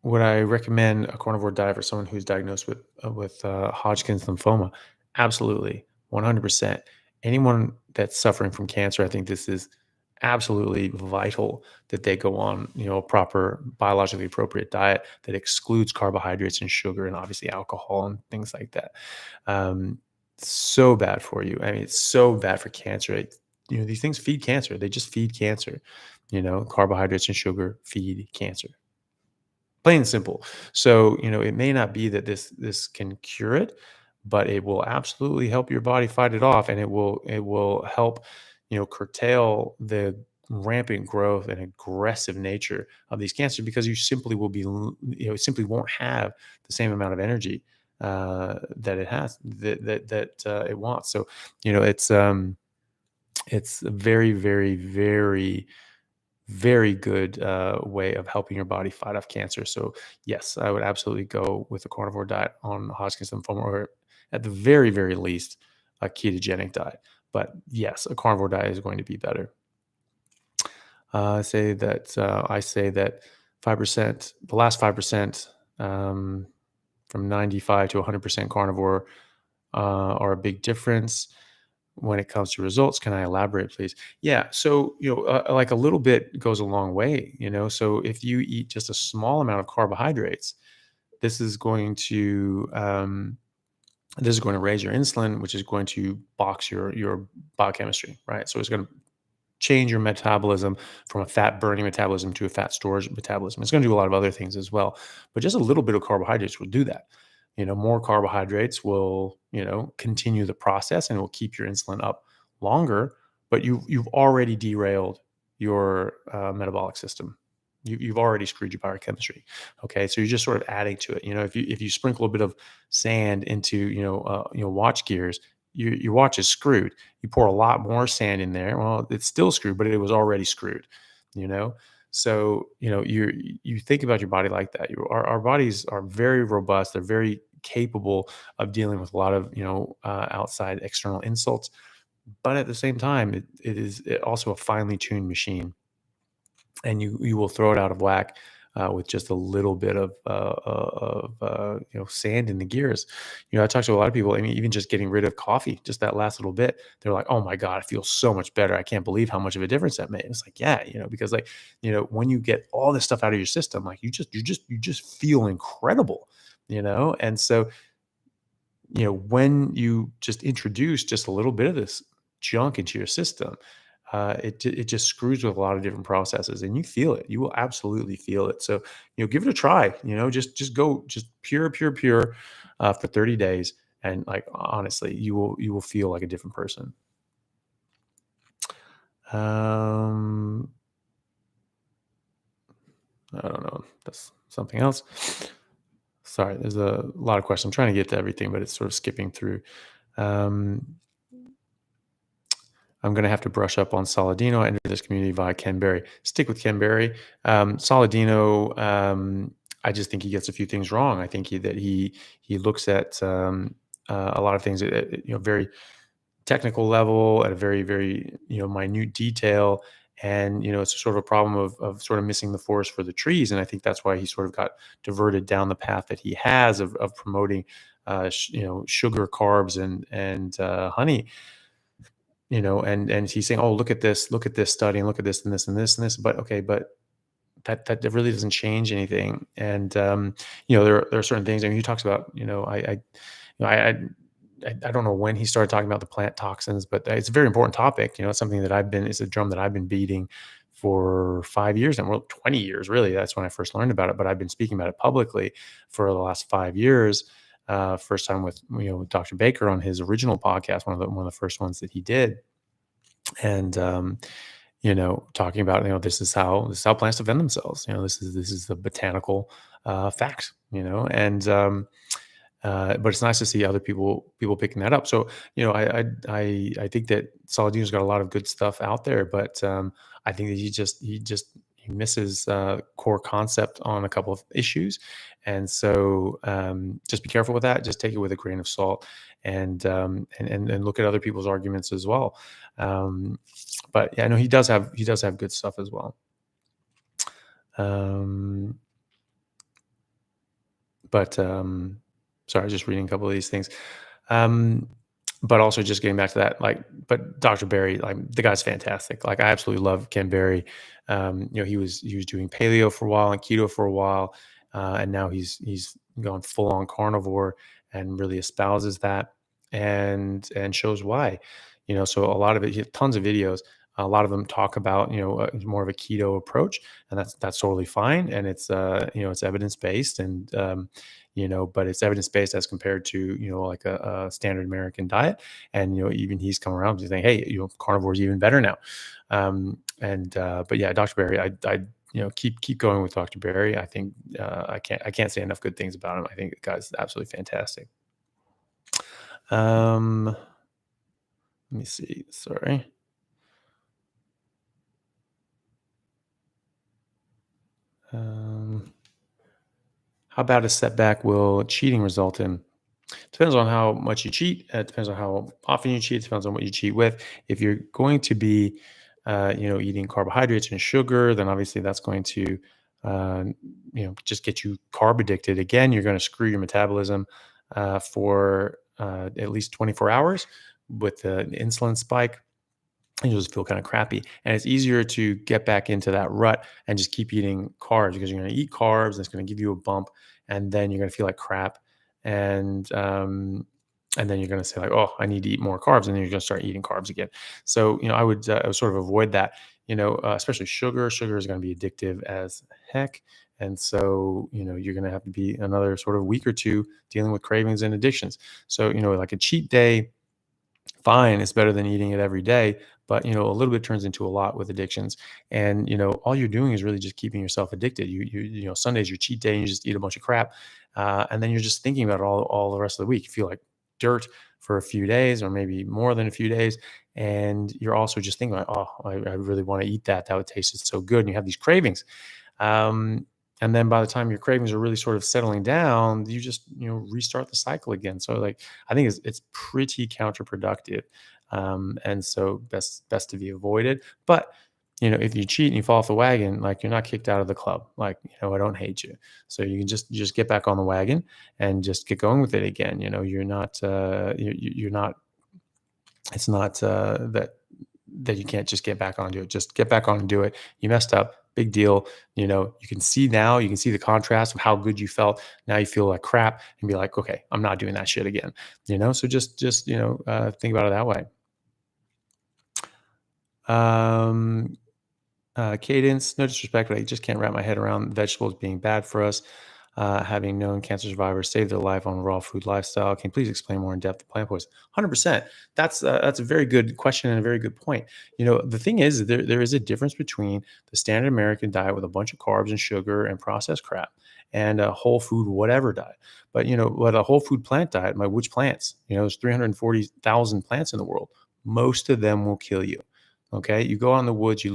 Would I recommend a carnivore diet for someone who's diagnosed with Hodgkin's lymphoma? Absolutely, 100%. Anyone that's suffering from cancer, I think this is absolutely vital that they go on, a proper biologically appropriate diet that excludes carbohydrates and sugar and obviously alcohol and things like that. Um, so bad for you. I mean, it's so bad for cancer. These things feed cancer. They just feed cancer. Carbohydrates and sugar feed cancer. Plain and simple. So, it may not be that this can cure it, but it will absolutely help your body fight it off, and it will help, curtail the rampant growth and aggressive nature of these cancers, because you simply will be, simply won't have the same amount of energy that it has that it wants. So, it's a very, very, very very good way of helping your body fight off cancer. So yes, I would absolutely go with a carnivore diet on Hodgkin's lymphoma, or at the very, very least, a ketogenic diet. But yes, a carnivore diet is going to be better. I say that 5%, the last 5%, from 95 to 100% carnivore, are a big difference when it comes to results. Can I elaborate, please? Yeah. So, like a little bit goes a long way, So if you eat just a small amount of carbohydrates, this is going to raise your insulin, which is going to box your biochemistry, right? So it's going to change your metabolism from a fat burning metabolism to a fat storage metabolism. It's going to do a lot of other things as well, but just a little bit of carbohydrates will do that. More carbohydrates will, continue the process and will keep your insulin up longer, but you've already derailed your metabolic system. you've already screwed your biochemistry. Okay, so you're just sort of adding to it. If you sprinkle a bit of sand into watch gears, your watch is screwed. You pour a lot more sand in there, well, it's still screwed, but it was already screwed. You know, so you think about your body like that. Our bodies are very robust. They're very capable of dealing with a lot of outside external insults, but at the same time, it is also a finely tuned machine, and you will throw it out of whack with just a little bit of sand in the gears. I talked to a lot of people. I mean, even just getting rid of coffee, just that last little bit, they're like, "Oh my god, I feel so much better. I can't believe how much of a difference that made." It's like, yeah, because like when you get all this stuff out of your system, like you just feel incredible, and so when you just introduce just a little bit of this junk into your system, it just screws with a lot of different processes, and you feel it. You will absolutely feel it. So give it a try. Just go just pure for 30 days, and like honestly, you will feel like a different person. I don't know. That's something else. Sorry, there's a lot of questions. I'm trying to get to everything, but it's sort of skipping through. Um, I'm going to have to brush up on Saladino. Enter this community via Ken Berry. Stick with Ken Berry. Saladino, I just think he gets a few things wrong. I think that he looks at a lot of things at very technical level, at a very very minute detail, and it's sort of a problem of sort of missing the forest for the trees. And I think that's why he sort of got diverted down the path that he has of promoting sugar, carbs, and honey. And he's saying, "Oh, look at this study, and look at this, and this, and this, and this." But okay, but that really doesn't change anything. And there are certain things. I mean, he talks about, I don't know when he started talking about the plant toxins, but it's a very important topic. It's something that it's a drum that I've been beating for 5 years and, well, 20 years, really. That's when I first learned about it, but I've been speaking about it publicly for the last 5 years. First time with Dr. Baker on his original podcast, one of the first ones that he did, and talking about this is how plants defend themselves. This is the botanical facts. But it's nice to see other people picking that up. So I think that Saladino's got a lot of good stuff out there, but I think that he misses core concept on a couple of issues, and so just be careful with that. Just take it with a grain of salt, and look at other people's arguments as well. But yeah, no, he does have good stuff as well. Sorry, just reading a couple of these things. But also just getting back to that, but Dr. Berry, the guy's fantastic. I absolutely love Ken Berry. He was doing paleo for a while and keto for a while, and now he's gone full on carnivore and really espouses that and shows why. So a lot of it, he has tons of videos. A lot of them talk about more of a keto approach, and that's totally fine. And it's it's evidence based, and but it's evidence based as compared to like a standard American diet. And even he's come around to saying, hey, carnivore is even better now. But yeah, Dr. Berry, I keep going with Dr. Berry. I think I can't say enough good things about him. I think the guy's absolutely fantastic. Let me see. Sorry. How bad a setback will cheating result in? Depends on how much you cheat. It depends on how often you cheat. It depends on what you cheat with. If you're going to be, eating carbohydrates and sugar, then obviously that's going to, just get you carb addicted. Again, you're going to screw your metabolism for at least 24 hours with the insulin spike. And you'll just feel kind of crappy. And it's easier to get back into that rut and just keep eating carbs, because you're going to eat carbs and it's going to give you a bump, and then you're going to feel like crap. And then you're going to say like, oh, I need to eat more carbs. And then you're going to start eating carbs again. So, I would sort of avoid that, especially sugar. Sugar is going to be addictive as heck. And so, you're going to have to be another sort of week or two dealing with cravings and addictions. So, like a cheat day, fine, it's better than eating it every day. but a little bit turns into a lot with addictions. And all you're doing is really just keeping yourself addicted. Sunday's your cheat day and you just eat a bunch of crap, and then you're just thinking about it all the rest of the week. You feel like dirt for a few days or maybe more than a few days, and you're also just thinking like, oh, I really want to eat that. That would taste so good, and you have these cravings. And then by the time your cravings are really sort of settling down, you just restart the cycle again. So like I think it's pretty counterproductive, and so best to be avoided. But if you cheat and you fall off the wagon, like you're not kicked out of the club. Like I don't hate you, so you can just get back on the wagon and just get going with it again. You're not you're not. It's not that you can't just get back on and do it. Just get back on and do it. You messed up. Big deal. You can see now, you can see the contrast of how good you felt. Now you feel like crap and be like, okay, I'm not doing that shit again. So just think about it that way. Cadence, no disrespect, but I just can't wrap my head around vegetables being bad for us. Having known cancer survivors save their life on raw food lifestyle. Can you please explain more in depth the plant poison? 100%. That's a very good question and a very good point. The thing is, there is a difference between the standard American diet with a bunch of carbs and sugar and processed crap and a whole food whatever diet. But what a whole food plant diet, which plants? There's 340,000 plants in the world. Most of them will kill you. Okay, you go out in the woods, you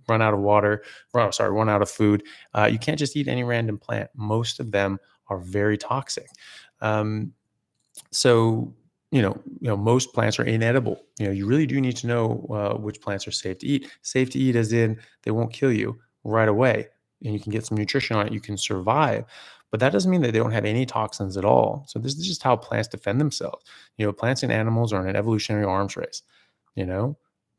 run out of water, run out of food. You can't just eat any random plant. Most of them are very toxic. So most plants are inedible. You really do need to know which plants are safe to eat. Safe to eat as in they won't kill you right away, and you can get some nutrition on it. You can survive. But that doesn't mean that they don't have any toxins at all. So this is just how plants defend themselves. Plants and animals are in an evolutionary arms race.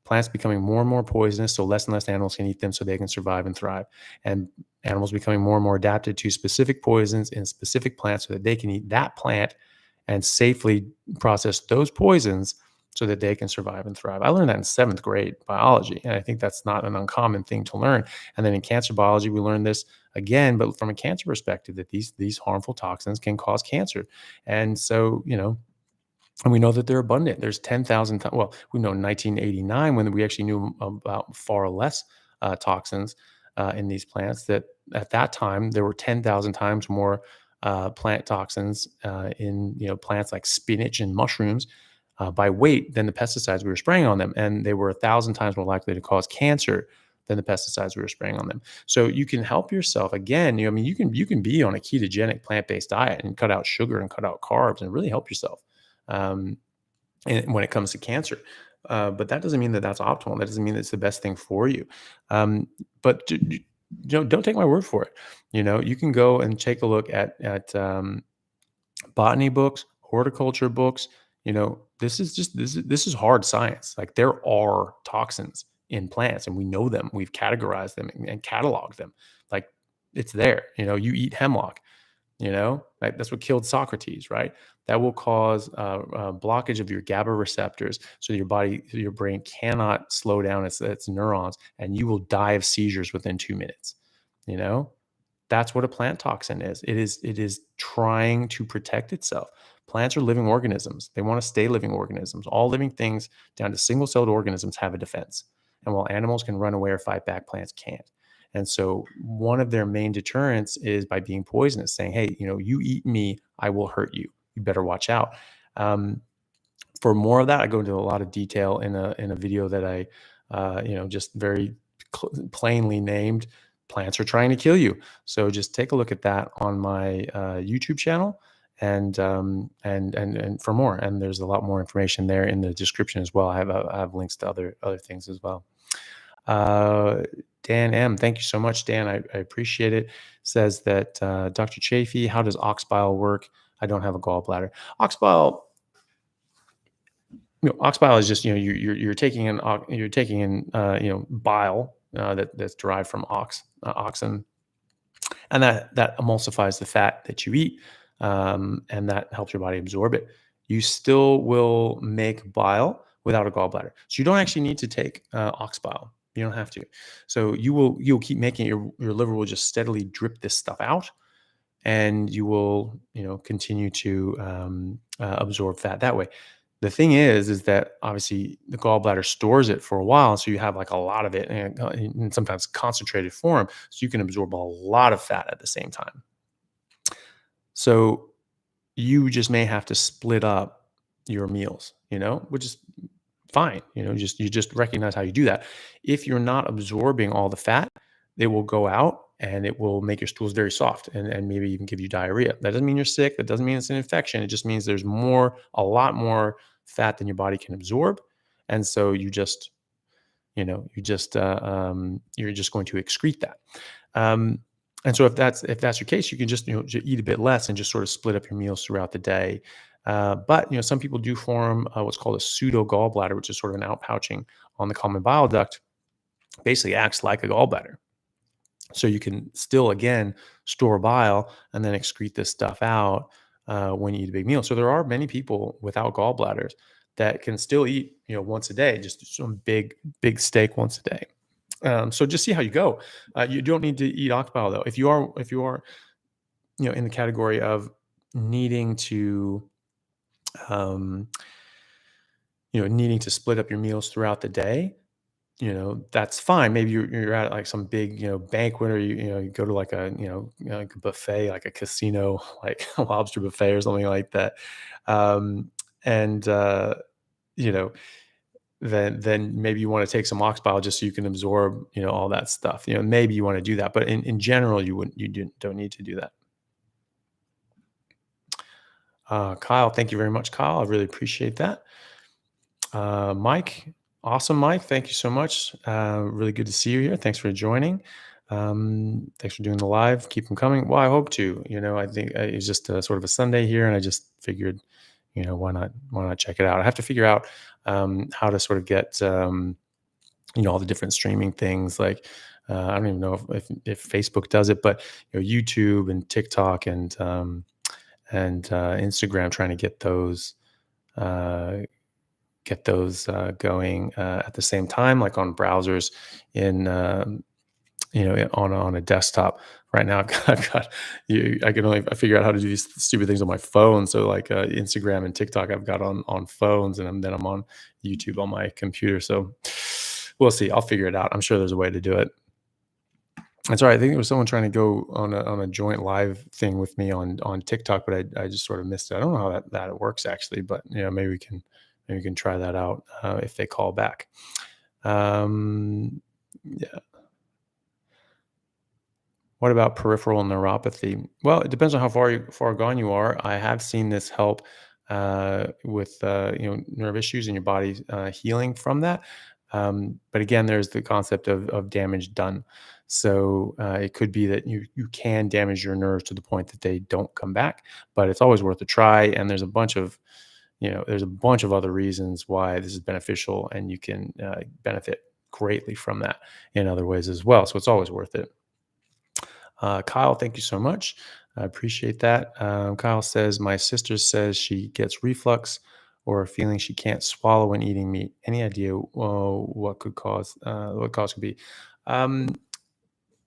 Plants becoming more and more poisonous, so less and less animals can eat them so they can survive and thrive. And animals becoming more and more adapted to specific poisons in specific plants so that they can eat that plant and safely process those poisons so that they can survive and thrive. I learned that in 7th grade biology, and I think that's not an uncommon thing to learn. And then in cancer biology, we learned this again, but from a cancer perspective, that these harmful toxins can cause cancer. And so, and we know that they're abundant. There's 10,000. Well, we know in 1989 when we actually knew about far less toxins in these plants. That at that time there were 10,000 times more plant toxins in plants like spinach and mushrooms by weight than the pesticides we were spraying on them, and they were 1,000 times more likely to cause cancer than the pesticides we were spraying on them. So you can help yourself again. You can be on a ketogenic plant-based diet and cut out sugar and cut out carbs and really help yourself. And when it comes to cancer. But that doesn't mean that that's optimal. That doesn't mean it's the best thing for you. But don't take my word for it. You can go and take a look at botany books, horticulture books. This is hard science. Like there are toxins in plants, and we know them. We've categorized them and cataloged them. Like it's there. You eat hemlock. That's what killed Socrates, right? That will cause blockage of your GABA receptors, so your brain cannot slow down its neurons, and you will die of seizures within 2 minutes. That's what a plant toxin is. It is trying to protect itself. Plants are living organisms. They want to stay living organisms. All living things, down to single-celled organisms, have a defense. And while animals can run away or fight back, plants can't. And so one of their main deterrents is by being poisonous, saying, hey, you eat me, I will hurt you. You better watch out. For more of that, I go into a lot of detail in a video that I, just very plainly named Plants Are Trying to Kill You. So just take a look at that on my YouTube channel and for more. And there's a lot more information there in the description as well. I have links to other things as well. Dan M, thank you so much, Dan. I appreciate it. Says that Dr. Chaffee, how does ox bile work? I don't have a gallbladder. Ox bile is just you're taking in bile that's derived from oxen, and that emulsifies the fat that you eat, and that helps your body absorb it. You still will make bile without a gallbladder, so you don't actually need to take ox bile. You don't have to. So you'll keep making it. Your liver will just steadily drip this stuff out, and you will continue to absorb fat that way. The thing is that obviously the gallbladder stores it for a while, so you have like a lot of it, and sometimes concentrated form, so you can absorb a lot of fat at the same time. So you just may have to split up your meals, which is fine. You just recognize how you do that. If you're not absorbing all the fat, it will go out and it will make your stools very soft and maybe even give you diarrhea. That doesn't mean you're sick. That doesn't mean it's an infection. It just means there's a lot more fat than your body can absorb. And so you're just going to excrete that. Um, and so if that's your case, you can just eat a bit less and just sort of split up your meals throughout the day. But some people do form what's called a pseudo gallbladder, which is sort of an outpouching on the common bile duct. Basically, acts like a gallbladder. So you can still again store bile and then excrete this stuff out when you eat a big meal. So there are many people without gallbladders that can still eat once a day, just some big steak once a day. So just see how you go. You don't need to eat ox bile though. If you are in the category of needing to um, needing to split up your meals throughout the day, that's fine. Maybe you're at like some big, banquet, or you go to like like a buffet, like a casino, like a lobster buffet or something like that. And you know, then maybe you want to take some ox bile just so you can absorb, all that stuff. Maybe you want to do that, but in general, don't need to do that. Kyle, thank you very much, Kyle. I really appreciate that. Mike, awesome, Mike. Thank you so much. Really good to see you here. Thanks for joining. Thanks for doing the live. Keep them coming. Well, I hope to. I think it's just sort of a Sunday here, and I just figured, why not check it out? I have to figure out how to sort of get all the different streaming things. Like I don't even know if Facebook does it, but YouTube and TikTok and Instagram, trying to uh, get those going at the same time, like on browsers in on a desktop. Right now, I've got I figure out how to do these stupid things on my phone. So like Instagram and TikTok, I've got on phones, and then I'm on YouTube on my computer. So we'll see. I'll figure it out. I'm sure there's a way to do it. That's right. I think there was someone trying to go on a joint live thing with me on TikTok, but I just sort of missed it. I don't know how that works actually, but maybe we can try that out if they call back. Yeah. What about peripheral neuropathy? Well, it depends on how far gone you are. I have seen this help with nerve issues in your body healing from that. But again, there's the concept of damage done. So it could be that you can damage your nerves to the point that they don't come back. But it's always worth a try. And there's a bunch of other reasons why this is beneficial, and you can benefit greatly from that in other ways as well. So it's always worth it. Kyle, thank you so much. I appreciate that. Kyle says, my sister says she gets reflux or a feeling she can't swallow when eating meat. Any idea what cause could be? Um,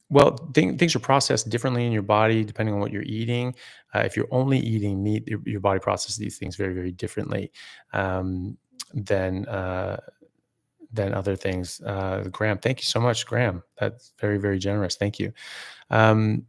well, things are processed differently in your body depending on what you're eating. If you're only eating meat, your body processes these things very, very differently um, than other things. Graham, thank you so much, Graham. That's very, very generous. Thank you. Um,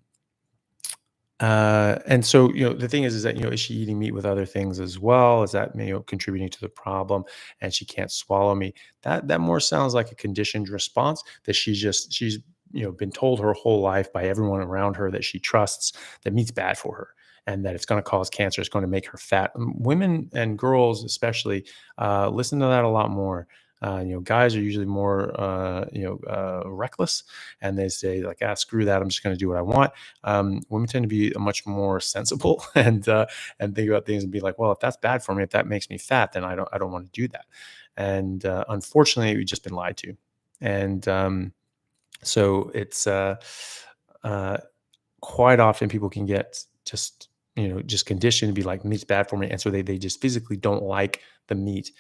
and so, the thing is that, is she eating meat with other things as well? Is that, contributing to the problem, and she can't swallow meat? That more sounds like a conditioned response that she's been told her whole life by everyone around her that she trusts that meat's bad for her and that it's going to cause cancer. It's going to make her fat. Women and girls, especially, listen to that a lot more. Guys are usually more, reckless, and they say like, screw that. I'm just going to do what I want. Women tend to be much more sensible and think about things and be like, well, if that's bad for me, if that makes me fat, then I don't want to do that. And unfortunately, we've just been lied to. And so it's quite often people can get just conditioned to be like, meat's bad for me, and so they just physically don't like the meat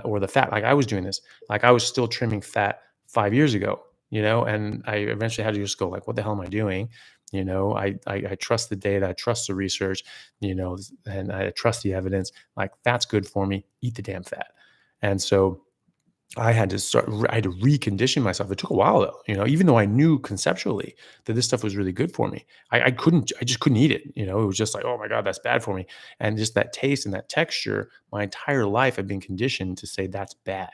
or the fat. Like I was doing this, like I was still trimming fat 5 years ago, and I eventually had to just go like, what the hell am I doing? I trust the data, I trust the research, and I trust the evidence. Like, fat's good for me. Eat the damn fat. And so I had to recondition myself. It took a while though, even though I knew conceptually that this stuff was really good for me. I just couldn't eat it. It was just like, oh my God, that's bad for me. And just that taste and that texture, my entire life I've been conditioned to say that's bad.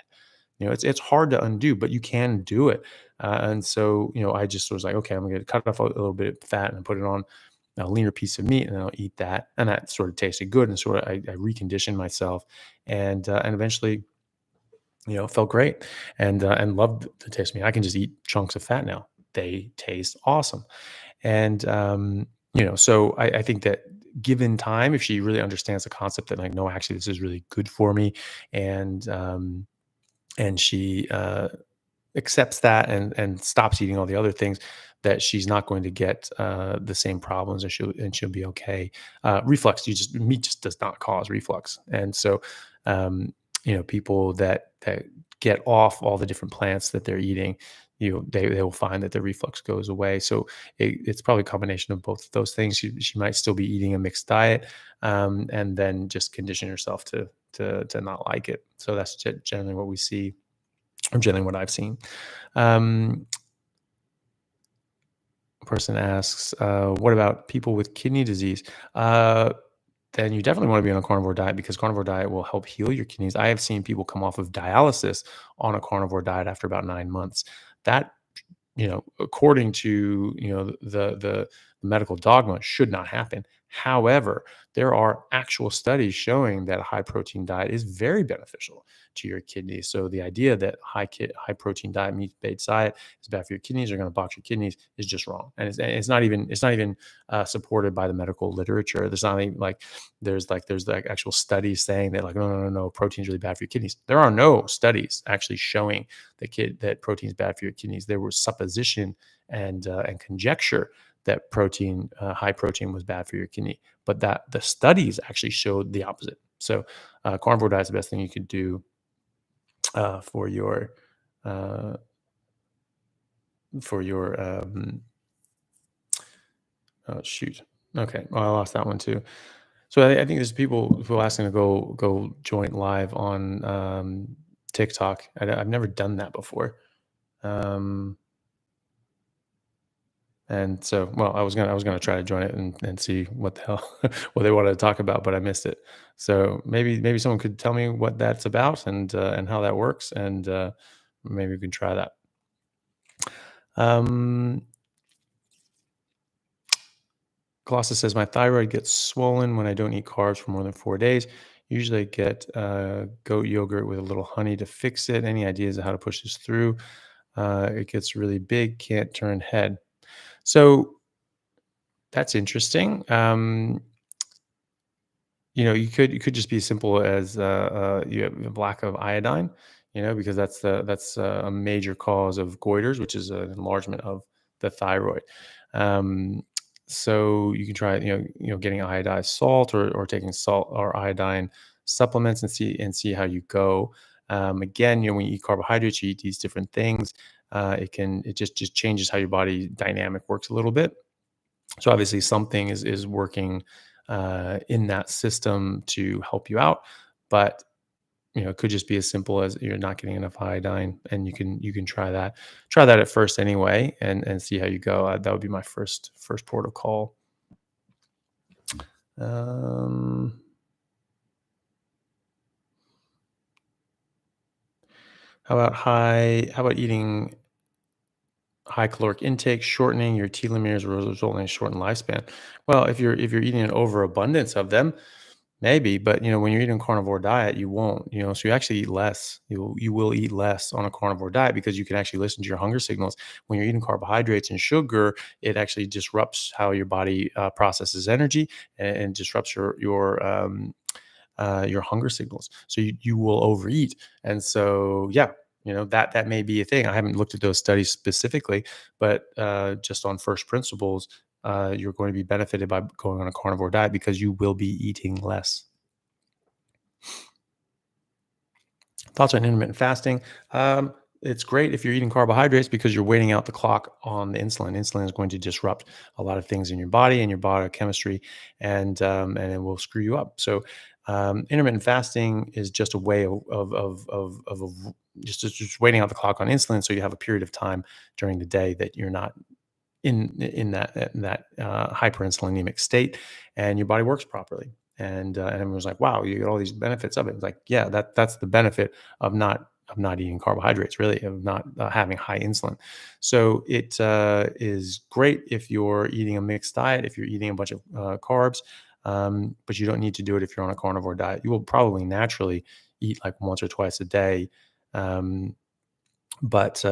It's hard to undo, but you can do it. And so, I just was like, okay, I'm going to cut off a little bit of fat and put it on a leaner piece of meat, and I'll eat that. And that sort of tasted good. And sort of, I reconditioned myself, and eventually, felt great, and loved the taste of meat. I can just eat chunks of fat now. They taste awesome. And, so I think that given time, if she really understands the concept that, like, no, actually, this is really good for me. And she accepts that, and stops eating all the other things, that she's not going to get the same problems, and she'll be okay. Reflux, meat just does not cause reflux. And so, people that get off all the different plants that they're eating, they will find that the reflux goes away. So it's probably a combination of both of those things. She might still be eating a mixed diet, and then just condition herself to not like it. So that's generally what we see, or generally what I've seen. Um, Person asks, what about people with kidney disease? Then you definitely want to be on a carnivore diet, because carnivore diet will help heal your kidneys. I have seen people come off of dialysis on a carnivore diet after about 9 months. That, according to, the medical dogma, should not happen. However, there are actual studies showing that a high protein diet is very beneficial to your kidneys. So the idea that high protein diet, meat-based diet, is bad for your kidneys, or going to box your kidneys, is just wrong. And it's not even supported by the medical literature. There's not even there's actual studies saying that, like, no, protein is really bad for your kidneys. There are no studies actually showing that protein is bad for your kidneys. There was supposition and conjecture that high protein was bad for your kidney, but that the studies actually showed the opposite. So carnivore diet is the best thing you could do for your uh, oh shoot. Okay, well, I lost that one too. So I think there's people who are asking to go join live on TikTok. I've never done that before. And so, well, I was gonna try to join it, and see what the hell what they wanted to talk about, but I missed it. So maybe someone could tell me what that's about, and how that works, and maybe we can try that. Um, Colossus says, my thyroid gets swollen when I don't eat carbs for more than 4 days. Usually I get goat yogurt with a little honey to fix it. Any ideas of how to push this through? It gets really big, can't turn head. So that's interesting. You could just be as simple as you have a lack of iodine, because that's a major cause of goiters, which is an enlargement of the thyroid. Um, so you can try, getting iodized salt, or taking salt or iodine supplements, and see how you go. Again, when you eat carbohydrates, you eat these different things. It just changes how your body dynamic works a little bit. So obviously something is working in that system to help you out, but it could just be as simple as you're not getting enough iodine, and you can try that at first anyway, and see how you go. That would be my first port of call. Um, how about eating high caloric intake, shortening your telomeres, resulting in a shortened lifespan? Well, if you're eating an overabundance of them, maybe, but when you're eating a carnivore diet, you won't. So you actually eat less. You will eat less on a carnivore diet, because you can actually listen to your hunger signals. When you're eating carbohydrates and sugar, it actually disrupts how your body processes energy, and disrupts your hunger signals. So you will overeat. And so, yeah, that may be a thing. I haven't looked at those studies specifically, but just on first principles, you're going to be benefited by going on a carnivore diet, because you will be eating less. Thoughts on intermittent fasting? it's great if you're eating carbohydrates because you're waiting out the clock on the insulin. Insulin is going to disrupt a lot of things in your body and your biochemistry, and it will screw you up. So, intermittent fasting is just a way of just waiting out the clock on insulin, so you have a period of time during the day that you're not in that hyperinsulinemic state, and your body works properly. And everyone was like, "Wow, you get all these benefits of it." It's like, yeah, that's the benefit of not eating carbohydrates, really, of not having high insulin. So it is great if you're eating a mixed diet, if you're eating a bunch of carbs, but you don't need to do it if you're on a carnivore diet. You will probably naturally eat like once or twice a day, um, but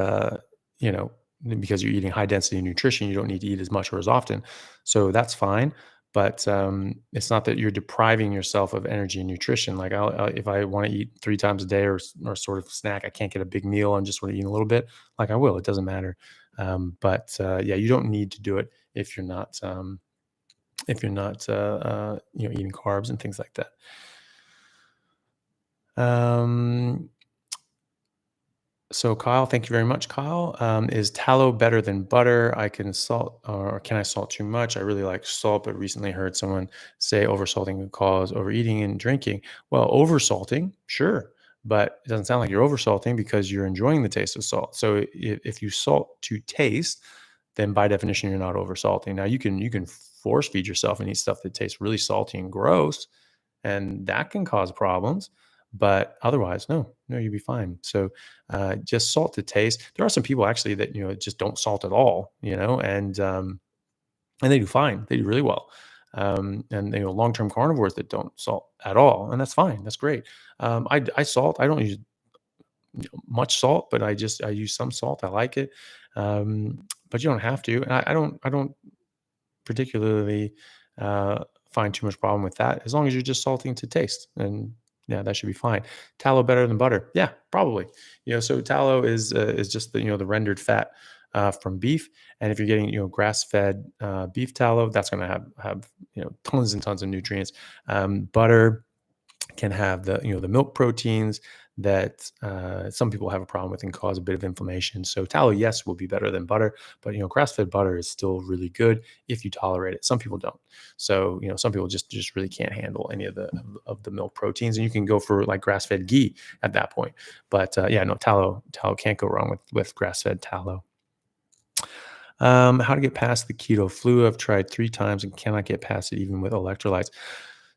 you know, because you're eating high density nutrition, you don't need to eat as much or as often, so that's fine. But it's not that you're depriving yourself of energy and nutrition. Like, if I want to eat 3 times a day, or sort of snack, I can't get a big meal and just want to eat a little bit, like I will. It doesn't matter. But yeah, you don't need to do it if you're not eating carbs and things like that. Um, So Kyle, thank you very much, Kyle. Is tallow better than butter? I can salt, or can I salt too much? I really like salt, but recently heard someone say oversalting could cause overeating and drinking. Well, oversalting, sure, but it doesn't sound like you're oversalting because you're enjoying the taste of salt. So if you salt to taste, then by definition you're not oversalting. Now you can force feed yourself and eat stuff that tastes really salty and gross, and that can cause problems. But otherwise, no, you'll be fine. So just salt to taste. There are some people actually that just don't salt at all, and they do fine. They do really well. And long-term carnivores that don't salt at all, and that's fine. That's great. I salt. I don't use much salt, but I use some salt. I like it, but you don't have to. And I don't particularly find too much problem with that as long as you're just salting to taste, and yeah, that should be fine. Tallow better than butter? Yeah, probably. So tallow is just the rendered fat from beef, and if you're getting grass fed beef tallow, that's going to have tons and tons of nutrients. Butter can have the milk proteins that some people have a problem with and cause a bit of inflammation. So tallow, yes, will be better than butter, but grass-fed butter is still really good if you tolerate it. Some people don't. So some people just really can't handle any of the milk proteins, and you can go for like grass-fed ghee at that point. But yeah, no, tallow can't go wrong with grass-fed tallow. How to get past the keto flu? I've tried 3 times and cannot get past it, even with electrolytes.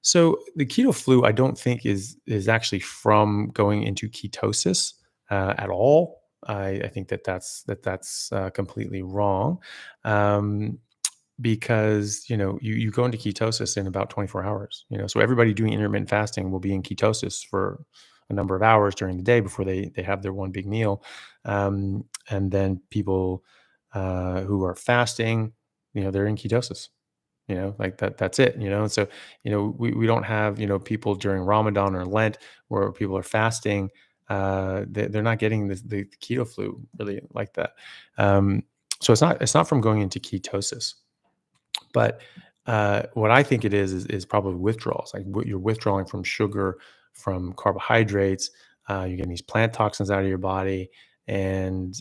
So the keto flu, I don't think is actually from going into ketosis at all. I think that's completely wrong, um, because you go into ketosis in about 24 hours. So everybody doing intermittent fasting will be in ketosis for a number of hours during the day before they have their one big meal, and then people who are fasting, they're in ketosis. Like that's it. And so we don't have people during Ramadan or Lent where people are fasting. They're not getting the keto flu really like that. So it's not from going into ketosis, but what I think it is probably withdrawals. Like what you're withdrawing from sugar, from carbohydrates. You're getting these plant toxins out of your body, and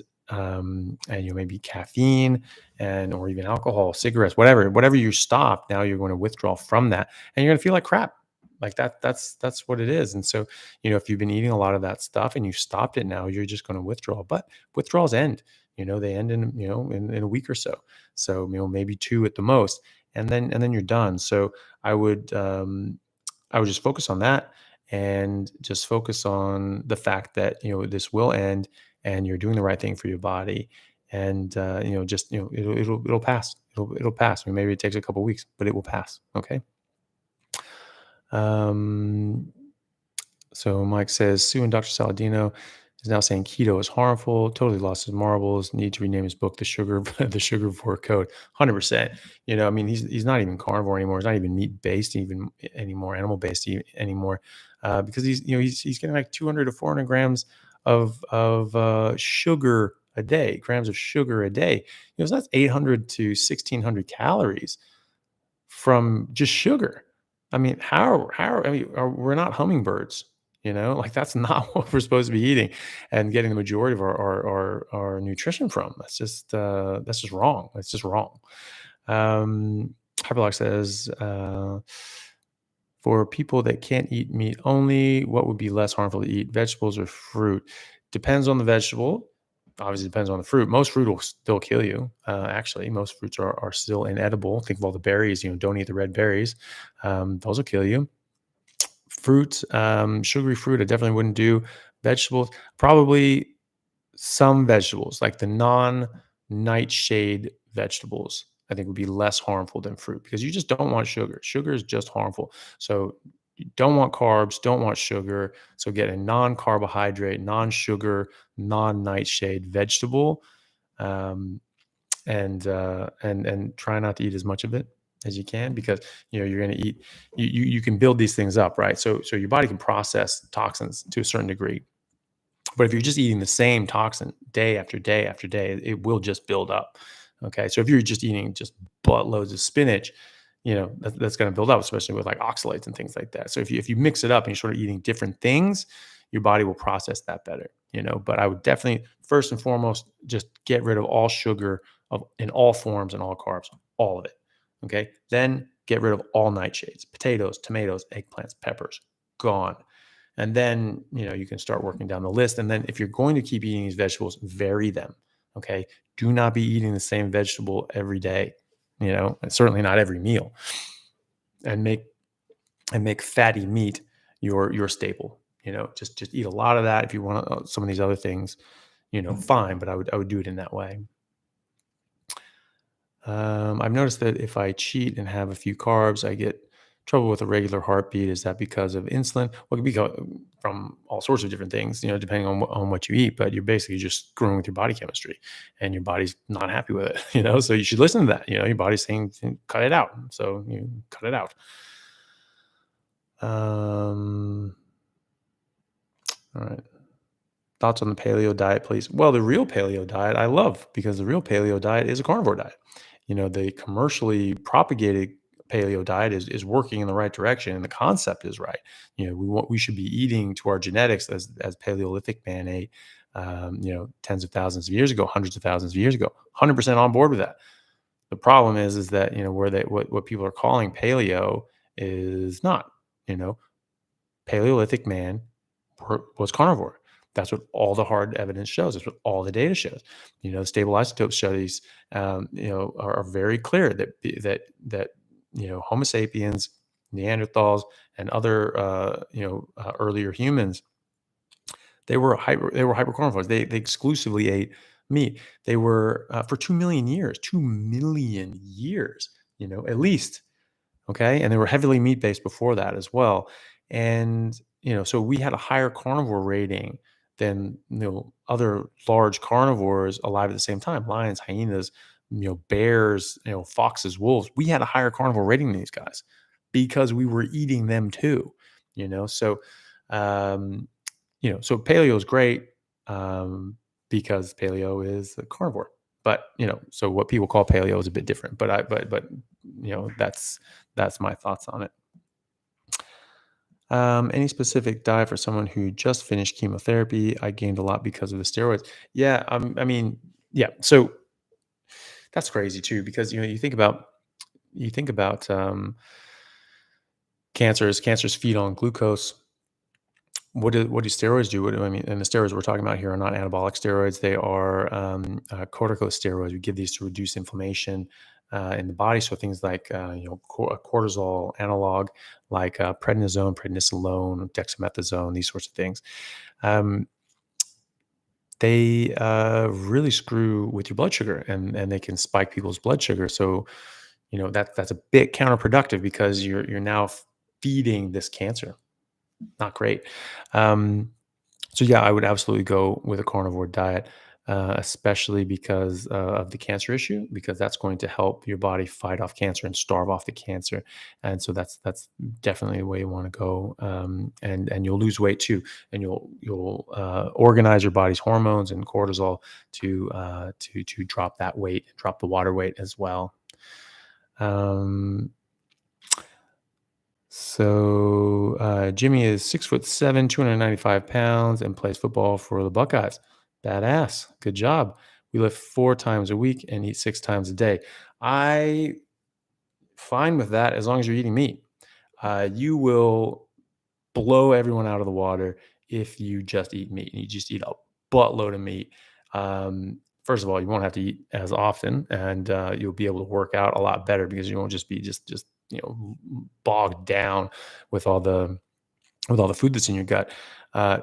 maybe caffeine, or even alcohol, cigarettes, whatever you stop. Now you're going to withdraw from that, and you're going to feel like crap. Like that's what it is. And so if you've been eating a lot of that stuff and you stopped it, now you're just going to withdraw. But withdrawals end. They end in a week or so. So maybe 2 at the most, and then you're done. So I would I would just focus on that, and just focus on the fact that this will end, and you're doing the right thing for your body, and just it'll pass. It'll pass. I mean, maybe it takes a couple weeks, but it will pass. Okay. Um, so Mike says, Sue and Dr. Saladino is now saying keto is harmful. Totally lost his marbles. Need to rename his book the sugar the sugar for code. 100%. I mean, he's not even carnivore anymore. He's not even meat based even anymore, animal based anymore, because he's getting like 200 to 400 grams of sugar a day, grams of sugar a day. So that's 800 to 1600 calories from just sugar. I mean, how I mean, we're not hummingbirds. Like that's not what we're supposed to be eating and getting the majority of our nutrition from. That's just wrong. It's just wrong. Hyperlock says, for people that can't eat meat only, what would be less harmful to eat, vegetables or fruit? Depends on the vegetable. Obviously, depends on the fruit. Most fruit will still kill you. Actually, most fruits are still inedible. Think of all the berries. Don't eat the red berries. Those will kill you. Fruit, sugary fruit, I definitely wouldn't do. Vegetables, probably some vegetables, like the non-nightshade vegetables, I think would be less harmful than fruit because you just don't want sugar. Sugar is just harmful. So you don't want carbs, don't want sugar. So get a non-carbohydrate, non-sugar, non-nightshade vegetable, and try not to eat as much of it as you can because you're going to eat. You can build these things up, right? So your body can process toxins to a certain degree. But if you're just eating the same toxin day after day after day, it will just build up. Okay. So if you're just eating just buttloads of spinach, that's going to build up, especially with like oxalates and things like that. So if you mix it up and you're sort of eating different things, your body will process that better, But I would definitely, first and foremost, just get rid of all sugar in all forms and all carbs, all of it. Okay. Then get rid of all nightshades, potatoes, tomatoes, eggplants, peppers, gone. And then, you can start working down the list. And then if you're going to keep eating these vegetables, vary them. Okay. Do not be eating the same vegetable every day, and certainly not every meal. And make fatty meat your staple. Just eat a lot of that. If you want some of these other things, fine, but I would do it in that way. I've noticed that if I cheat and have a few carbs, I get trouble with a regular heartbeat. Is that because of insulin? Well, it could be from all sorts of different things, depending on what you eat. But you're basically just screwing with your body chemistry, and your body's not happy with it. So you should listen to that. Your body's saying, cut it out. So you cut it out. All right. Thoughts on the paleo diet, please? Well, the real paleo diet I love because the real paleo diet is a carnivore diet. The commercially propagated paleo diet is working in the right direction and the concept is right. We should be eating to our genetics as Paleolithic man ate, tens of thousands of years ago, hundreds of thousands of years ago. 100% on board with that. The problem is that what people are calling paleo is not. Paleolithic man was carnivore. That's what all the hard evidence shows. That's what all the data shows. Stable isotope studies, are very clear that Homo sapiens, Neanderthals, and other earlier humans, they were hypercarnivores. They exclusively ate meat. They were for 2 million years, at least. Okay, and they were heavily meat based before that as well. And so we had a higher carnivore rating than other large carnivores alive at the same time: lions, hyenas, bears, foxes, wolves. We had a higher carnivore rating than these guys because we were eating them too. So so paleo is great because paleo is a carnivore. But so what people call paleo is a bit different. But that's my thoughts on it. Any specific diet for someone who just finished chemotherapy? I gained a lot because of the steroids. Yeah, yeah. So that's crazy too, because you think about cancers feed on glucose. What do steroids do? And the steroids we're talking about here are not anabolic steroids. They are corticosteroids. We give these to reduce inflammation in the body. So things like a cortisol analog, like prednisone, prednisolone, dexamethasone, these sorts of things. They really screw with your blood sugar, and they can spike people's blood sugar. So that's a bit counterproductive because you're now feeding this cancer. Not great. So yeah, I would absolutely go with a carnivore diet, especially because of the cancer issue, because that's going to help your body fight off cancer and starve off the cancer. And so that's definitely the way you want to go. And you'll lose weight too, and you'll organize your body's hormones and cortisol to drop that weight, drop the water weight as well. So Jimmy is 6'7", 295 pounds, and plays football for the Buckeyes. Badass. Good job. We lift 4 times a week and eat 6 times a day. I fine with that as long as you're eating meat. You will blow everyone out of the water if you just eat meat. You just eat a buttload of meat. First of all, you won't have to eat as often, and you'll be able to work out a lot better because you won't just be just bogged down with all the food that's in your gut.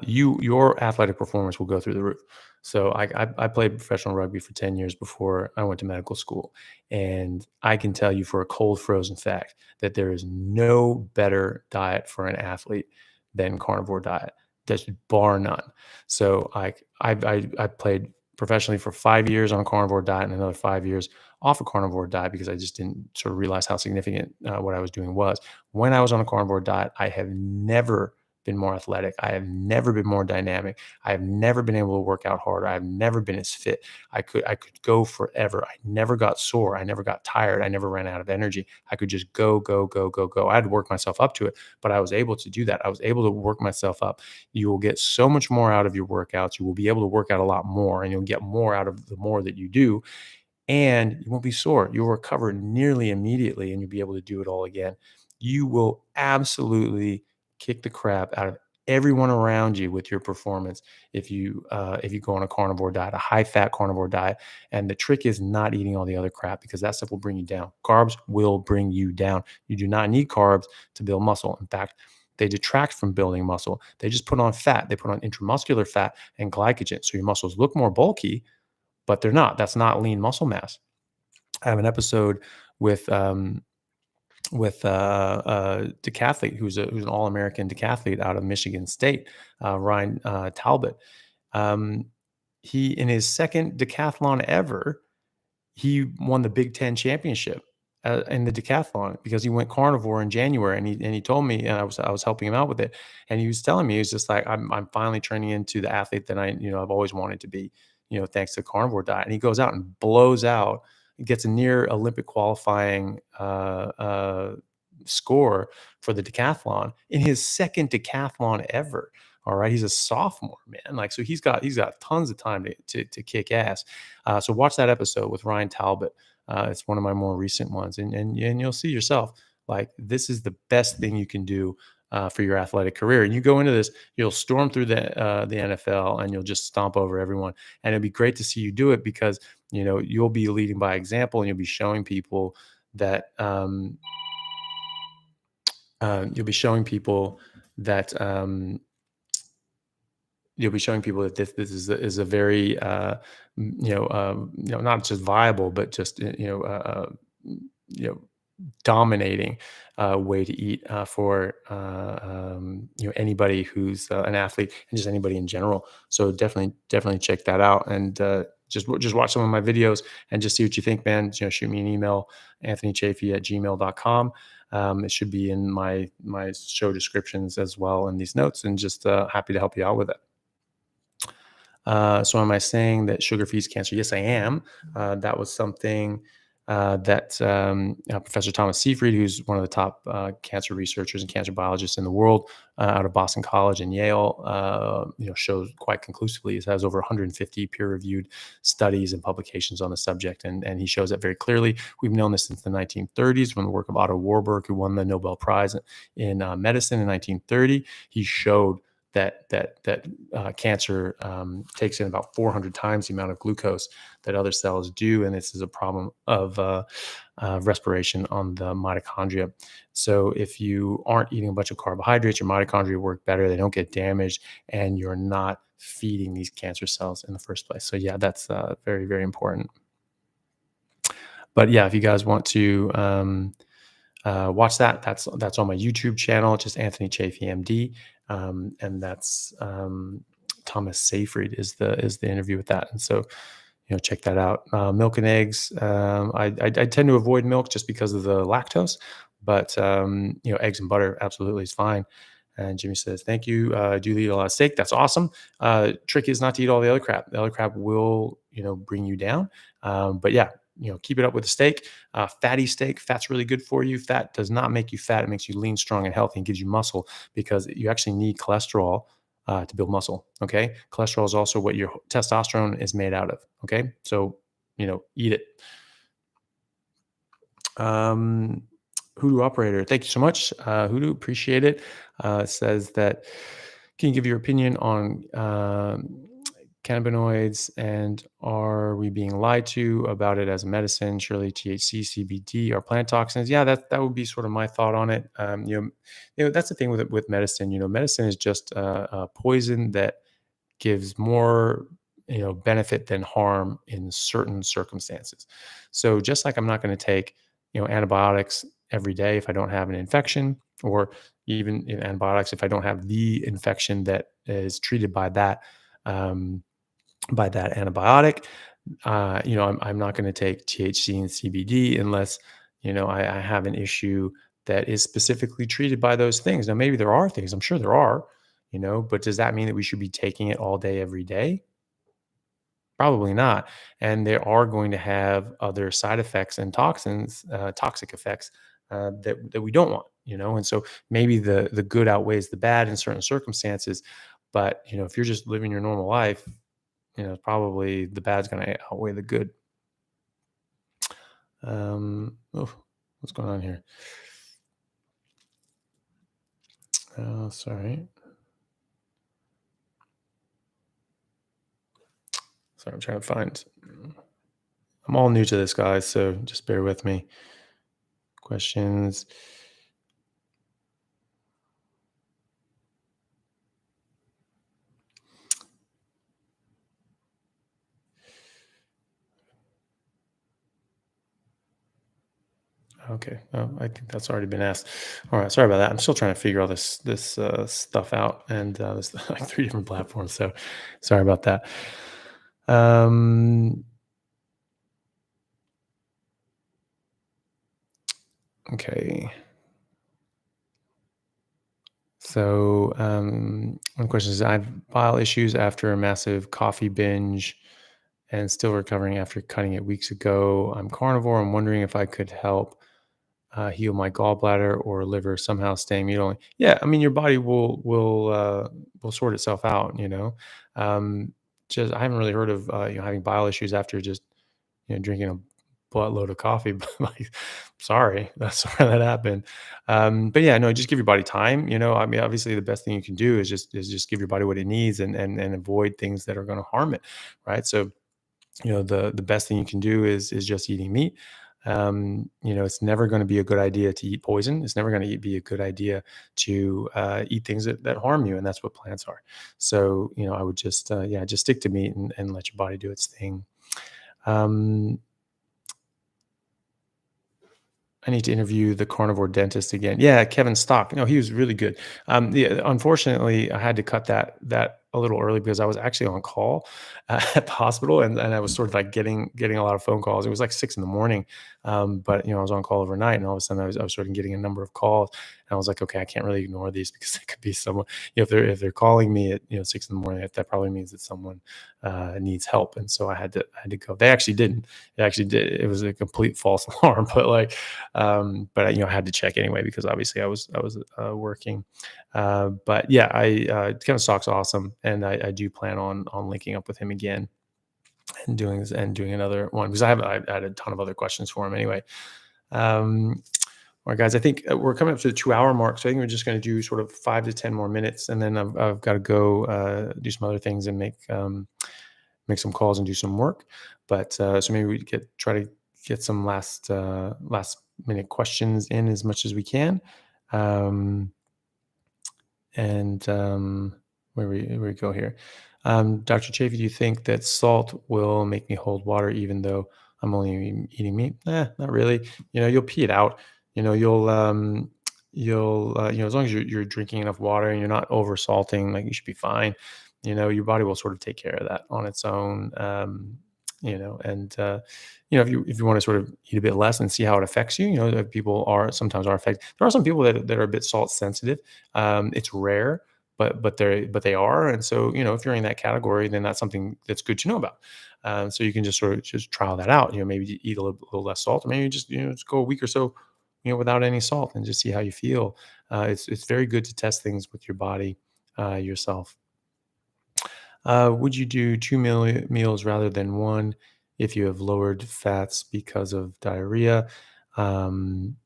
Your athletic performance will go through the roof. So I played professional rugby for 10 years before I went to medical school, and I can tell you for a cold frozen fact that there is no better diet for an athlete than carnivore diet. That's bar none. So I played professionally for 5 years on a carnivore diet and another 5 years off a carnivore diet because I just didn't sort of realize how significant what I was doing was. When I was on a carnivore diet, I have never been more athletic. I have never been more dynamic. I have never been able to work out harder. I have never been as fit. I could go forever. I never got sore. I never got tired. I never ran out of energy. I could just go, go, go, go, go. I had to work myself up to it, but I was able to do that. I was able to work myself up. You will get so much more out of your workouts. You will be able to work out a lot more, and you'll get more out of the more that you do, and you won't be sore. You'll recover nearly immediately, and you'll be able to do it all again. You will absolutely kick the crap out of everyone around you with your performance if you go on a carnivore diet, a high fat carnivore diet. And the trick is not eating all the other crap because that stuff will bring you down. Carbs will bring you down. You do not need carbs to build muscle. In fact, they detract from building muscle. They just put on fat. They put on intramuscular fat and glycogen. So your muscles look more bulky, but they're not. That's not lean muscle mass. I have an episode with decathlete who's an all-American decathlete out of Michigan State, Ryan Talbot. He in his second decathlon ever, he won the Big Ten championship in the decathlon because he went carnivore in January, and he told me, and I was helping him out with it, and he was telling me, he was just like, I'm finally turning into the athlete that I've always wanted to be, thanks to carnivore diet. And he goes out and blows out, gets a near Olympic qualifying score for the decathlon in his second decathlon ever. All right, he's a sophomore, man. Like, so he's got tons of time to kick ass. So watch that episode with Ryan Talbot. It's one of my more recent ones, and you'll see yourself, like, this is the best thing you can do for your athletic career. And you go into this, you'll storm through the NFL, and you'll just stomp over everyone. And it'd be great to see you do it because you'll be leading by example, and you'll be showing people that this is a very not just viable, but just dominating way to eat for anybody who's an athlete, and just anybody in general. So definitely check that out, and just watch some of my videos and just see what you think, man. Shoot me an email, anthonychaffee@gmail.com. It should be in my show descriptions as well in these notes, and just happy to help you out with it. So am I saying that sugar feeds cancer? Yes, I am. That was something that Professor Thomas Seyfried, who's one of the top cancer researchers and cancer biologists in the world, out of Boston College and Yale, shows quite conclusively. It has over 150 peer-reviewed studies and publications on the subject, and he shows that very clearly. We've known this since the 1930s from the work of Otto Warburg, who won the Nobel Prize in medicine in 1930. He showed that cancer takes in about 400 times the amount of glucose that other cells do, and this is a problem of respiration on the mitochondria. So if you aren't eating a bunch of carbohydrates, your mitochondria work better, they don't get damaged, and you're not feeding these cancer cells in the first place. So yeah, that's very, very important. But yeah, if you guys want to watch that, that's on my YouTube channel, just Anthony Chaffee MD. And that's Thomas Seyfried is the interview with that. And so, check that out. Milk and eggs. I tend to avoid milk just because of the lactose, but eggs and butter absolutely is fine. And Jimmy says, thank you. Do you eat a lot of steak? That's awesome. Trick is not to eat all the other crap. The other crap will, bring you down. But yeah, keep it up with the steak. Fatty steak, fat's really good for you. Fat does not make you fat. It makes you lean, strong, and healthy and gives you muscle because you actually need cholesterol to build muscle. Okay. Cholesterol is also what your testosterone is made out of. Okay. So, eat it. Hoodoo operator, thank you so much. Hoodoo, appreciate it. Says that, can you give your opinion on cannabinoids, and are we being lied to about it as a medicine? Surely THC, CBD are plant toxins. Yeah, that would be sort of my thought on it. That's the thing with medicine. Medicine is just a poison that gives more benefit than harm in certain circumstances. So just like I'm not going to take antibiotics every day if I don't have an infection, or even antibiotics if I don't have the infection that is treated by that um, antibiotic. I'm not going to take THC and CBD unless I have an issue that is specifically treated by those things. Now maybe there are things, I'm sure there are, but does that mean that we should be taking it all day every day? Probably not. And they are going to have other side effects and toxins, toxic effects that we don't want, And so maybe the good outweighs the bad in certain circumstances. But if you're just living your normal life, probably the bad's going to outweigh the good. What's going on here? Sorry. Sorry, I'm trying to find. I'm all new to this, guys, so just bear with me. Questions. Okay. I think that's already been asked. All right. Sorry about that. I'm still trying to figure all this stuff out, and there's like 3 different platforms. So sorry about that. Okay. So one question is, I have bile issues after a massive coffee binge and still recovering after cutting it weeks ago. I'm carnivore. I'm wondering if I could help heal my gallbladder or liver, somehow staying meat only. Yeah, I mean your body will sort itself out. Just I haven't really heard of having bile issues after just drinking a buttload of coffee. But like, sorry, that's sorry that happened. But yeah, no, just give your body time. I mean, obviously, the best thing you can do is just give your body what it needs and avoid things that are going to harm it, right? So the best thing you can do is just eating meat. It's never going to be a good idea to eat poison. It's never going to be a good idea to eat things that harm you, and that's what plants are. So I would just just stick to meat and let your body do its thing. I need to interview the carnivore dentist again. Yeah, Kevin Stock. No, he was really good. Yeah, unfortunately, I had to cut that a little early because I was actually on call at the hospital, and I was sort of like getting a lot of phone calls. It was like 6 a.m. But I was on call overnight, and all of a sudden I was sort of getting a number of calls, and I was like, okay, I can't really ignore these because it could be someone. If they're calling me at 6 a.m, that probably means that someone needs help, and so I had to go. They actually didn't. They actually did. It was a complete false alarm, but like. But I had to check anyway because obviously I was working. But yeah, Kevin Stock's awesome, and I do plan on linking up with him again and doing another one because I had a ton of other questions for him anyway. All right, guys, I think we're coming up to the 2-hour mark, so I think we're just going to do sort of 5 to 10 more minutes, and then I've got to go do some other things and make some calls and do some work. But so maybe we try to get some last minute questions in as much as we can. Where we go here. Dr. Chaffee, do you think that salt will make me hold water even though I'm only eating meat? Not really. You'll pee it out. You'll as long as you're drinking enough water and you're not over salting, like you should be fine. Your body will sort of take care of that on its own. And if you want to sort of eat a bit less and see how it affects you, that people sometimes are affected. There are some people that are a bit salt sensitive. It's rare, but they are. And so, if you're in that category, then that's something that's good to know about. So you can just sort of just trial that out. Maybe eat a little less salt, or maybe just go a week or so, without any salt, and just see how you feel. It's very good to test things with your body yourself. Would you do two meals rather than one if you have lowered fats because of diarrhea? Um,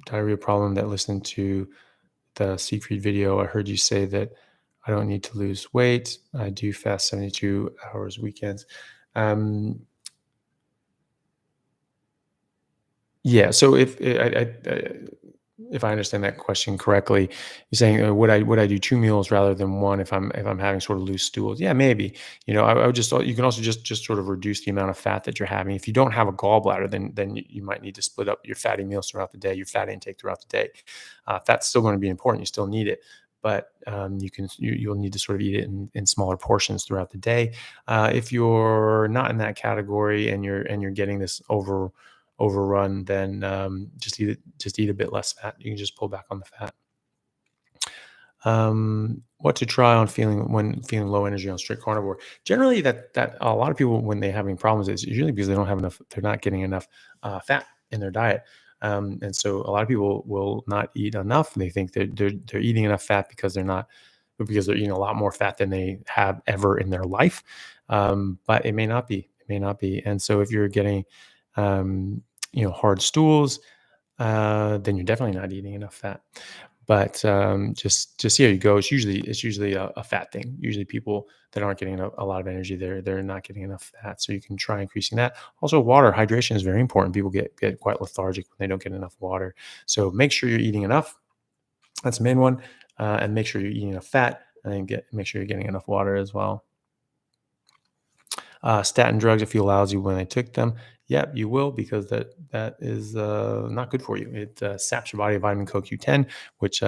Diarrhea problem that listened to the Seyfried video. I heard you say that I don't need to lose weight. I do fast 72 hours weekends. Um, Yeah. So if I understand that question correctly, you're saying, would I do two meals rather than one if I'm having sort of loose stools? Yeah, maybe. I would just, you can also just sort of reduce the amount of fat that you're having. If you don't have a gallbladder, then you might need to split up your fatty meals throughout the day, your fat intake throughout the day. Fat's still going to be important. You still need it, but you'll need to sort of eat it in smaller portions throughout the day. If you're not in that category and you're getting this overrun, then just eat a bit less fat. You can just pull back on the fat. What to try on when feeling low energy on strict carnivore? Generally, that a lot of people, when they're having problems, it's usually because they don't have enough. They're not getting enough fat in their diet. And so a lot of people will not eat enough. They think they're eating enough fat because they're eating a lot more fat than they have ever in their life. But it may not be. It may not be. And so if you're getting hard stools, then you're definitely not eating enough fat. But just see how you go. It's usually a fat thing. Usually people that aren't getting a lot of energy, they're not getting enough fat. So you can try increasing that. Also, water hydration is very important. People get quite lethargic when they don't get enough water. So make sure you're eating enough. That's the main one. And make sure you're eating enough fat, and then make sure you're getting enough water as well. Statin drugs, I feel lousy when I took them. Yep, you will, because that is not good for you. It saps your body of vitamin CoQ10, which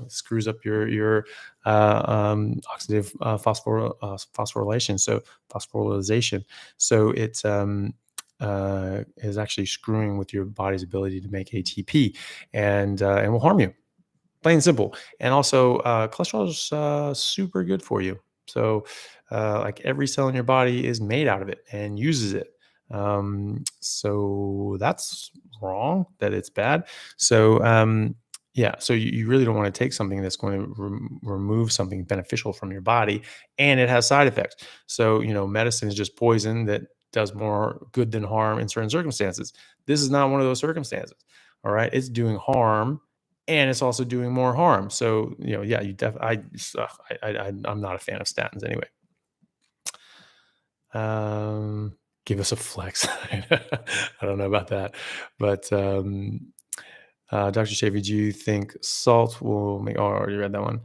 screws up your oxidative phosphorylation, so phosphorylation. So it is actually screwing with your body's ability to make ATP, and will harm you. Plain and simple. And also, cholesterol is super good for you. So, like every cell in your body is made out of it and uses it. So that's wrong that it's bad. So, yeah, so you really don't want to take something that's going to remove something beneficial from your body, and it has side effects. So, medicine is just poison that does more good than harm in certain circumstances. This is not one of those circumstances. All right. It's doing harm, and it's also doing more harm. So, yeah, I'm not a fan of statins anyway. Give us a flex. I don't know about that, but Dr. Chaffee, do you think salt will make? Oh, I already read that one.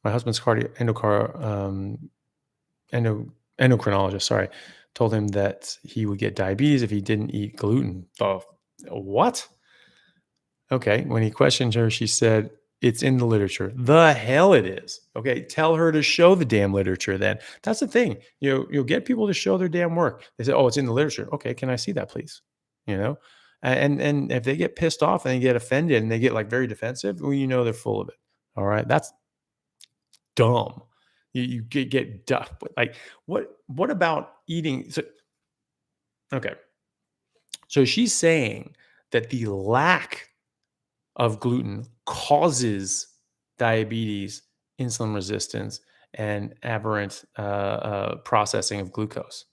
My husband's endocrinologist, sorry, told him that he would get diabetes if he didn't eat gluten. Oh, what? Okay. When he questioned her, she said, "It's in the literature." The hell it is. Okay. Tell her to show the damn literature then. That's the thing. You'll get people to show their damn work. They say, "Oh, it's in the literature." Okay. Can I see that, please? You know? And if they get pissed off and they get offended and they get like very defensive, well, they're full of it. All right. That's dumb. You get duff. Like, what about eating? So, okay. So she's saying that the lack of gluten causes diabetes, insulin resistance, and aberrant processing of glucose.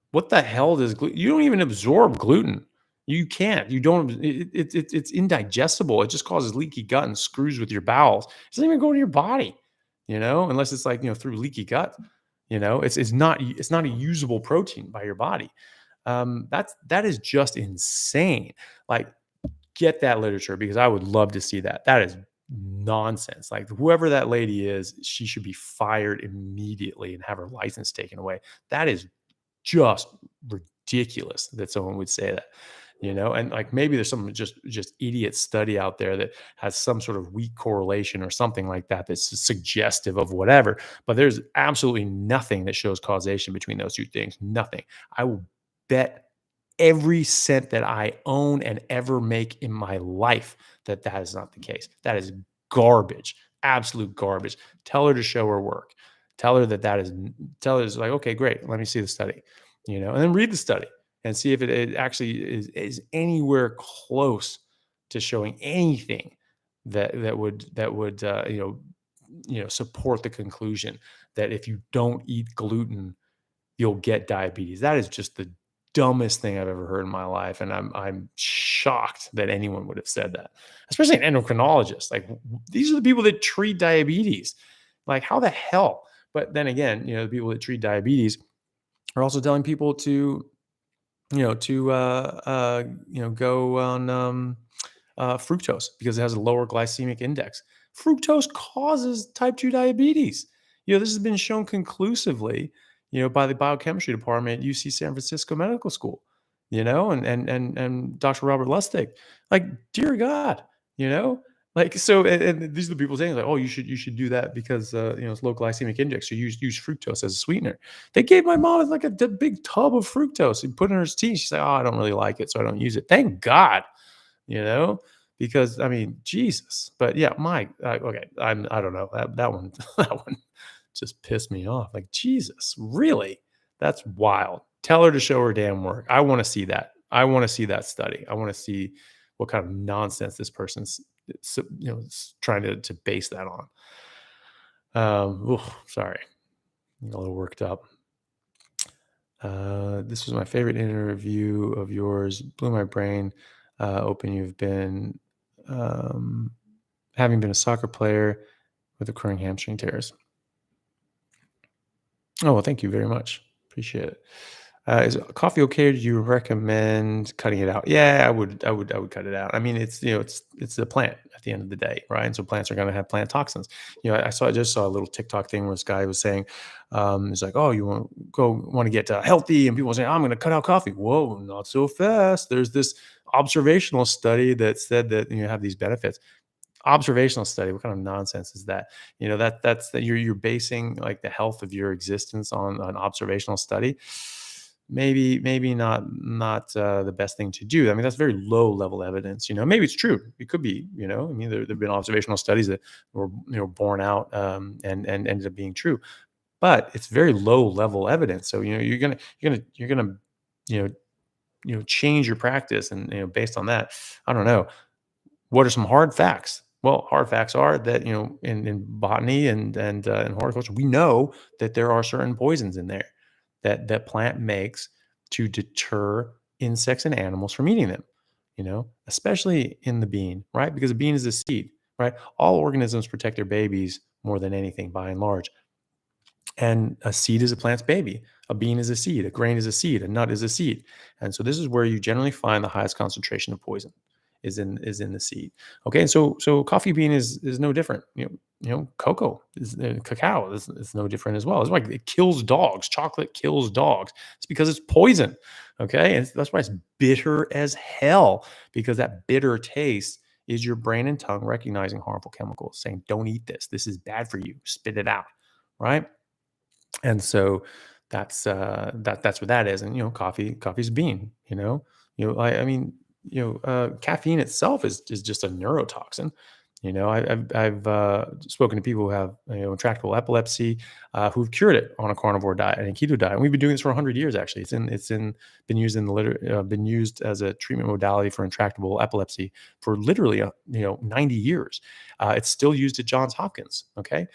What the hell does gluten? You don't even absorb gluten. You can't. You don't. It's indigestible. It just causes leaky gut and screws with your bowels. It doesn't even go to your body, unless it's like through leaky gut. It's not a usable protein by your body. That is just insane. Like, get that literature, because I would love to see that. That is nonsense. Like, whoever that lady is, she should be fired immediately and have her license taken away. That is just ridiculous that someone would say that. And like, maybe there's some just idiot study out there that has some sort of weak correlation or something like that that's suggestive of whatever, but there's absolutely nothing that shows causation between those two things. Nothing. I will bet every cent that I own and ever make in my life that that is not the case. That is garbage, absolute garbage. Tell her to show her work. Tell her that that is, tell her it's like, okay, great. Let me see the study, and then read the study and see if it actually is anywhere close to showing anything that would support the conclusion that if you don't eat gluten, you'll get diabetes. That is just the dumbest thing I've ever heard in my life, and I'm shocked that anyone would have said that, especially an endocrinologist. Like, these are the people that treat diabetes. Like, how the hell? But then again, the people that treat diabetes are also telling people to go on fructose because it has a lower glycemic index. Fructose causes type 2 diabetes. This has been shown conclusively, by the biochemistry department at UC San Francisco Medical School, and Dr. Robert Lustig. Like, dear God, you know, like, so, and these are the people saying, like, oh, you should do that because it's low glycemic index. So use fructose as a sweetener. They gave my mom like a big tub of fructose and put it in her tea. She's like, oh, I don't really like it, so I don't use it. Thank God, you know, because I mean, Jesus. But yeah, okay, I don't know, that one that one just pissed me off. Like, Jesus, really? That's wild. Tell her to show her damn work. I want to see that. I want to see that study. I want to see what kind of nonsense this person's trying to base that on. Sorry, I'm a little worked up. This was my favorite interview of yours. Blew my brain open. You've been having been a soccer player with occurring hamstring tears. Oh, well, thank you very much. Appreciate it. Is coffee okay? Or do you recommend cutting it out? Yeah, I would cut it out. I mean, it's a plant at the end of the day, right? And so plants are going to have plant toxins. I just saw a little TikTok thing where this guy was saying, it's like, oh, you want to get healthy, and people were saying, I'm going to cut out coffee. Whoa, not so fast. There's this observational study that said that you have these benefits. Observational study, what kind of nonsense is that? That's that you're basing like the health of your existence on an observational study. Maybe not the best thing to do. I mean, that's very low level evidence. Maybe it's true. It could be. I mean, there've been observational studies that were borne out and ended up being true, but it's very low level evidence. So you're gonna change your practice, and based on that, I don't know. What are some hard facts? Well, hard facts are that in botany and in horticulture, we know that there are certain poisons in there that plant makes to deter insects and animals from eating them. Especially in the bean, right? Because a bean is a seed, right? All organisms protect their babies more than anything, by and large. And a seed is a plant's baby. A bean is a seed. A grain is a seed. A nut is a seed. And so this is where you generally find the highest concentration of poison is in the seed. Okay, and so coffee bean is no different. Cocoa is cacao is no different as well. It's like it kills dogs. Chocolate kills dogs. It's because it's poison. Okay, and that's why it's bitter as hell, because that bitter taste is your brain and tongue recognizing harmful chemicals, saying, "Don't eat this. This is bad for you. Spit it out." Right? And so that's what that is. And coffee's a bean. I mean, caffeine itself is just a neurotoxin. I've spoken to people who have intractable epilepsy, who've cured it on a carnivore diet and a keto diet. And we've been doing this for 100 years. Actually, been used in the been used as a treatment modality for intractable epilepsy for literally 90 years. It's still used at Johns Hopkins. Okay.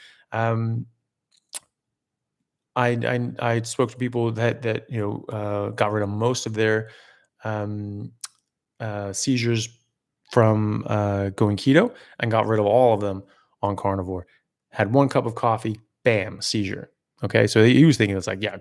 I spoke to people that got rid of most of their seizures from going keto, and got rid of all of them on carnivore. Had one cup of coffee, bam, seizure. Okay, so he was thinking it's like, yeah,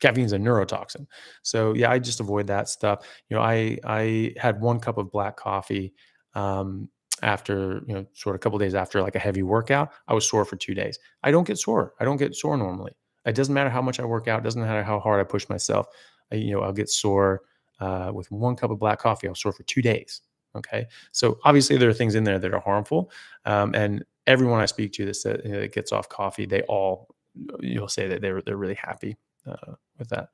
caffeine's a neurotoxin. So yeah, I just avoid that stuff. I had one cup of black coffee after sort of a couple days after like a heavy workout. I was sore for 2 days. I don't get sore. I don't get sore normally. It doesn't matter how much I work out. It doesn't matter how hard I push myself. I'll get sore with one cup of black coffee. I was sore for 2 days. Okay, so obviously there are things in there that are harmful, and everyone I speak to that gets off coffee, they all say that they're really happy with that.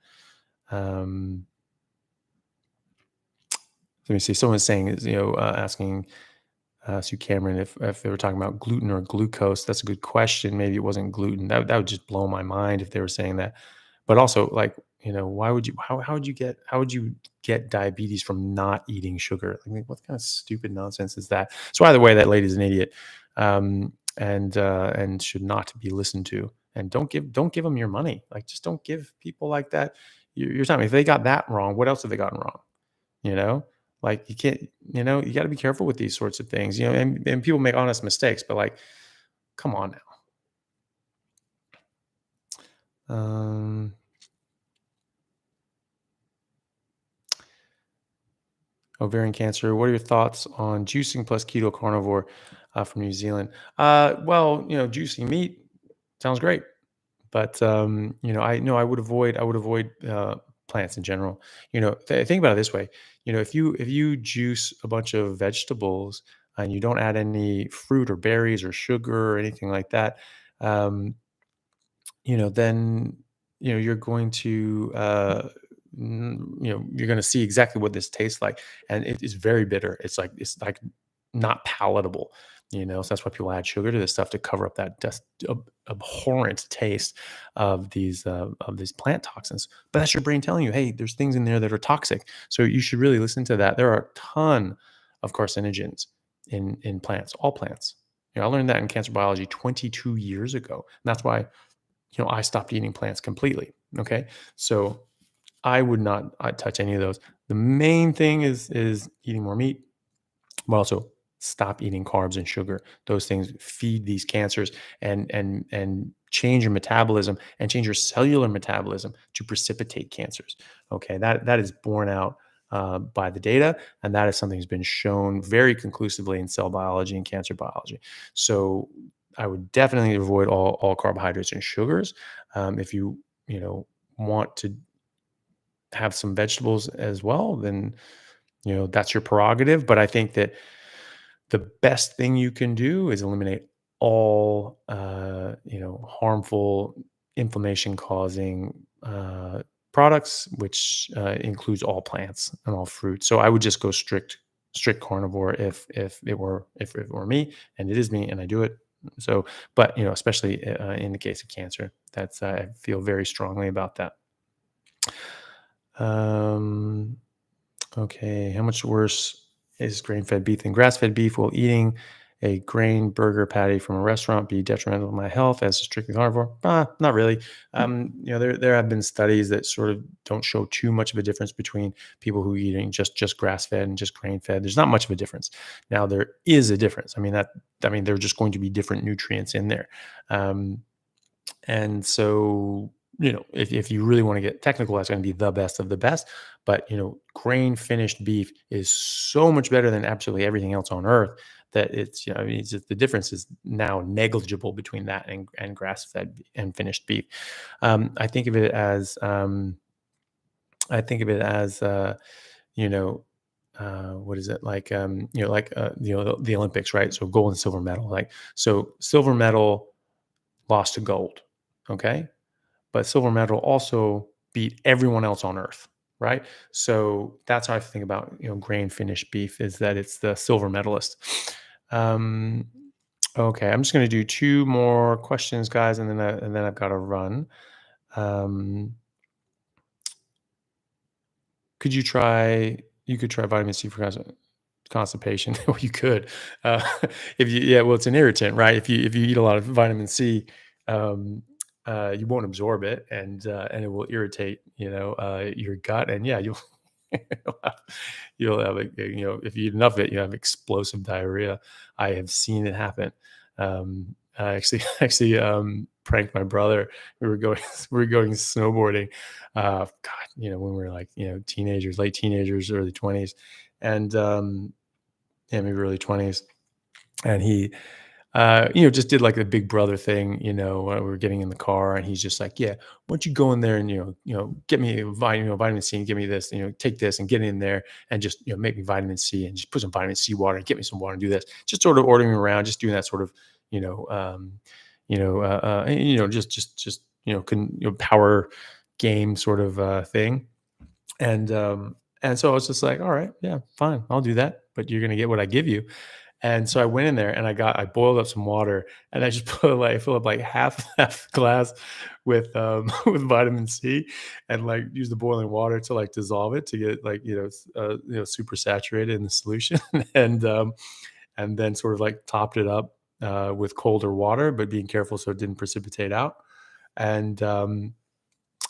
let me see. Someone's saying, asking Sue Cameron if they were talking about gluten or glucose. That's a good question. Maybe it wasn't gluten. That would just blow my mind if they were saying that. But also, like, why would you? How would you get diabetes from not eating sugar? I mean, what kind of stupid nonsense is that? So either way, that lady's an idiot, and should not be listened to. And don't give them your money. Like, just don't give people like that your time. If they got that wrong, what else have they gotten wrong? You know, like, you can't. You got to be careful with these sorts of things. And people make honest mistakes, but, like, come on now. Ovarian cancer. What are your thoughts on juicing plus keto carnivore from New Zealand? Well, juicing meat sounds great, but I would avoid plants in general. Think about it this way. If you juice a bunch of vegetables and you don't add any fruit or berries or sugar or anything like that, um, then you're going to you're going to see exactly what this tastes like, and it is very bitter. It's like not palatable. So that's why people add sugar to this stuff to cover up that just abhorrent taste of these plant toxins. But that's your brain telling you, hey, there's things in there that are toxic, so you should really listen to that. There are a ton of carcinogens in plants, all plants. I learned that in cancer biology 22 years ago, and that's why I stopped eating plants completely. Okay. So I would not touch any of those. The main thing is eating more meat, but also stop eating carbs and sugar. Those things feed these cancers, and change your metabolism and change your cellular metabolism to precipitate cancers. Okay. That is borne out by the data, and that is something that's been shown very conclusively in cell biology and cancer biology. So I would definitely avoid all carbohydrates and sugars. If you want to have some vegetables as well, then that's your prerogative. But I think that the best thing you can do is eliminate all harmful inflammation causing products, which includes all plants and all fruit. So I would just go strict carnivore if it were me, and it is me, and I do it. So, but especially in the case of cancer, that's I feel very strongly about that. Um, Okay, how much worse is grain-fed beef than grass-fed beef? Will eating a grain burger patty from a restaurant be detrimental to my health as a strictly carnivore? Not really. There have been studies that sort of don't show too much of a difference between people who are eating just grass-fed and just grain-fed. There's not much of a difference. Now there is a difference. There are just going to be different nutrients in there. And so, if you really want to get technical, that's going to be the best of the best. But, grain finished beef is so much better than absolutely everything else on earth that it's just, the difference is now negligible between that and grass fed and finished beef. I think of it as, you know, what is it like? The Olympics, right? So gold and silver medal, so silver medal lost to gold. Okay. But silver medal also beat everyone else on earth, right? So that's how I think about grain finished beef, is that it's the silver medalist. Um, okay, I'm just going to do two more questions, guys, and then I've got to run. Um, could you try? You could try vitamin C for constipation. Well, you could, uh, if you yeah. Well, it's an irritant, right? If you eat a lot of vitamin C, um, you won't absorb it, and it will irritate your gut, and yeah, you'll have if you eat enough of it, you have explosive diarrhea. I have seen it happen. I actually pranked my brother. We were going we were going snowboarding. God, when we were like teenagers, late teenagers, early 20s, and yeah, maybe early 20s, and he just did like the big brother thing, when we were getting in the car, and he's just like, yeah, why don't you go in there and, get me vitamin C, and give me this, take this and get in there and just, make me vitamin C, and just put some vitamin C water and get me some water and do this, just sort of ordering around, just doing that sort of, power game sort of thing. And And so I was just like, all right, yeah, fine, I'll do that. But you're gonna get what I give you. And so I went in there and I boiled up some water and I just put like fill up like half glass with with vitamin C and like use the boiling water to like dissolve it to get like super saturated in the solution and then sort of like topped it up with colder water, but being careful so it didn't precipitate out. And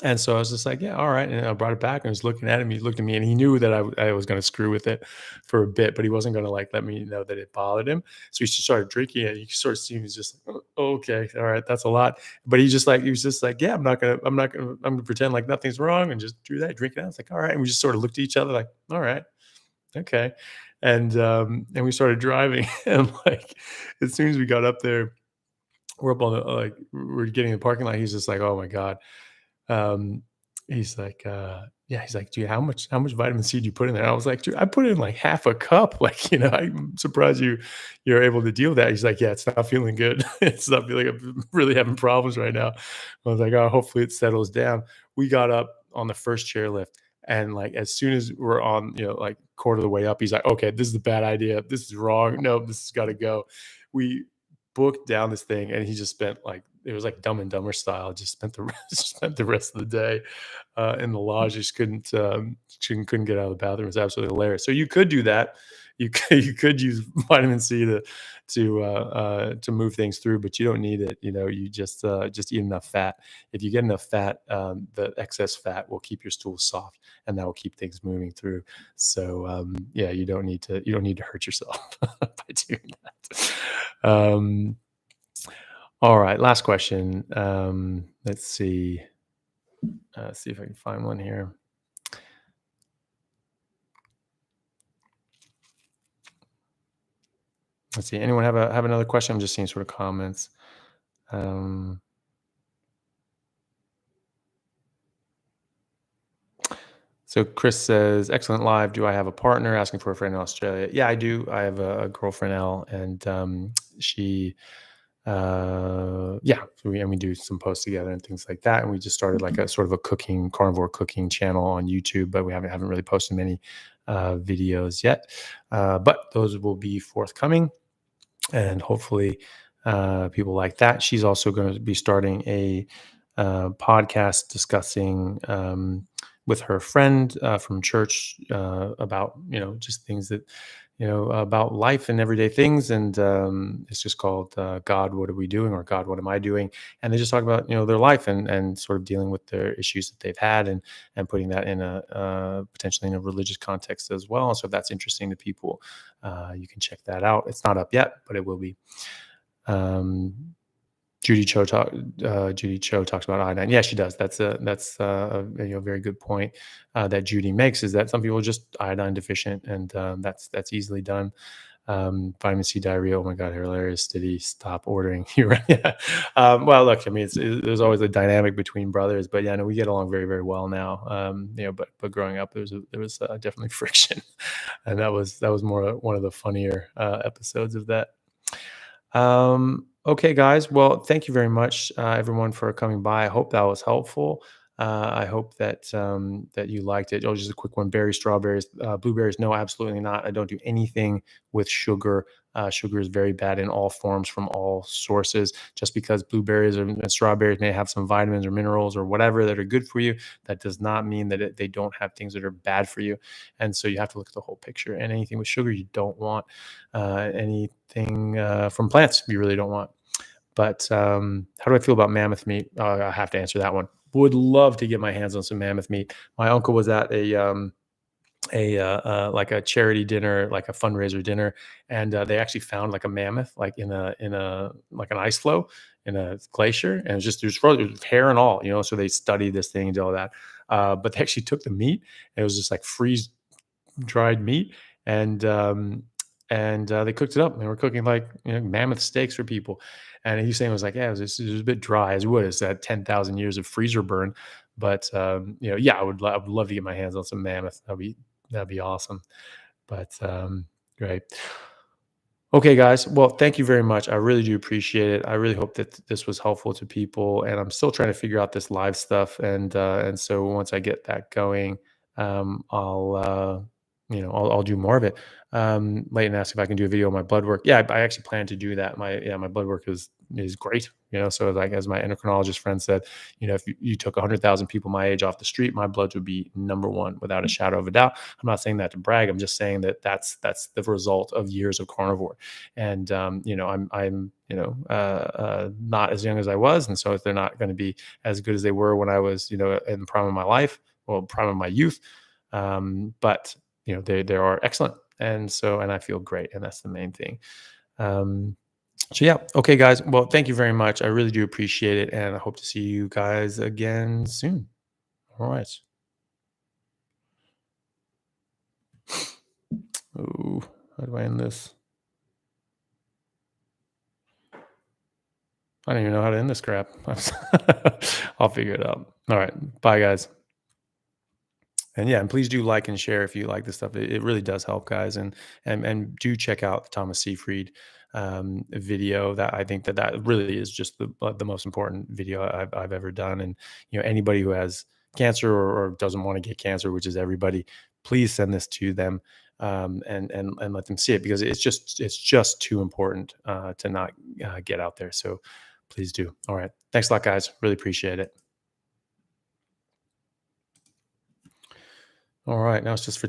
and so I was just like, yeah, all right. And I brought it back and I was looking at him. He looked at me and he knew that I was going to screw with it for a bit, but he wasn't going to like let me know that it bothered him. So he just started drinking it. You could sort of see he was just like, "Oh, okay, all right, that's a lot." But he was just like, yeah, I'm gonna pretend like nothing's wrong and just do that, drink it out. It's like, all right. And we just sort of looked at each other like, all right, okay. And we started driving. And like as soon as we got up there, we're up on the we're getting in the parking lot. He's just like, oh my God. Um, he's like, yeah, he's like, "Dude, how much vitamin C do you put in there?" I was like, "Dude, I put in like half a cup." Like, I'm surprised you're able to deal with that. He's like, "Yeah, it's not feeling good. It's not feeling I'm really having problems right now." I was like, "Oh, hopefully it settles down." We got up on the first chairlift, and like as soon as we're on, like quarter of the way up, he's like, "Okay, this is a bad idea. This is wrong. No, this has got to go." We booked down this thing, and he just spent like it was like Dumb and Dumber style. Just spent the spent the rest of the day in the lodge. Just couldn't get out of the bathroom. It was absolutely hilarious. So you could do that. You could use vitamin C to move things through, but you don't need it. You just eat enough fat. If you get enough fat, the excess fat will keep your stool soft, and that will keep things moving through. So yeah, you don't need to hurt yourself by doing that. All right, last question. Let's see. See if I can find one here. Let's see. Anyone have another question? I'm just seeing sort of comments. Um, so Chris says, "Excellent live. Do I have a partner?" Asking for a friend in Australia. Yeah, I do. I have a girlfriend Elle, and she yeah, so we do some posts together and things like that. And we just started like a sort of a carnivore cooking channel on YouTube, but we haven't really posted many videos yet. But those will be forthcoming, and hopefully people like that. She's also going to be starting a podcast discussing with her friend from church about just things that about life and everyday things, and it's just called God, What Are We Doing? Or God, What Am I Doing? And they just talk about their life and sort of dealing with their issues that they've had, and putting that in a potentially in a religious context as well. So if that's interesting to people, you can check that out. It's not up yet, but it will be. um, Judy Cho talks about iodine. Yeah, she does. That's a very good point that Judy makes, is that some people are just iodine deficient, and that's easily done. Vitamin C diarrhea. Oh my God, hilarious! Did he stop ordering? You're right. Yeah. Well, look, I mean, there's always a dynamic between brothers, but yeah, no, we get along very, very well now. But growing up, there was definitely friction, and that was more one of the funnier episodes of that. Okay, guys. Well, thank you very much, everyone, for coming by. I hope that was helpful. I hope that you liked it. Oh, just a quick one: berries, strawberries, blueberries. No, absolutely not. I don't do anything with sugar. Sugar is very bad in all forms from all sources. Just because blueberries and strawberries may have some vitamins or minerals or whatever that are good for you, that does not mean that they don't have things that are bad for you. And so you have to look at the whole picture. And anything with sugar, you don't want. Anything from plants, you really don't want. But how do I feel about mammoth meat? I have to answer that one. Would love to get my hands on some mammoth meat. My uncle was at a like a charity dinner, like a fundraiser dinner, and they actually found like a mammoth, like in a like an ice floe in a glacier, and there's hair and all, So they studied this thing and did all that, but they actually took the meat, and it was just like freeze dried meat, and they cooked it up. They were cooking like mammoth steaks for people, and he's saying it was like, yeah, it was a bit dry as wood. It's that 10,000 years of freezer burn, but yeah, I would love to get my hands on some mammoth. That'd be awesome. But great. Okay, guys. Well, thank you very much. I really do appreciate it. I really hope that this was helpful to people. And I'm still trying to figure out this live stuff. And so once I get that going, I'll I'll do more of it. Leighton asked if I can do a video on my blood work. Yeah, I actually plan to do that. My blood work is great. So like as my endocrinologist friend said, if you took 100,000 people my age off the street, my blood would be number one without a shadow of a doubt. I'm not saying that to brag. I'm just saying that that's the result of years of carnivore. And I'm not as young as I was, and so they're not going to be as good as they were when I was in the prime of my life, well, prime of my youth. But they are excellent, and I feel great, and that's the main thing. So yeah, okay, guys. Well, thank you very much. I really do appreciate it, and I hope to see you guys again soon. All right. Ooh, how do I end this? I don't even know how to end this crap. I'll figure it out. All right. Bye, guys. And yeah, and please do like and share if you like this stuff. It really does help, guys. And do check out the Thomas Seyfried video. That I think that really is just the most important video I've ever done. And anybody who has cancer or doesn't want to get cancer, which is everybody, please send this to them, and let them see it, because it's just too important to not get out there. So please do. All right, thanks a lot, guys. Really appreciate it. All right, now it's just for